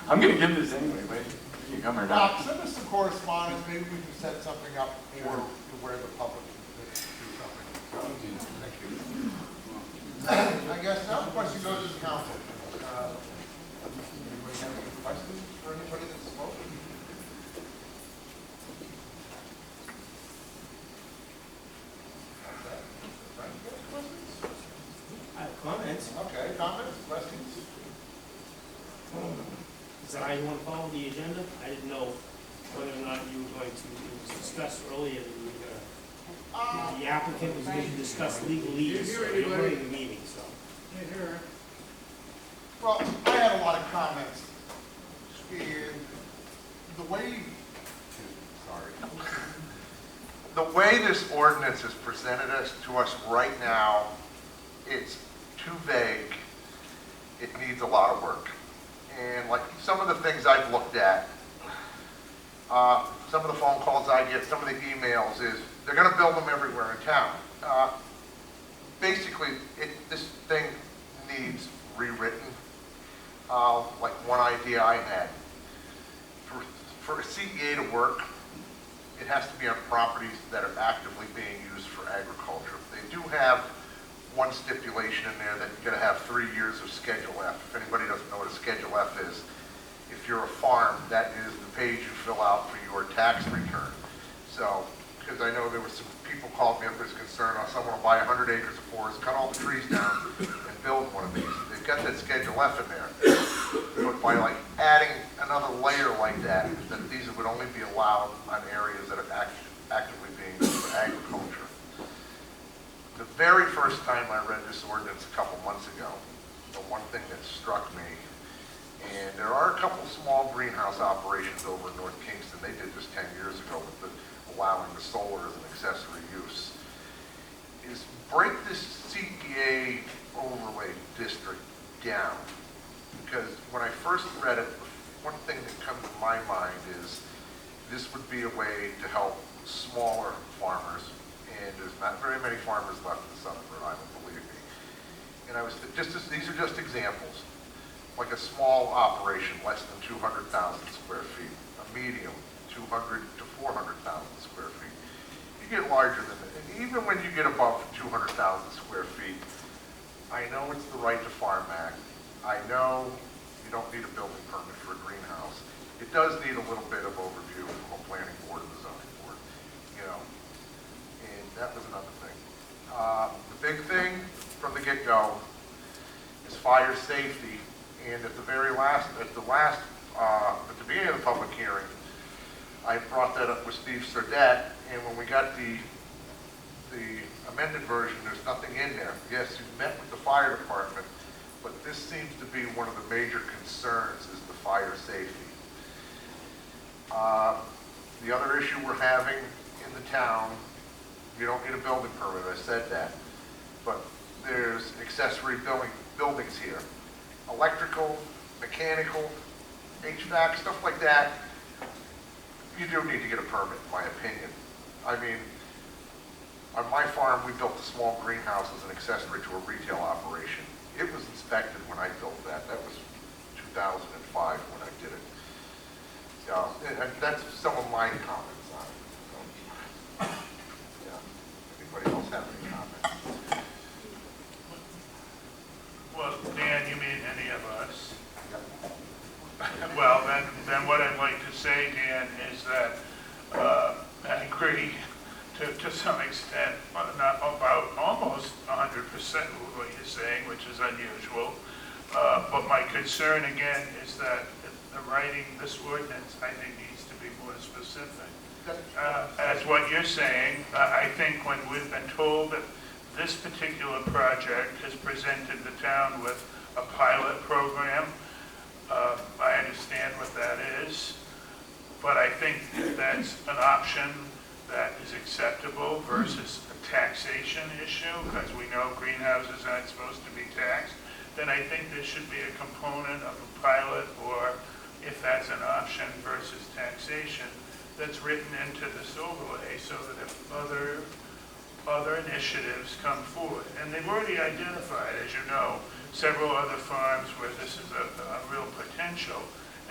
I'm gonna give this anyway, but you come or Doc, not. send us some correspondence, maybe we can set something up for where the public can do something. So, thank you. I guess now the question goes to the council. Anybody have any questions for anybody that's spoken? I have comments. Okay, comments, questions? Is that how you want to follow the agenda? I didn't know whether or not you were going to, it was discussed earlier that we were gonna, the applicant was going to discuss legalese, so you're running the meeting, so. Well, I had a lot of comments. And the way, the way this ordinance is presented to us right now, it's too vague. It needs a lot of work. And like some of the things I've looked at, some of the phone calls I get, some of the emails is, they're gonna build them everywhere in town. Basically, this thing needs rewritten. Like one idea I had, for a CEA to work, it has to be on properties that are actively being used for agriculture. They do have one stipulation in there that you're gonna have 3 years of Schedule F. If anybody doesn't know what a Schedule F is, if you're a farm, that is the page you fill out for your tax return. So, because I know there were some people called me up as concerned, someone will buy 100 acres of forest, cut all the trees down, and build one of these. They've got that Schedule F in there. But by like adding another layer like that these would only be allowed on areas that are actively being used for agriculture. The very first time I read this ordinance a couple months ago, the one thing that struck me, and there are a couple small greenhouse operations over in North Kingston, they did this 10 years ago with allowing the solar as an accessory use, is break this CEA overlay district down. Because when I first read it, one thing that comes to my mind is this would be a way to help smaller farmers, and there's not very many farmers left in southern Rhode Island, believe me. And I was these are just examples. Like a small operation, less than 200,000 square feet. A medium, 200 to 400,000 square feet. You get larger than that, and even when you get above 200,000 square feet, I know it's the Right to Farm Act. I know you don't need a building permit for a greenhouse. It does need a little bit of overview from a planning board and the zoning board, you know. And that was another thing. The big thing from the get-go is fire safety. And at the beginning of the public hearing, I brought that up with Steve Surdette, and when we got the amended version, there's nothing in there. Yes, you met with the fire department, but this seems to be one of the major concerns is the fire safety. The other issue we're having in the town, you don't need a building permit, I said that, but there's accessory buildings here. Electrical, mechanical, HVAC, stuff like that, you do need to get a permit, in my opinion. I mean, on my farm, we built a small greenhouse as an accessory to a retail operation. It was inspected when I built that. That was 2005 when I did it. So, and that's some of my comments on it. So, yeah. Anybody else have any comments? Well, Dan, you mean any of us? Well, then what I'd like to say, Dan, is that I agree to some extent, not about almost 100% with what you're saying, which is unusual. But my concern again is that the writing this ordinance, I think, needs to be more specific. As what you're saying, I think when we've been told that this particular project has presented the town with a pilot program, I understand what that is, but I think that's an option that is acceptable versus a taxation issue, because we know greenhouses aren't supposed to be taxed. Then I think there should be a component of a pilot, or if that's an option versus taxation, that's written into this overlay so that if other initiatives come forward, and they've already identified, as you know, several other farms where this is a real potential,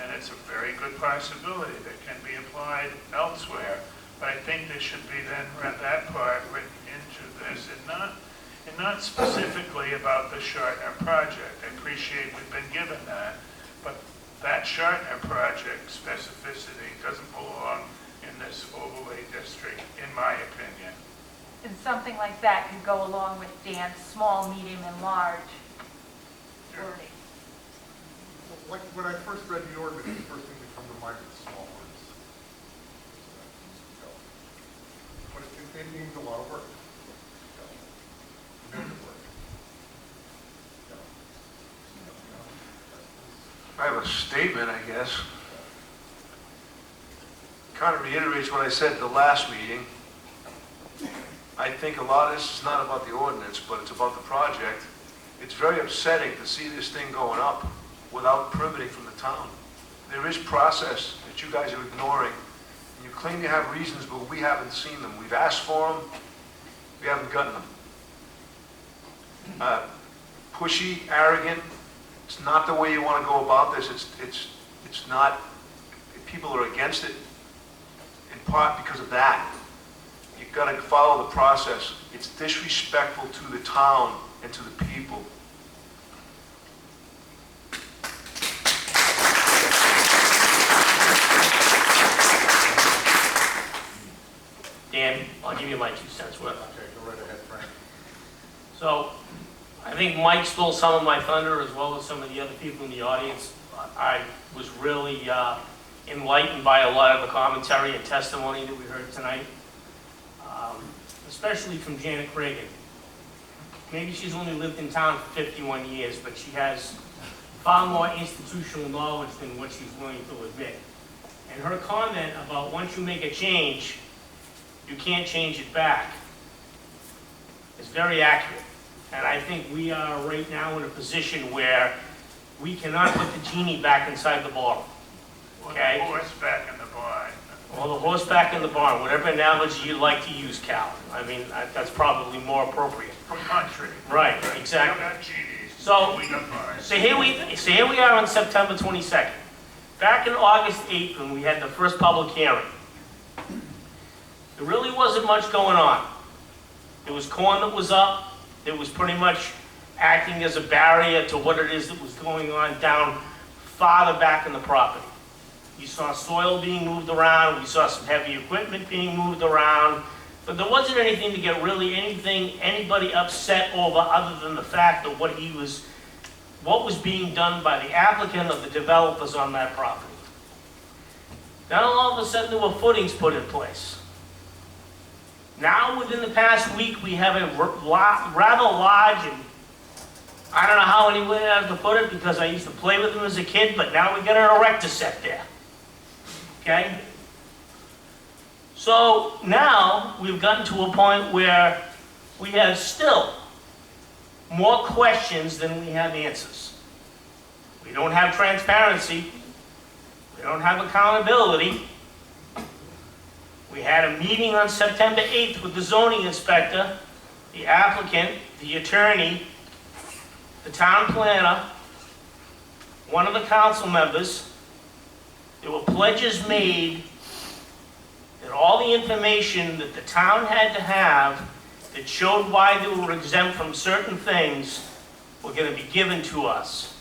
and it's a very good possibility that can be applied elsewhere. But I think there should be then that part written into this, and not specifically about the Shartner project. I appreciate we've been given that, but that Shartner project specificity doesn't belong in this overlay district, in my opinion. And something like that could go along with Dan's small, medium, and large wording. Like, when I first read the ordinance, the first thing that come to mind was small words. But it means a lot of work. It makes it work. I have a statement, I guess. Kind of reiterates what I said at the last meeting. I think a lot of this is not about the ordinance, but it's about the project. It's very upsetting to see this thing going up without permitting from the town. There is process that you guys are ignoring. And you claim you have reasons, but we haven't seen them. We've asked for them. We haven't gotten them. Pushy, arrogant. It's not the way you want to go about this. It's not. People are against it in part because of that. You've got to follow the process. It's disrespectful to the town and to the people. Dan, I'll give you my 2 cents worth. Okay, go right ahead, Frank. So, I think Mike stole some of my thunder as well as some of the other people in the audience. I was really enlightened by a lot of the commentary and testimony that we heard tonight, especially from Janet Cragen. Maybe she's only lived in town for 51 years, but she has far more institutional knowledge than what she's willing to admit. And her comment about once you make a change, you can't change it back is very accurate. And I think we are right now in a position where we cannot put the genie back inside the bottle. Okay? Or the horse back in the barn. Or the horse back in the barn, whatever analogy you like to use, Cal. I mean, that's probably more appropriate. From country. Right, exactly. We don't got genies. So, We got barns. so here we are on September 22nd. Back in August 8th, when we had the first public hearing, there really wasn't much going on. There was corn that was up. It was pretty much acting as a barrier to what it is that was going on down farther back in the property. You saw soil being moved around, we saw some heavy equipment being moved around, but there wasn't anything to get really anybody upset over other than the fact of what was being done by the applicant or the developers on that property. Then all of a sudden there were footings put in place. Now, within the past week, we have a rather large, and I don't know how anywhere I have to put it because I used to play with them as a kid, but now we got an erector set there. Okay? So now we've gotten to a point where we have still more questions than we have answers. We don't have transparency. We don't have accountability. We had a meeting on September 8th with the zoning inspector, the applicant, the attorney, the town planner, one of the council members. There were pledges made that all the information that the town had to have that showed why they were exempt from certain things were going to be given to us.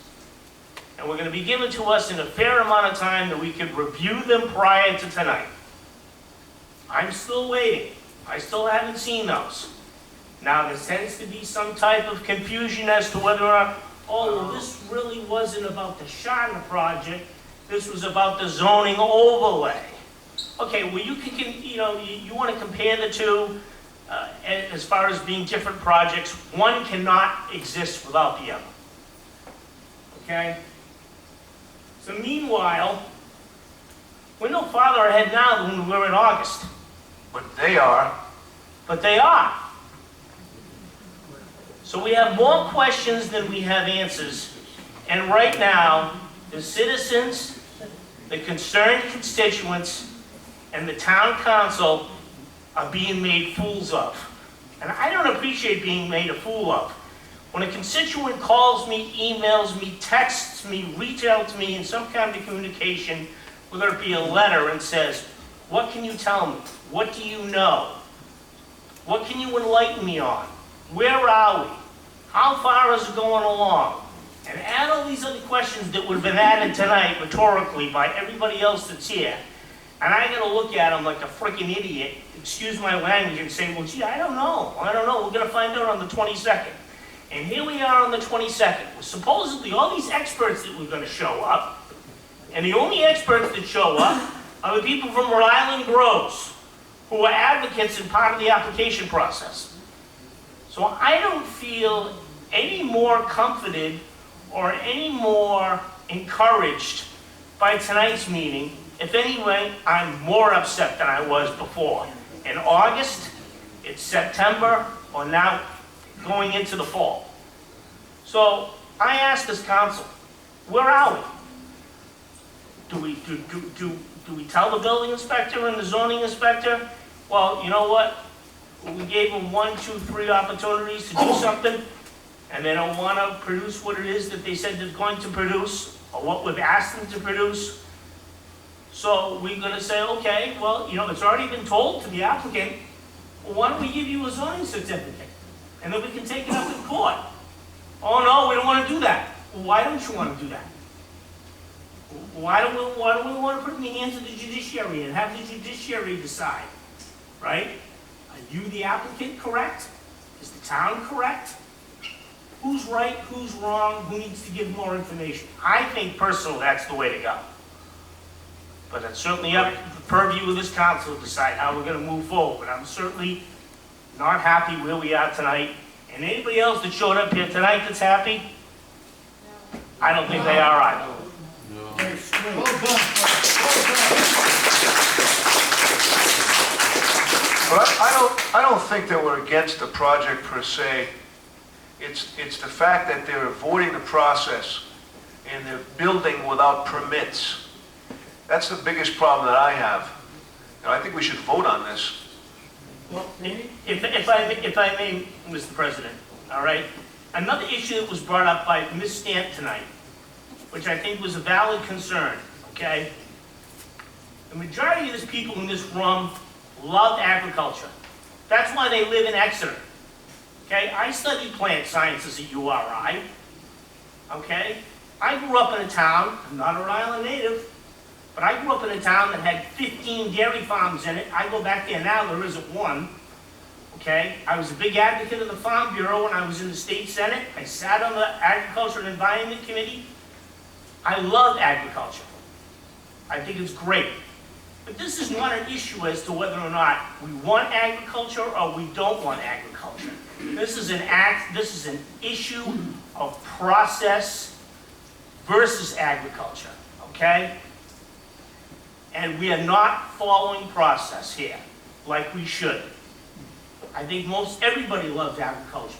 And were going to be given to us in a fair amount of time that we could review them prior to tonight. I'm still waiting. I still haven't seen those. Now, there tends to be some type of confusion as to whether or not, oh, well, this really wasn't about the Shartner project. This was about the zoning overlay. Okay, well, you want to compare the two as far as being different projects. One cannot exist without the other. Okay? So meanwhile, we're no farther ahead now than we were in August. But they are. But they are. So we have more questions than we have answers. And right now, the citizens, the concerned constituents, and the town council are being made fools of. And I don't appreciate being made a fool of. When a constituent calls me, emails me, texts me, reaches out to me in some kind of communication, whether it be a letter, and says, what can you tell me? What do you know? What can you enlighten me on? Where are we? How far is it going along? And add all these other questions that would have been added tonight rhetorically by everybody else that's here. And I gotta look at them like a freaking idiot, excuse my language, and say, well, gee, I don't know. We're gonna find out on the 22nd. And here we are on the 22nd, with supposedly all these experts that were gonna show up. And the only experts that show up are the people from Rhode Island Groves, who are advocates and part of the application process. So I don't feel any more comforted or any more encouraged by tonight's meeting. If anyway, I'm more upset than I was before. In August, it's September, or now going into the fall. So I asked this council, where are we? Do we tell the building inspector and the zoning inspector, well, you know what? We gave them 1, 2, 3 opportunities to do something, and they don't want to produce what it is that they said they're going to produce, or what we've asked them to produce. So we're going to say, okay, well, it's already been told to the applicant, well, why don't we give you a zoning certificate? And then we can take it up in court. Oh, no, we don't want to do that. Well, why don't you want to do that? Why do we want to put it in the hands of the judiciary and have the judiciary decide, right? Are you the applicant correct? Is the town correct? Who's right, who's wrong, who needs to give more information? I think personally that's the way to go. But it's certainly up to the purview of this council to decide how we're going to move forward. But I'm certainly not happy where we are tonight. And anybody else that showed up here tonight that's happy, I don't think they are either. But I don't think that we're against the project per se. It's the fact that they're avoiding the process and they're building without permits. That's the biggest problem that I have. And I think we should vote on this. Well, if I may, Mr. President, all right? Another issue that was brought up by Ms. Stamp tonight, which I think was a valid concern, okay? The majority of these people in this room love agriculture. That's why they live in Exeter, okay? I studied plant sciences at URI, okay? I grew up in a town, I'm not a Rhode Island native, but I grew up in a town that had 15 dairy farms in it. I go back there now, there isn't one, okay? I was a big advocate of the Farm Bureau when I was in the state senate. I sat on the Agriculture and Environment Committee. I love agriculture. I think it's great. But this is not an issue as to whether or not we want agriculture or we don't want agriculture. This is an issue of process versus agriculture, okay? And we are not following process here like we should. I think everybody loves agriculture.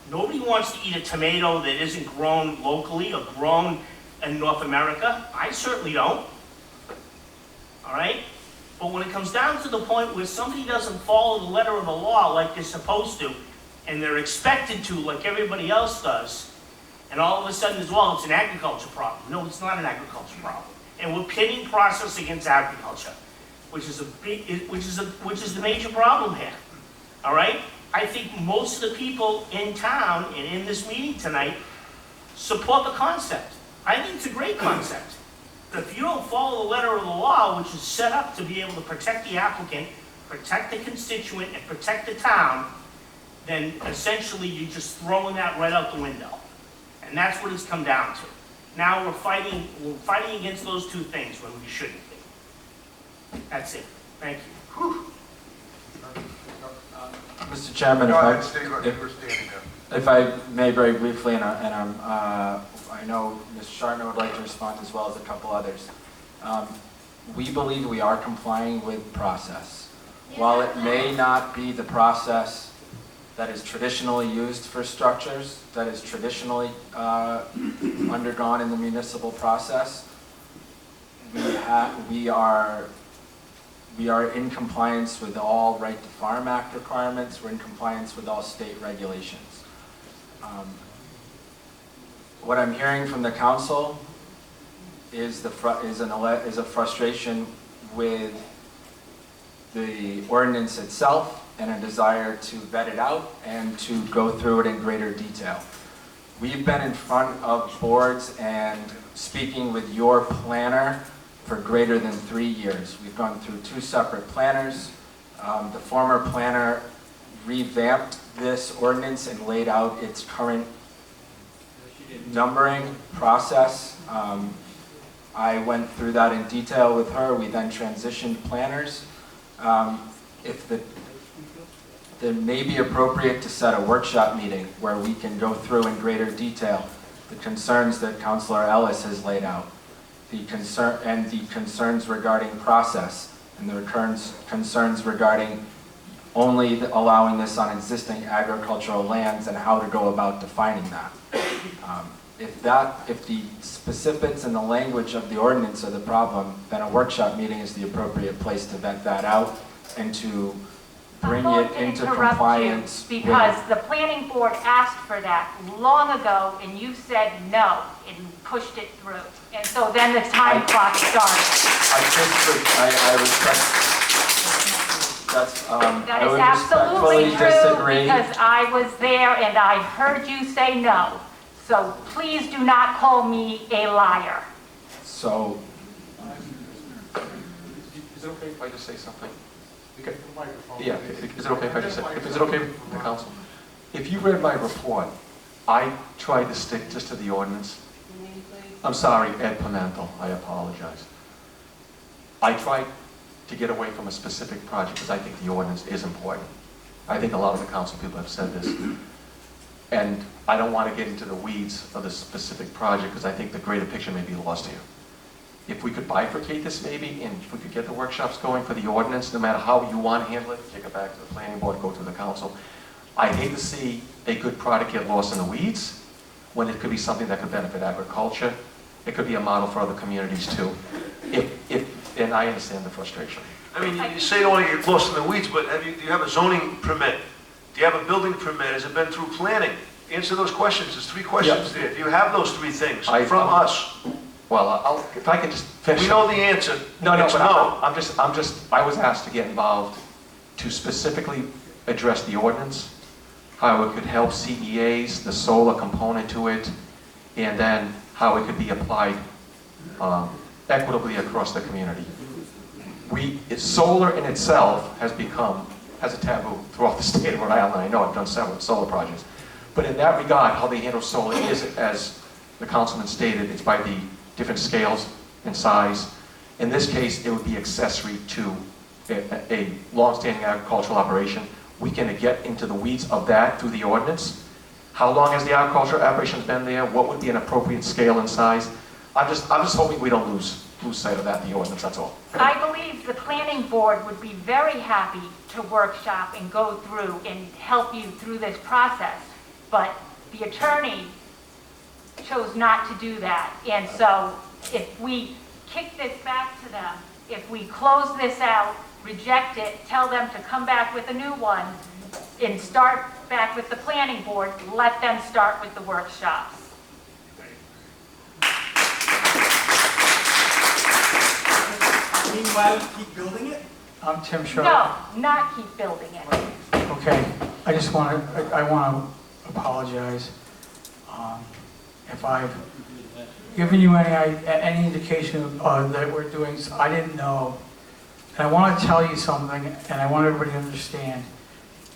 Nobody wants to eat a tomato that isn't grown locally or grown in North America. I certainly don't. All right? But when it comes down to the point where somebody doesn't follow the letter of the law like they're supposed to, and they're expected to like everybody else does, and all of a sudden as well, it's an agriculture problem. No, it's not an agriculture problem. And we're pitting process against agriculture, which is the major problem here. All right? I think most of the people in town and in this meeting tonight support the concept. I think it's a great concept. But if you don't follow the letter of the law, which is set up to be able to protect the applicant, protect the constituent, and protect the town, then essentially you're just throwing that right out the window. And that's what it's come down to. Now we're fighting against those two things when we shouldn't be. That's it. Thank you. Mr. Chairman, if I may very briefly, and I know Mr. Shartner would like to respond as well as a couple others. We believe we are complying with process. While it may not be the process that is traditionally used for structures, that is traditionally undergone in the municipal process, we are in compliance with all Right to Farm Act requirements. We're in compliance with all state regulations. what I'm hearing from the council is a frustration with the ordinance itself and a desire to vet it out and to go through it in greater detail. We've been in front of boards and speaking with your planner for greater than 3 years. We've gone through 2 separate planners. The former planner revamped this ordinance and laid out its current numbering process. I went through that in detail with her. We then transitioned planners. It may be appropriate to set a workshop meeting where we can go through in greater detail the concerns that Councilor Ellis has laid out, the concerns regarding process, and the concerns regarding only allowing this on existing agricultural lands and how to go about defining that. If the specifics and the language of the ordinance are the problem, then a workshop meeting is the appropriate place to vet that out and to bring it into compliance. Because the planning board asked for that long ago, and you said no, and pushed it through. And so then the time clock started. I respect, That is absolutely true, because I was there and I heard you say no. So please do not call me a liar. So, is it okay if I just say something? Okay. Yeah, is it okay if I just say, is it okay with the council? If you read my report, I tried to stick just to the ordinance. I'm sorry, Ed Pimentel, I apologize. I tried to get away from a specific project because I think the ordinance is important. I think a lot of the council people have said this. And I don't want to get into the weeds of the specific project because I think the greater picture may be lost here. If we could bifurcate this maybe, and if we could get the workshops going for the ordinance, no matter how you want to handle it, take it back to the planning board, go to the council. I hate to see a good product get lost in the weeds when it could be something that could benefit agriculture. It could be a model for other communities too. And I understand the frustration. I mean, you say you don't want to get lost in the weeds, but do you have a zoning permit? Do you have a building permit? Has it been through planning? Answer those questions. There's 3 questions there. Do you have those 3 things from us? Well, if I can just finish. We know the answer. No, It's but I was asked to get involved to specifically address the ordinance, how it could help CEAs, the solar component to it, and then how it could be applied equitably across the community. Solar in itself has a taboo throughout the state of Rhode Island. I know I've done several solar projects. But in that regard, how they handle solar is, as the councilman stated, it's by the different scales and size. In this case, it would be accessory to a long-standing agricultural operation. We can get into the weeds of that through the ordinance. How long has the agricultural operation been there? What would be an appropriate scale and size? I'm just hoping we don't lose sight of that in the ordinance, that's all. I believe the planning board would be very happy to workshop and go through and help you through this process. But the attorney chose not to do that. And so if we kick this back to them, if we close this out, reject it, tell them to come back with a new one, and start back with the planning board, let them start with the workshops. Meanwhile, keep building it? I'm Tim Sharp. No, not keep building it. Okay, I want to apologize if I've given you any indication that we're doing, I didn't know. And I want to tell you something, and I want everybody to understand.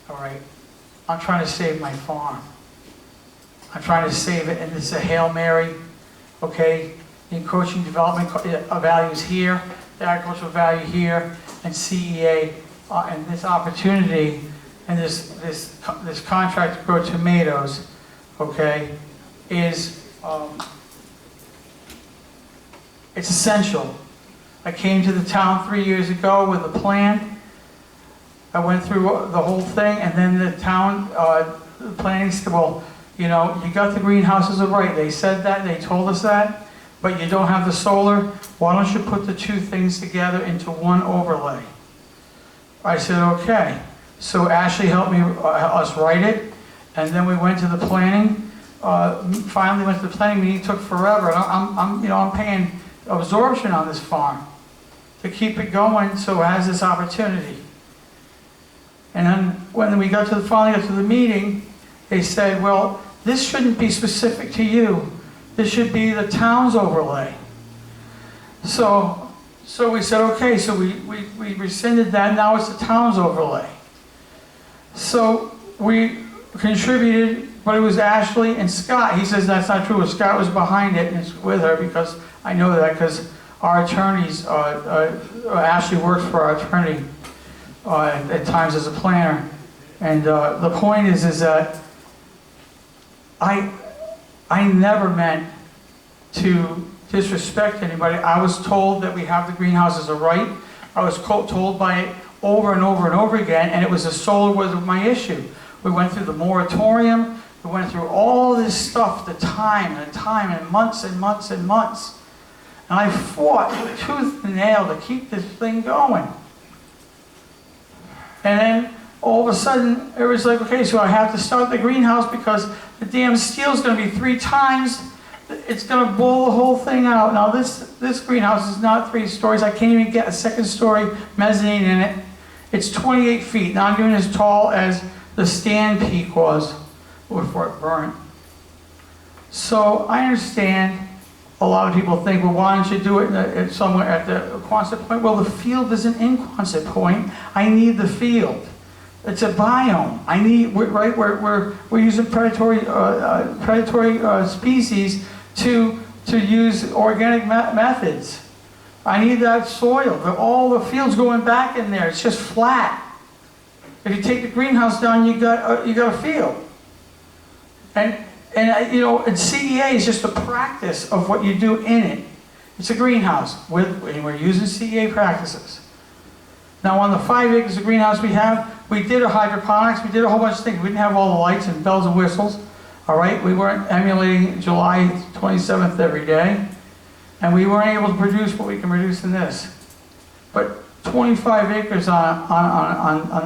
All right, I'm trying to save my farm. I'm trying to save it, and this is a Hail Mary, okay? The encroaching development values here, the agricultural value here, and CEA, and this opportunity, and this contract to grow tomatoes, okay, is it's essential. I came to the town 3 years ago with a plan. I went through the whole thing, and then the town, the planning said, well, you know, you got the greenhouses are right. They said that, they told us that, but you don't have the solar. Why don't you put the 2 things together into one overlay? I said, okay. So Ashley helped us write it, and then we went to the planning finally went to the planning meeting, took forever. And I'm paying absorption on this farm to keep it going so it has this opportunity. And then when we finally got to the meeting, they said, well, this shouldn't be specific to you. This should be the town's overlay. So we said, okay, so we rescinded that, now it's the town's overlay. So we contributed, but it was Ashley and Scott. He says that's not true. Scott was behind it and it's with her because I know that because our attorneys, Ashley works for our attorney at times as a planner. And the point is that I never meant to disrespect anybody. I was told that we have the greenhouse as a right. I was told by it over and over and over again, and it was the solar was my issue. We went through the moratorium, we went through all this stuff, the time, and months and months and months. And I fought tooth and nail to keep this thing going. And then all of a sudden, it was like, okay, so I have to start the greenhouse because the damn steel's going to be 3 times. It's going to blow the whole thing out. Now this greenhouse is not 3 stories. I can't even get a 2nd story mezzanine in it. It's 28 feet, not even as tall as the stand peak was before it burned. So I understand a lot of people think, well, why don't you do it somewhere at the Quonset Point? Well, the field isn't in Quonset Point. I need the field. It's a biome. I need, right, we're using predatory species to use organic methods. I need that soil. All the field's going back in there. It's just flat. If you take the greenhouse down, you got a field. And CEA is just a practice of what you do in it. It's a greenhouse and we're using CEA practices. Now on the 5 acres of greenhouse we did a hydroponics, we did a whole bunch of things. We didn't have all the lights and bells and whistles, all right? We weren't emulating July 27th every day, and we weren't able to produce what we can produce in this. But 25 acres on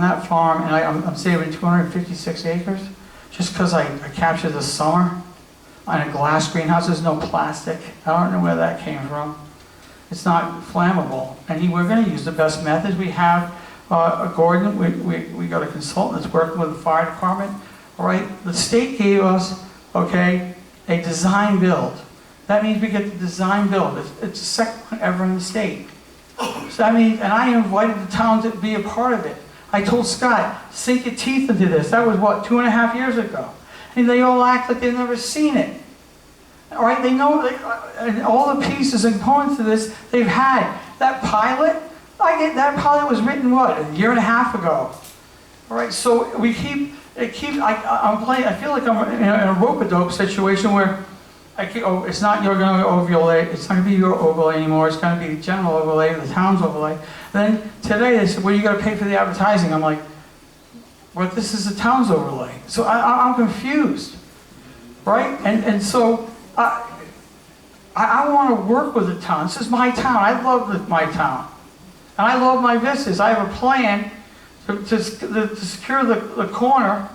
that farm, and I'm saving 256 acres, just because I captured the summer on a glass greenhouse. There's no plastic. I don't know where that came from. It's not flammable. And we're going to use the best methods. We have Gordon, we got a consultant that's working with the fire department. All right, the state gave us, okay, a design build. That means we get the design build. It's the second one ever in the state. So that means, and I invited the town to be a part of it. I told Scott, sink your teeth into this. That was what, 2.5 years ago. And they all act like they've never seen it. All right, they know, and all the pieces and components of this they've had. That pilot, that pilot was written, what, 1.5 years ago. All right, so I feel like I'm in a rope-a-dope situation where it's not you're going to overlay, it's not going to be your overlay anymore, it's going to be the general overlay, the town's overlay. And then today they said, well, you got to pay for the advertising. I'm like, well, this is the town's overlay. So I'm confused, right? And so I want to work with the town. This is my town. I love my town. And I love my vistas. I have a plan to secure the corner,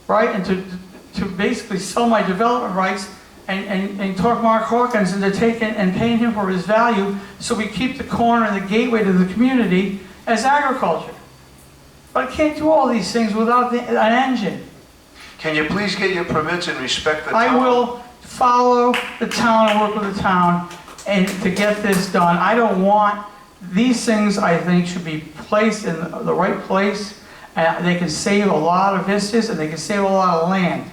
right? And to basically sell my development rights and talk Mark Hawkins into taking and paying him for his value so we keep the corner and the gateway to the community as agriculture. But I can't do all these things without an engine. Can you please get your permits and respect the town? I will follow the town and work with the town and to get this done. I don't want, these things I think should be placed in the right place. And they can save a lot of vistas and they can save a lot of land.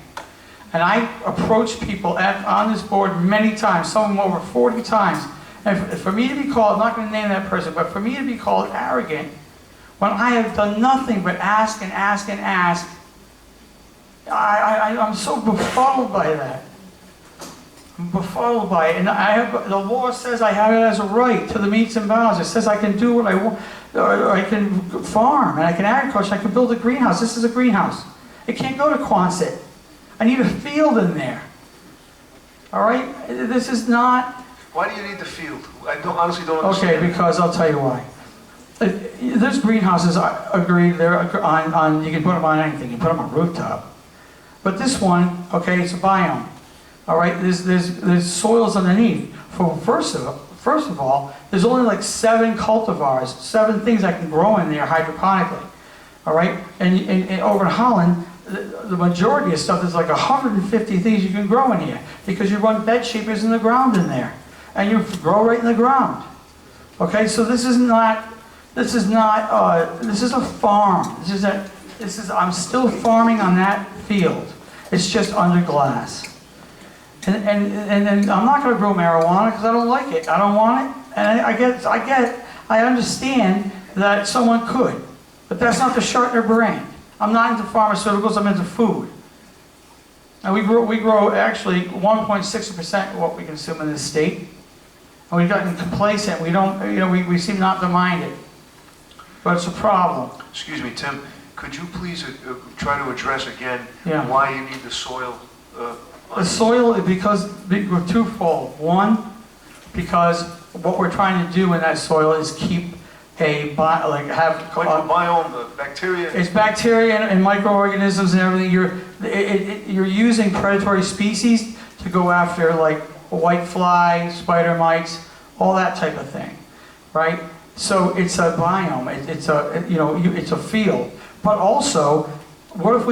And I approached people on this board many times, some of them over 40 times. And for me to be called, I'm not going to name that person, but for me to be called arrogant when I have done nothing but ask and ask and ask, I'm so befuddled by that. I'm befuddled by it. And the law says I have it as a right to the metes and bounds. It says I can do what I want. I can farm and I can agriculture. I can build a greenhouse. This is a greenhouse. It can't go to Quonset. I need a field in there. All right? This is not... Why do you need the field? I honestly don't understand. Okay, because I'll tell you why. There's greenhouses, I agree, they're on, you can put them on anything. You put them on a rooftop. But this one, okay, it's a biome. All right, there's soils underneath. First of all, there's only like 7 cultivars, 7 things that can grow in there hydroponically. All right, and over in Holland, the majority of stuff, there's like 150 things you can grow in here because you run bed shapers in the ground in there, and you grow right in the ground. Okay, so this is a farm. I'm still farming on that field. It's just under glass. And I'm not going to grow marijuana because I don't like it. I don't want it. And I understand that someone could, but that's not the Shartner brand. I'm not into pharmaceuticals. I'm into food. And we grow actually 1.6% of what we consume in this state. And we've gotten complacent. We don't, we seem not to mind it. But it's a problem. Excuse me, Tim, could you please try to address again why you need the soil? The soil is because we're twofold. One, because what we're trying to do in that soil is keep microbiome, bacteria. It's bacteria and microorganisms and everything. You're using predatory species to go after like white fly, spider mites, all that type of thing, right? So it's a biome. It's a field. But also, what if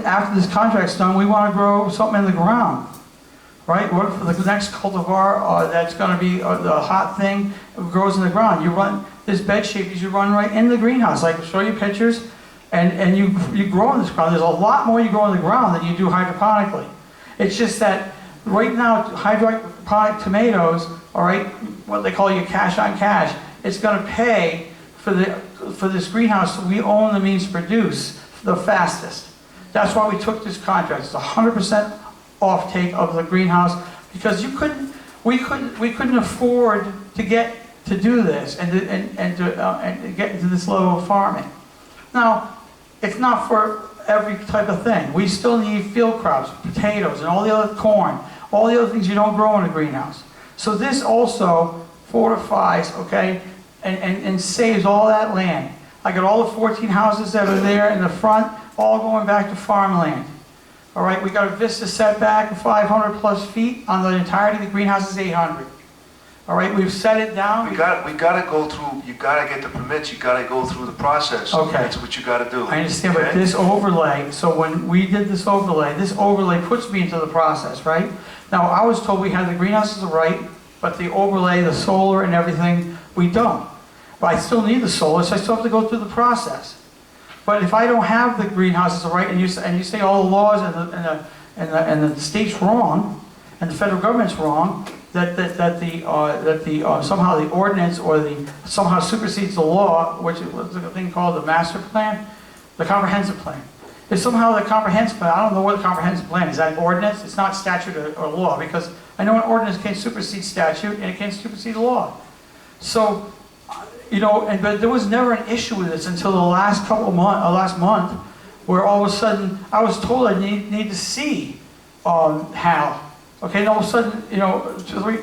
after this contract's done, we want to grow something in the ground, right? What if the next cultivar that's going to be the hot thing grows in the ground? You run this bed shapers, you run right in the greenhouse. I can show you pictures, and you grow in this ground. There's a lot more you grow in the ground than you do hydroponically. It's just that right now, hydroponic tomatoes, all right, what they call your cash on cash, it's going to pay for this greenhouse so we own the means to produce the fastest. That's why we took this contract. It's 100% offtake of the greenhouse because we couldn't afford to do this and to get into this level of farming. Now, it's not for every type of thing. We still need field crops, potatoes, and all the other corn, all the other things you don't grow in a greenhouse. So this also fortifies, okay, and saves all that land. I got all the 14 houses that are there in the front, all going back to farmland. All right, we got a vista setback of 500 plus feet on the entirety of the greenhouse is 800. All right, we've set it down. We got to go through. You got to get the permits. You got to go through the process. Okay, that's what you got to do. I understand, but this overlay. So when we did this overlay puts me into the process, right? Now I was told we had the greenhouses right, but the overlay, the solar, and everything, we don't. But I still need the solar, so I still have to go through the process. But if I don't have the greenhouses right, and you say all the laws and the state's wrong, and the federal government's wrong, that somehow the ordinance or somehow supersedes the law, which is a thing called the master plan, the comprehensive plan. If somehow the comprehensive plan, I don't know what the comprehensive plan is. That an ordinance? It's not statute or law, because I know an ordinance can't supersede statute and it can't supersede law. So, but there was never an issue with this until the last last month, where all of a sudden I was told I need to see Hal. Okay, and all of a sudden,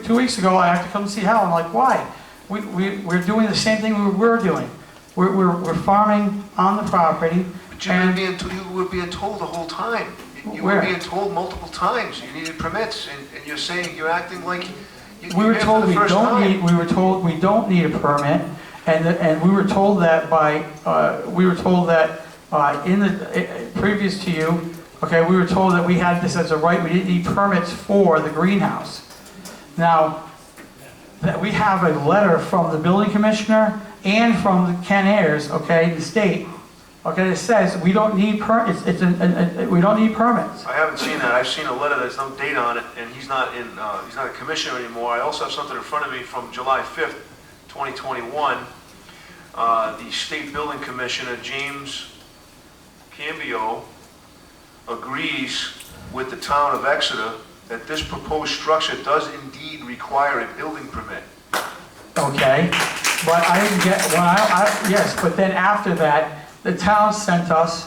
2 weeks ago I have to come see Hal. I'm like, why? We're doing the same thing we were doing. We're farming on the property. But you were being told the whole time. You were being told multiple times you needed permits, and you're saying you're acting like we were told we don't need a permit, and we were told that previous to you. Okay, we were told that we had this as a right. We didn't need permits for the greenhouse. Now, that we have a letter from the building commissioner and from the Ken Ayers, okay, the state, okay, that says we don't need permits. We don't need permits. I haven't seen that. I've seen a letter that's no date on it, and he's not a commissioner anymore. I also have something in front of me from July 5th, 2021. The state building commissioner, James Cambio, agrees with the town of Exeter that this proposed structure does indeed require a building permit. Okay, but I didn't get, yes, but then after that, the town sent us,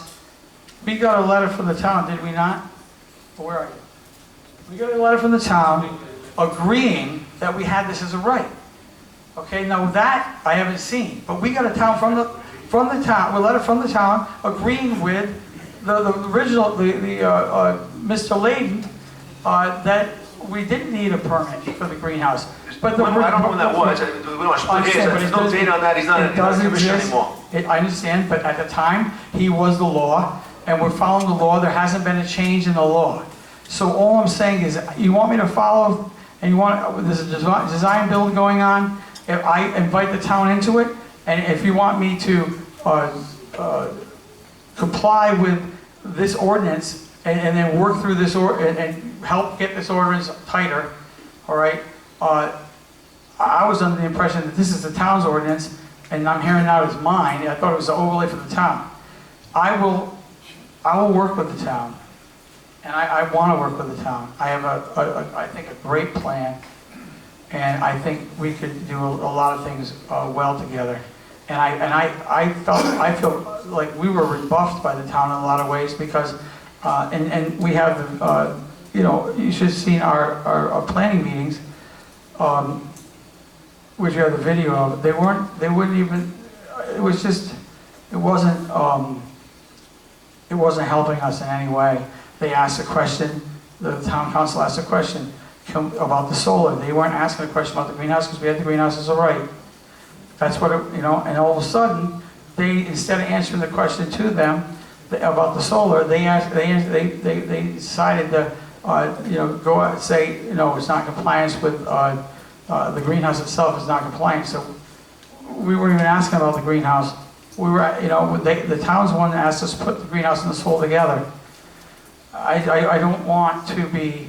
we got a letter from the town, did we not? Where are you? We got a letter from the town agreeing that we had this as a right. Okay, now that I haven't seen, but we got a letter from the town agreeing with the original, Mr. Layden, that we didn't need a permit for the greenhouse. But I don't know when that was. We don't split hairs. There's no date on that. He's not in the commission anymore. I understand, but at the time, he was the law, and we're following the law. There hasn't been a change in the law. So all I'm saying is, you want me to follow, and you want, there's a design build going on, if I invite the town into it, and if you want me to comply with this ordinance, and then work through this, and help get this ordinance tighter, all right? I was under the impression that this is the town's ordinance, and I'm hearing now it's mine. I thought it was an overlay for the town. I will work with the town, and I want to work with the town. I have I think a great plan, and I think we could do a lot of things well together. And I feel like we were rebuffed by the town in a lot of ways because, and we have, you know, you should have seen our planning meetings, which you have the video of. They wouldn't even, it was just, it wasn't helping us in any way. They asked a question, the town council asked a question about the solar. They weren't asking a question about the greenhouse because we had the greenhouse as a right. That's what it, you know, and all of a sudden, they, instead of answering the question to them about the solar, they decided to, you know, go out and say, you know, it's not in compliance with, the greenhouse itself is not compliant. So we weren't even asking about the greenhouse. We were, you know, the town's one that asked us to put the greenhouse and the solar together. I don't want to be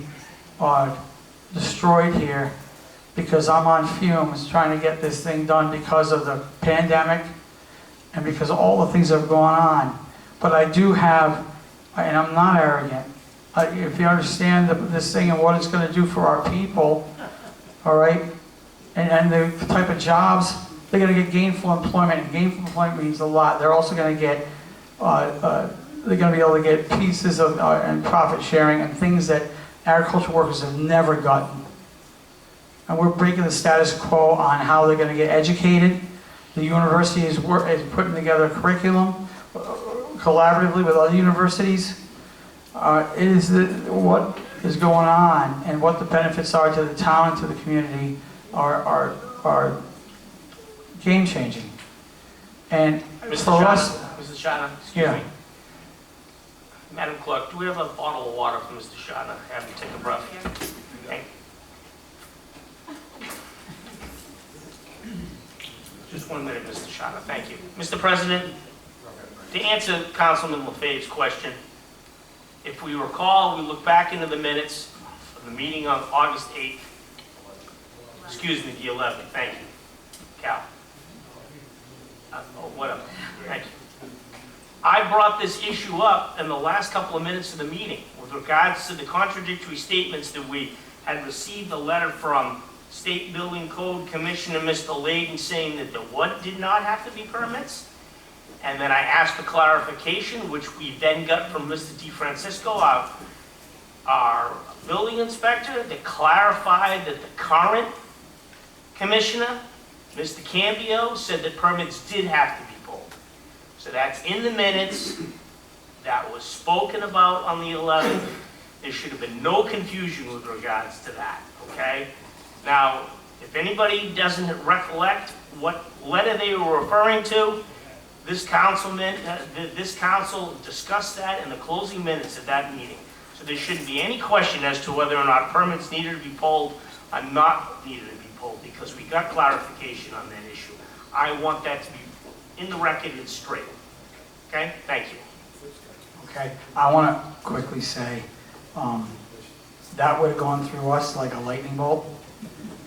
destroyed here because I'm on fumes trying to get this thing done because of the pandemic and because of all the things that have gone on. But I do have, and I'm not arrogant, if you understand this thing and what it's going to do for our people, all right, and the type of jobs, they're going to get gainful employment, and gainful employment means a lot. They're also going to get, they're going to be able to get pieces of and profit sharing and things that agricultural workers have never gotten. And we're breaking the status quo on how they're going to get educated. The university is putting together a curriculum collaboratively with other universities. It is what is going on and what the benefits are to the town and to the community are game changing. And for us, Mrs. Shana, excuse yeah. me. Madam Clerk, do we have a bottle of water for Mr. Shana? Have him take a breath. Thank you. Just 1 minute, Mr. Shana. Thank you. Mr. President, to answer Councilman LaFave's question, if we recall, we look back into the minutes of the meeting on August 8th, excuse me, the 11th, thank you, Cal. Whatever, thank you. I brought this issue up in the last couple of minutes of the meeting with regards to the contradictory statements that we had received a letter from State Building Code Commissioner Mr. Layden saying that there did not have to be permits. And then I asked for clarification, which we then got from Mr. DeFrancisco, our building inspector, that clarified that the current commissioner, Mr. Cambio, said that permits did have to be pulled. So that's in the minutes. That was spoken about on the 11th. There should have been no confusion with regards to that, okay? Now, if anybody doesn't recollect what letter they were referring to, this council discussed that in the closing minutes of that meeting. So there shouldn't be any question as to whether or not permits needed to be pulled or not needed to be pulled, because we got clarification on that issue. I want that to be in the record and straight. Okay? Thank you. Okay, I want to quickly say that would have gone through us like a lightning bolt,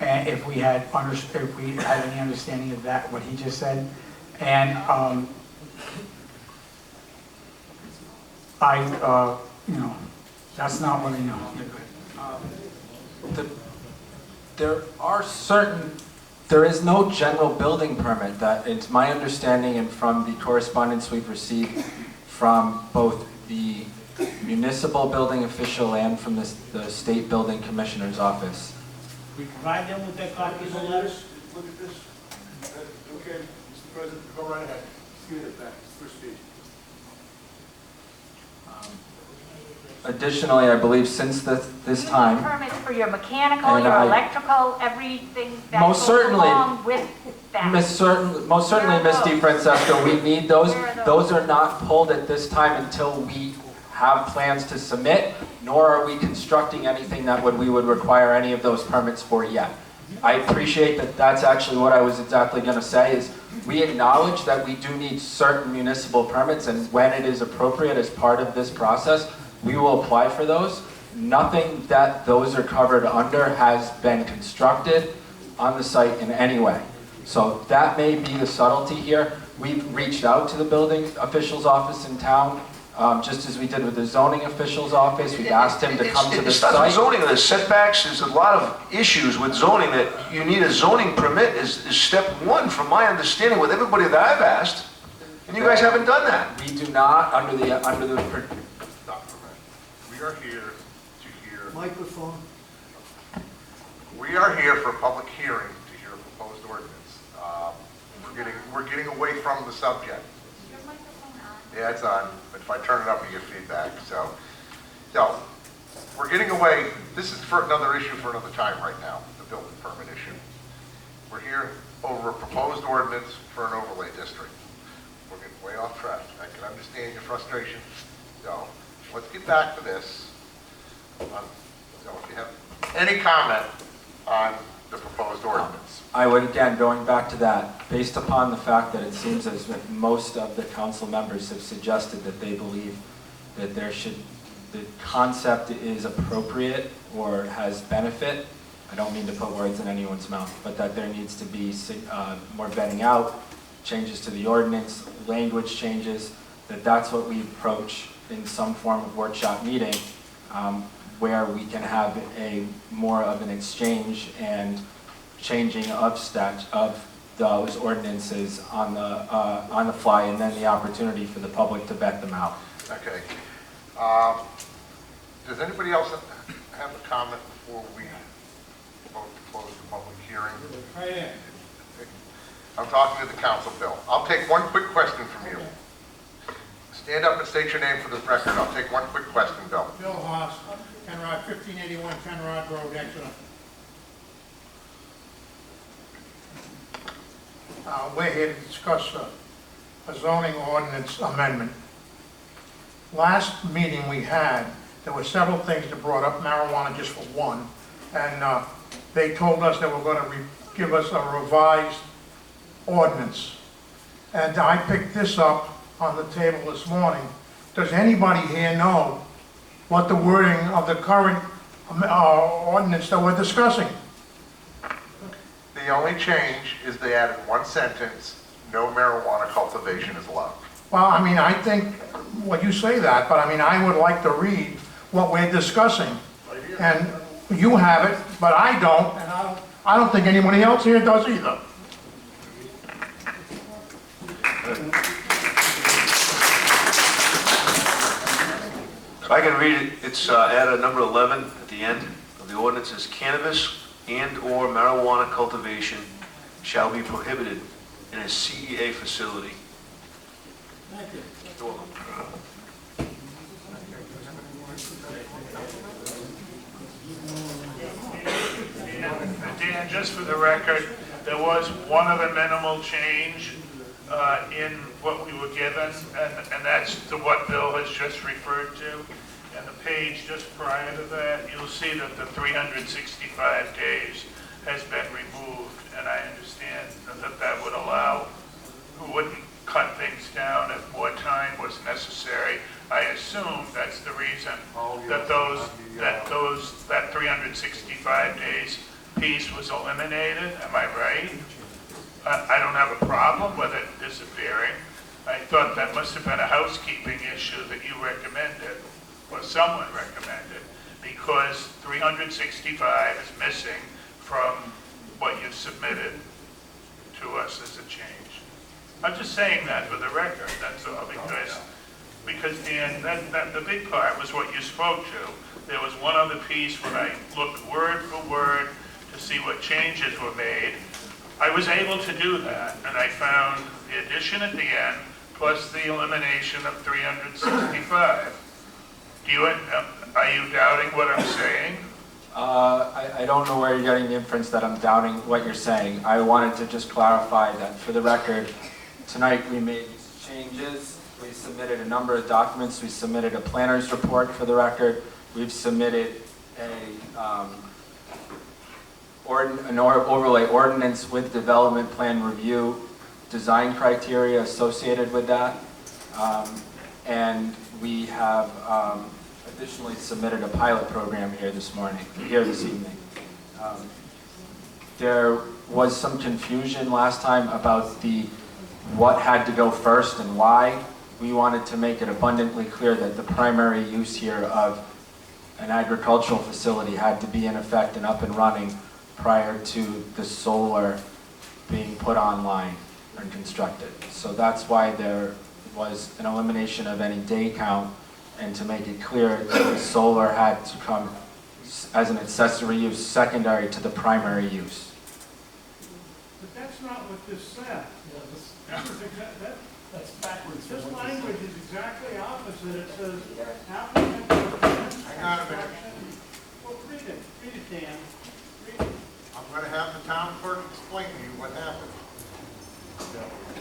and if we had any understanding of that, what he just said. And you know, that's not what I know. There is no general building permit. That it's my understanding, and from the correspondence we've received from both the municipal building official and from the state building commissioner's office. We provide them with that copy of the letters? Look at this. Okay, Mr. President, go right ahead. Give it back. First speech. Additionally, I believe since this time, Permits for your mechanical, And your I- electrical, everything that Most goes certainly. along with that. most certainly, Ms. DeFrancesco, we need those. Where are Those are not pulled at this time until we have plans to submit, nor are we constructing anything that we would require any of those permits for yet. I appreciate that that's actually what I was exactly going to say is we acknowledge that we do need certain municipal permits, and when it is appropriate as part of this process, we will apply for those. Nothing that those are covered under has been constructed on the site in any way. So that may be the subtlety here. We've reached out to the building official's office in town, just as we did with the zoning official's office. We've asked him to come to the It's not the site. zoning, there's setbacks, there's a lot of issues with zoning that you need a zoning permit is step one, from my understanding, with everybody that I've asked, and you guys haven't done that. We do not, under the, We are here to hear, Microphone. we are here for a public hearing to hear a proposed ordinance. We're getting away from the subject. Yeah, it's on, but if I turn it up, you get feedback, so we're getting away, this is for another issue for another time right now, the building permit issue. We're here over a proposed ordinance for an overlay district. We're getting way off track. I can understand your frustration. So let's get back to this. So if you have any comment on the proposed ordinance. I would, again, going back to that, based upon the fact that it seems as if most of the council members have suggested that they believe that the concept is appropriate or has benefit, I don't mean to put words in anyone's mouth, but that there needs to be more vetting out, changes to the ordinance, language changes, that's what we approach in some form of workshop meeting, where we can have more of an exchange and changing of those ordinances on the fly, and then the opportunity for the public to vet them out. Okay. Does anybody else have a comment before we vote to close the public hearing? Right in. I'm talking to the council, Bill. I'll take one quick question from you. Stand up and state your name for the record. I'll take one quick question, Bill. Bill Haas, Rhode, 1581 Rhode Road, Exeter. We're here to discuss a zoning ordinance amendment. Last meeting we had, there were several things that brought up, marijuana just for one, and they told us they were going to give us a revised ordinance. And I picked this up on the table this morning. Does anybody here know what the wording of the current ordinance that we're discussing? The only change is they added one sentence, no marijuana cultivation is allowed. Well, I mean, I think, well, you say that, but I mean, I would like to read what we're discussing. And you have it, but I don't, and I don't think anybody else here does either. I can read it, it's added number 11 at the end of the ordinance is cannabis and/or marijuana cultivation shall be prohibited in a CEA facility. Thank you. You're welcome. Dan, just for the record, there was one other minimal change in what we were given, and that's to what Bill has just referred to. And the page just prior to that, you'll see that the 365 days has been removed, and I understand that would allow, who wouldn't cut things down if more time was necessary. I assume that's the reason that that 365 days piece was eliminated. Am I right? I don't have a problem with it disappearing. I thought that must have been a housekeeping issue that you recommended, or someone recommended, because 365 is missing from what you've submitted to us as a change. I'm just saying that for the record, that's all, because Dan, the big part was what you spoke to. There was one other piece when I looked word for word to see what changes were made. I was able to do that, and I found the addition at the end plus the elimination of 365. Are you doubting what I'm saying? I don't know where you're getting the inference that I'm doubting what you're saying. I wanted to just clarify that for the record, tonight we made these changes. We submitted a number of documents. We submitted a planner's report for the record. We've submitted an overlay ordinance with development plan review design criteria associated with that. And we have additionally submitted a pilot program here this evening. There was some confusion last time about what had to go first and why. We wanted to make it abundantly clear that the primary use here of an agricultural facility had to be in effect and up and running prior to the solar being put online and constructed. So that's why there was an elimination of any day count, and to make it clear that the solar had to come as an accessory use secondary to the primary use. But that's not what this said. That's backwards. This language is exactly opposite. It says, applicant Hang on a minute. Well, read it, Dan. Read it. I'm going to have the town clerk explain to you what happened.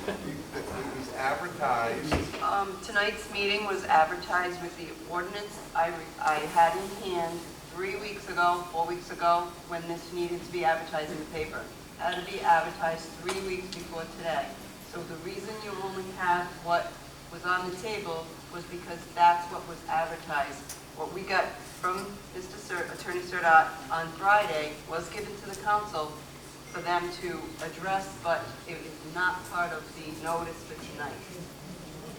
It was advertised. Tonight's meeting was advertised with the ordinance I had in hand 3 weeks ago, 4 weeks ago, when this needed to be advertised in the paper. It had to be advertised 3 weeks before today. So the reason you only have what was on the table was because that's what was advertised. What we got from Attorney Serdot on Friday was given to the council for them to address, but it is not part of the notice for tonight.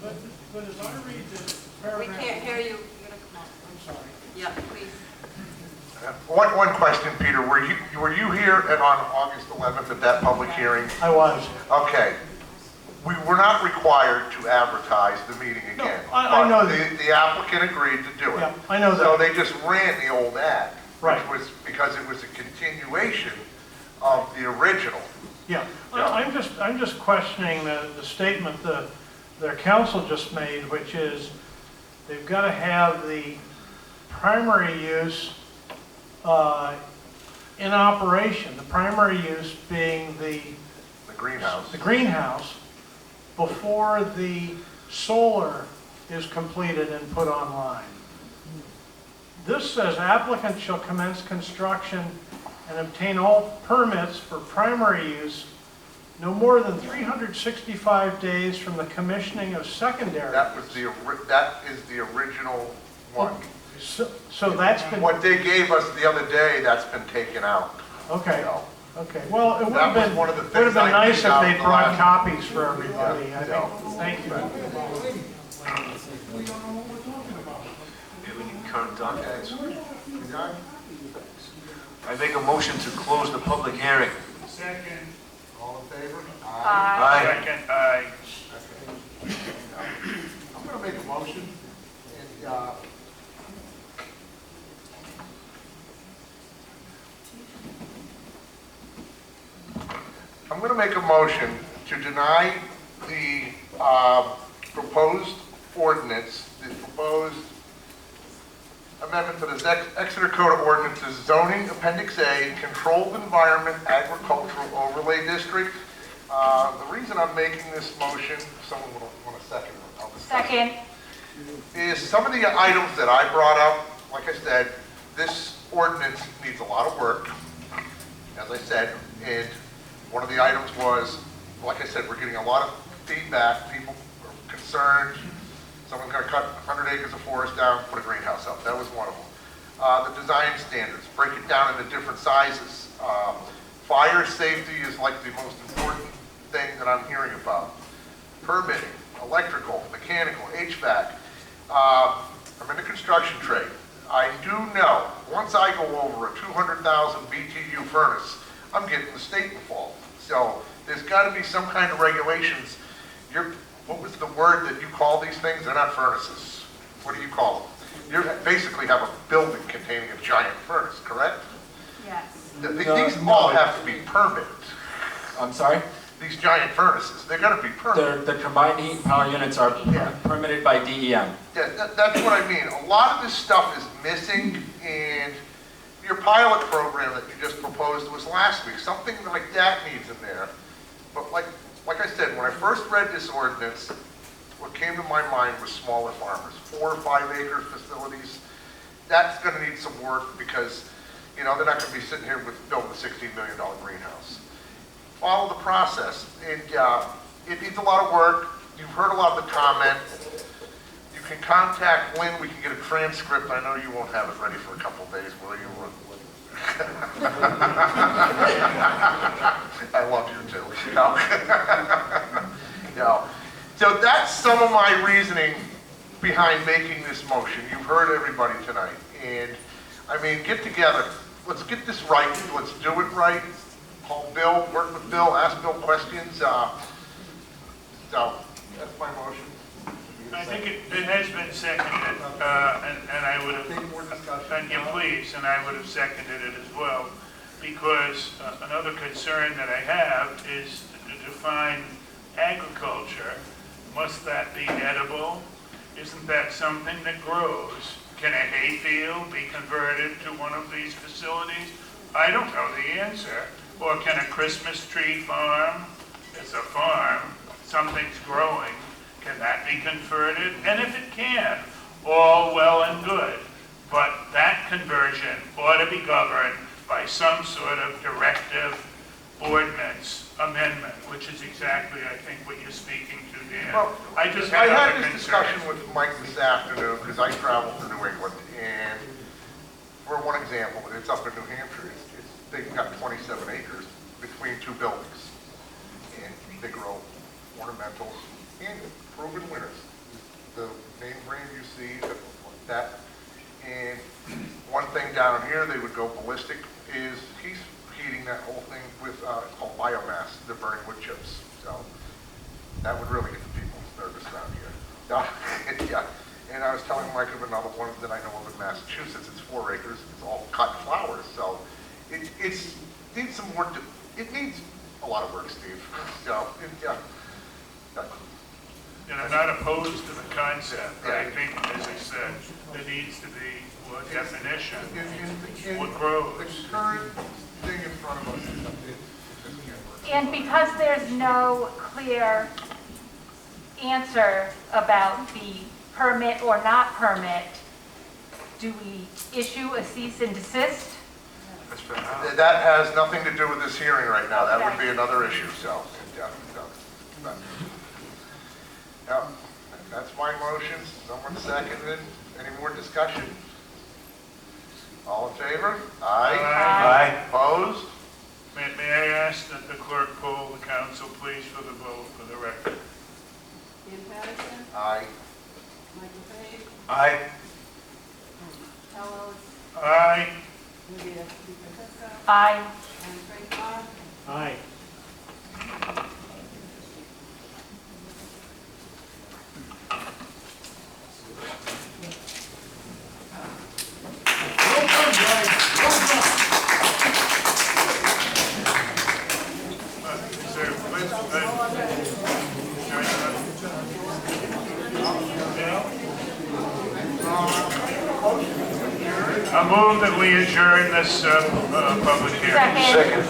But as I read this We paragraph... can't hear you. You're gonna come on. I'm sorry. Yeah, please. One question, Peter. Were you here on August 11th at that public hearing? I was. Okay. We were not required to advertise the meeting again. No, I know but that. the applicant agreed to do it. Yeah, I know that. So they just ran the old ad, Right. which was because it was a continuation of the original. Yeah, I'm just questioning the statement their council just made, which is they've got to have the primary use in operation, the primary use being the greenhouse. The greenhouse before the solar is completed and put online. This says applicant shall commence construction and obtain all permits for primary use no more than 365 days from the commissioning of secondary. That is the original one. So that's been... What they gave us the other day, that's been taken out. Okay. Okay. Well, it would That have was been, one of the would have things been I nice beat if out they the brought last- copies for everybody. I Yeah. think. Thank you. We don't know what we're talking about. We need current documents. You done? I make a motion to close the public hearing. Second. All in favor? Aye. Second, aye. I'm going to make a motion. And, I'm going to make a motion to deny the proposed ordinance, the proposed amendment to the Exeter Code of Ordinances zoning Appendix A, controlled environment agricultural overlay district. The reason I'm making this motion, if someone will want a second, I'll discuss it, Second. is some of the items that I brought up. Like I said, this ordinance needs a lot of work, as I said, and one of the items was, like I said, we're getting a lot of feedback. People are concerned. Someone's going to cut 100 acres of forest down, put a greenhouse up. That was one of them. The design standards, break it down into different sizes. Fire safety is like the most important thing that I'm hearing about. Permitting, electrical, mechanical, HVAC. I'm in the construction trade. I do know, once I go over a 200,000 BTU furnace, I'm getting the state involved. So there's got to be some kind of regulations. What was the word that you call these things? They're not furnaces. What do you call them? You basically have a building containing a giant furnace, correct? Yes. These all have to be permitted. I'm sorry? these giant furnaces. They're gonna be permitted. The combined heat and power units are permitted by DEM. Yeah, that's what I mean. A lot of this stuff is missing, and your pilot program that you just proposed was last week. Something like that needs in there. But like I said, when I first read this ordinance, what came to my mind was smaller farmers, 4 or 5 acre facilities. That's gonna need some work because, you know, they're not gonna be sitting here with building a $16 million greenhouse. Follow the process, and it needs a lot of work. You've heard a lot of the comments. You can contact Lynn, we can get a transcript. I know you won't have it ready for a couple of days, will you? I love you too. No. So that's some of my reasoning behind making this motion. You've heard everybody tonight, and I mean, get together. Let's get this right. Let's do it right. Call Bill, work with Bill, ask Bill questions. So that's my motion. I think it has been seconded, and I would have, and yeah, please, and I would have seconded it as well, because another concern that I have is to define agriculture. Must that be edible? Isn't that something that grows? Can a hayfield be converted to one of these facilities? I don't know the answer. Or can a Christmas tree farm, it's a farm, something's growing, can that be converted? And if it can, all well and good. But that conversion ought to be governed by some sort of directive ordinance amendment, which is exactly, I think, what you're speaking to, Dan. Well, I just I had had other this concerns. discussion with Mike this afternoon because I travel to New England, and for one example, it's up in New Hampshire. They've got 27 acres between 2 buildings, and they grow ornamentals and proven winners. The name brand you see, that, and one thing down here they would go ballistic is he's heating that whole thing with it's called biomass. They're burning wood chips, so that would really get the people nervous around here. Yeah, and I was telling Mike of another one that I know of in Massachusetts. It's 4 acres. It's all cut flowers, so it needs some work. It needs a lot of work, Steve. So yeah. And I'm not opposed to the concept, but I think, as I said, there needs to be more definition. What grows? The current thing in front of us is just can't work. And because there's no clear answer about the permit or not permit, do we issue a cease and desist? That has nothing to do with this hearing right now. That would be another issue, so, yeah. Yeah, that's my motion. Someone seconded. Any more discussion? All in favor? Aye. Aye. Opposed? May I ask that the clerk poll the council, please, for the vote for the record? Ian Patterson, Aye. Michael Page, Aye. Hal Ellis, Aye. Lydia DeFrancisco, Aye. and Frank Marr. Aye. I move that we adjourn this public hearing. Second.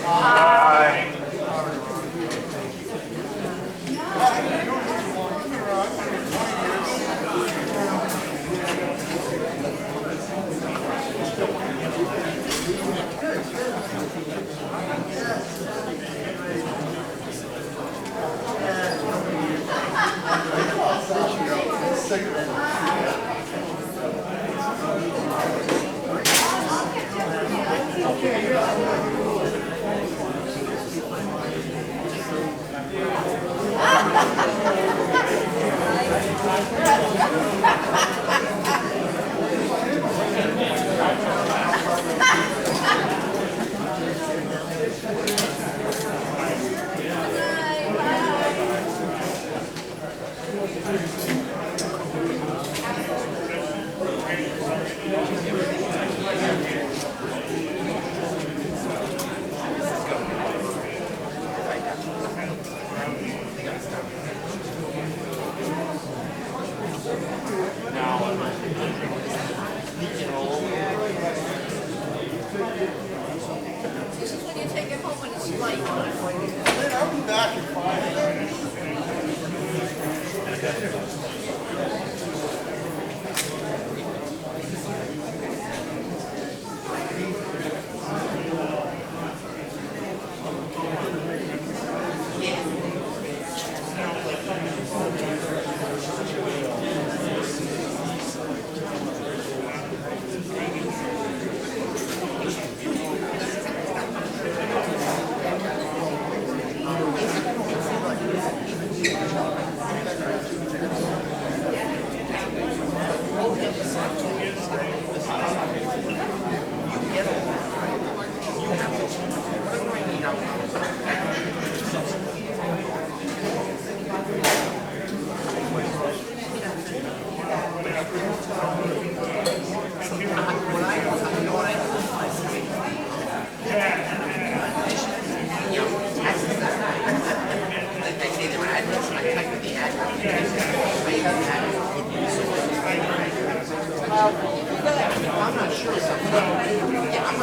Aye. I'm not sure. Yeah, I'm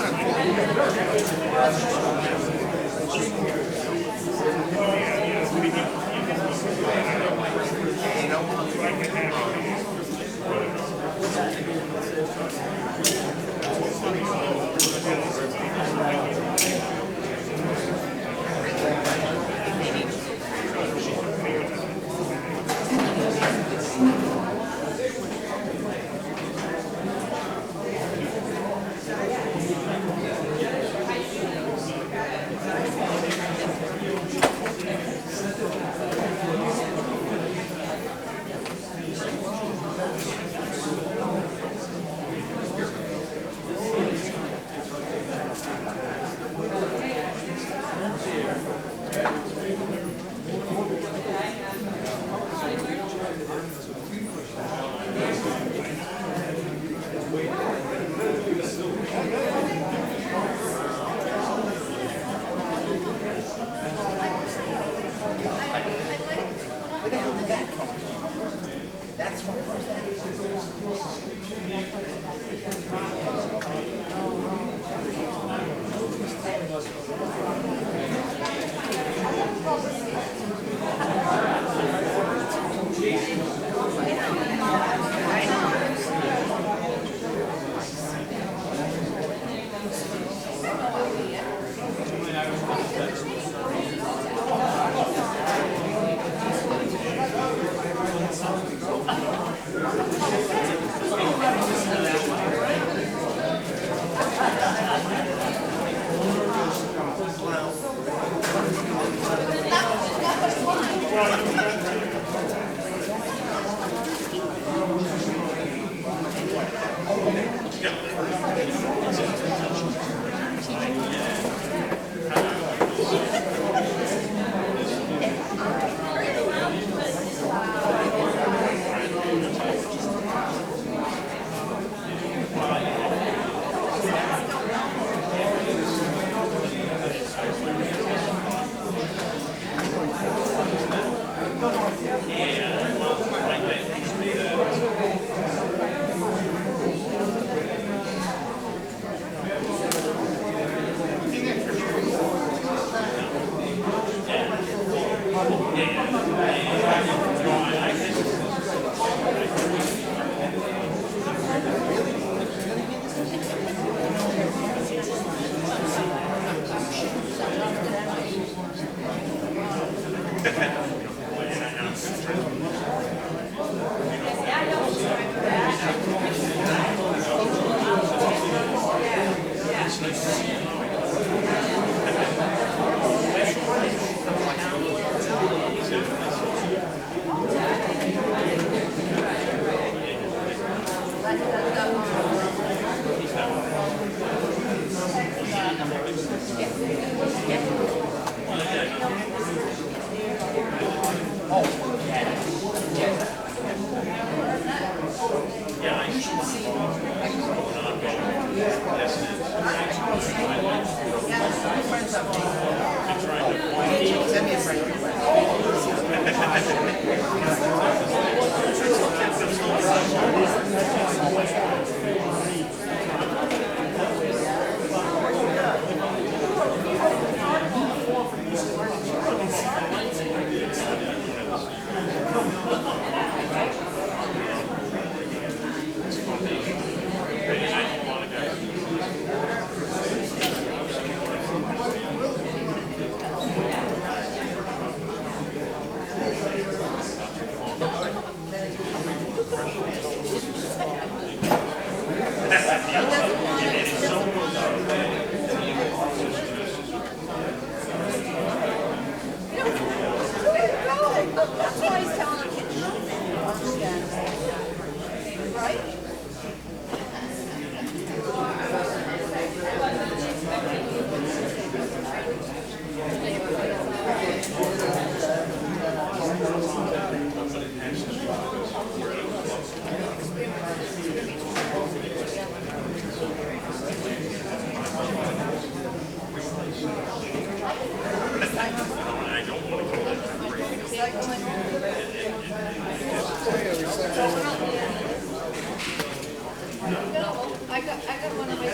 got one of my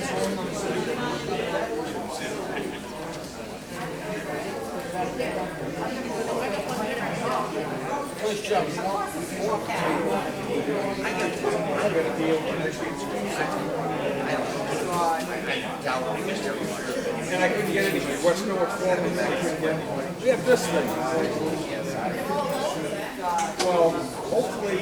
First job. And I couldn't get anything. What's no form? I couldn't get anything. We have this thing. Well, hopefully.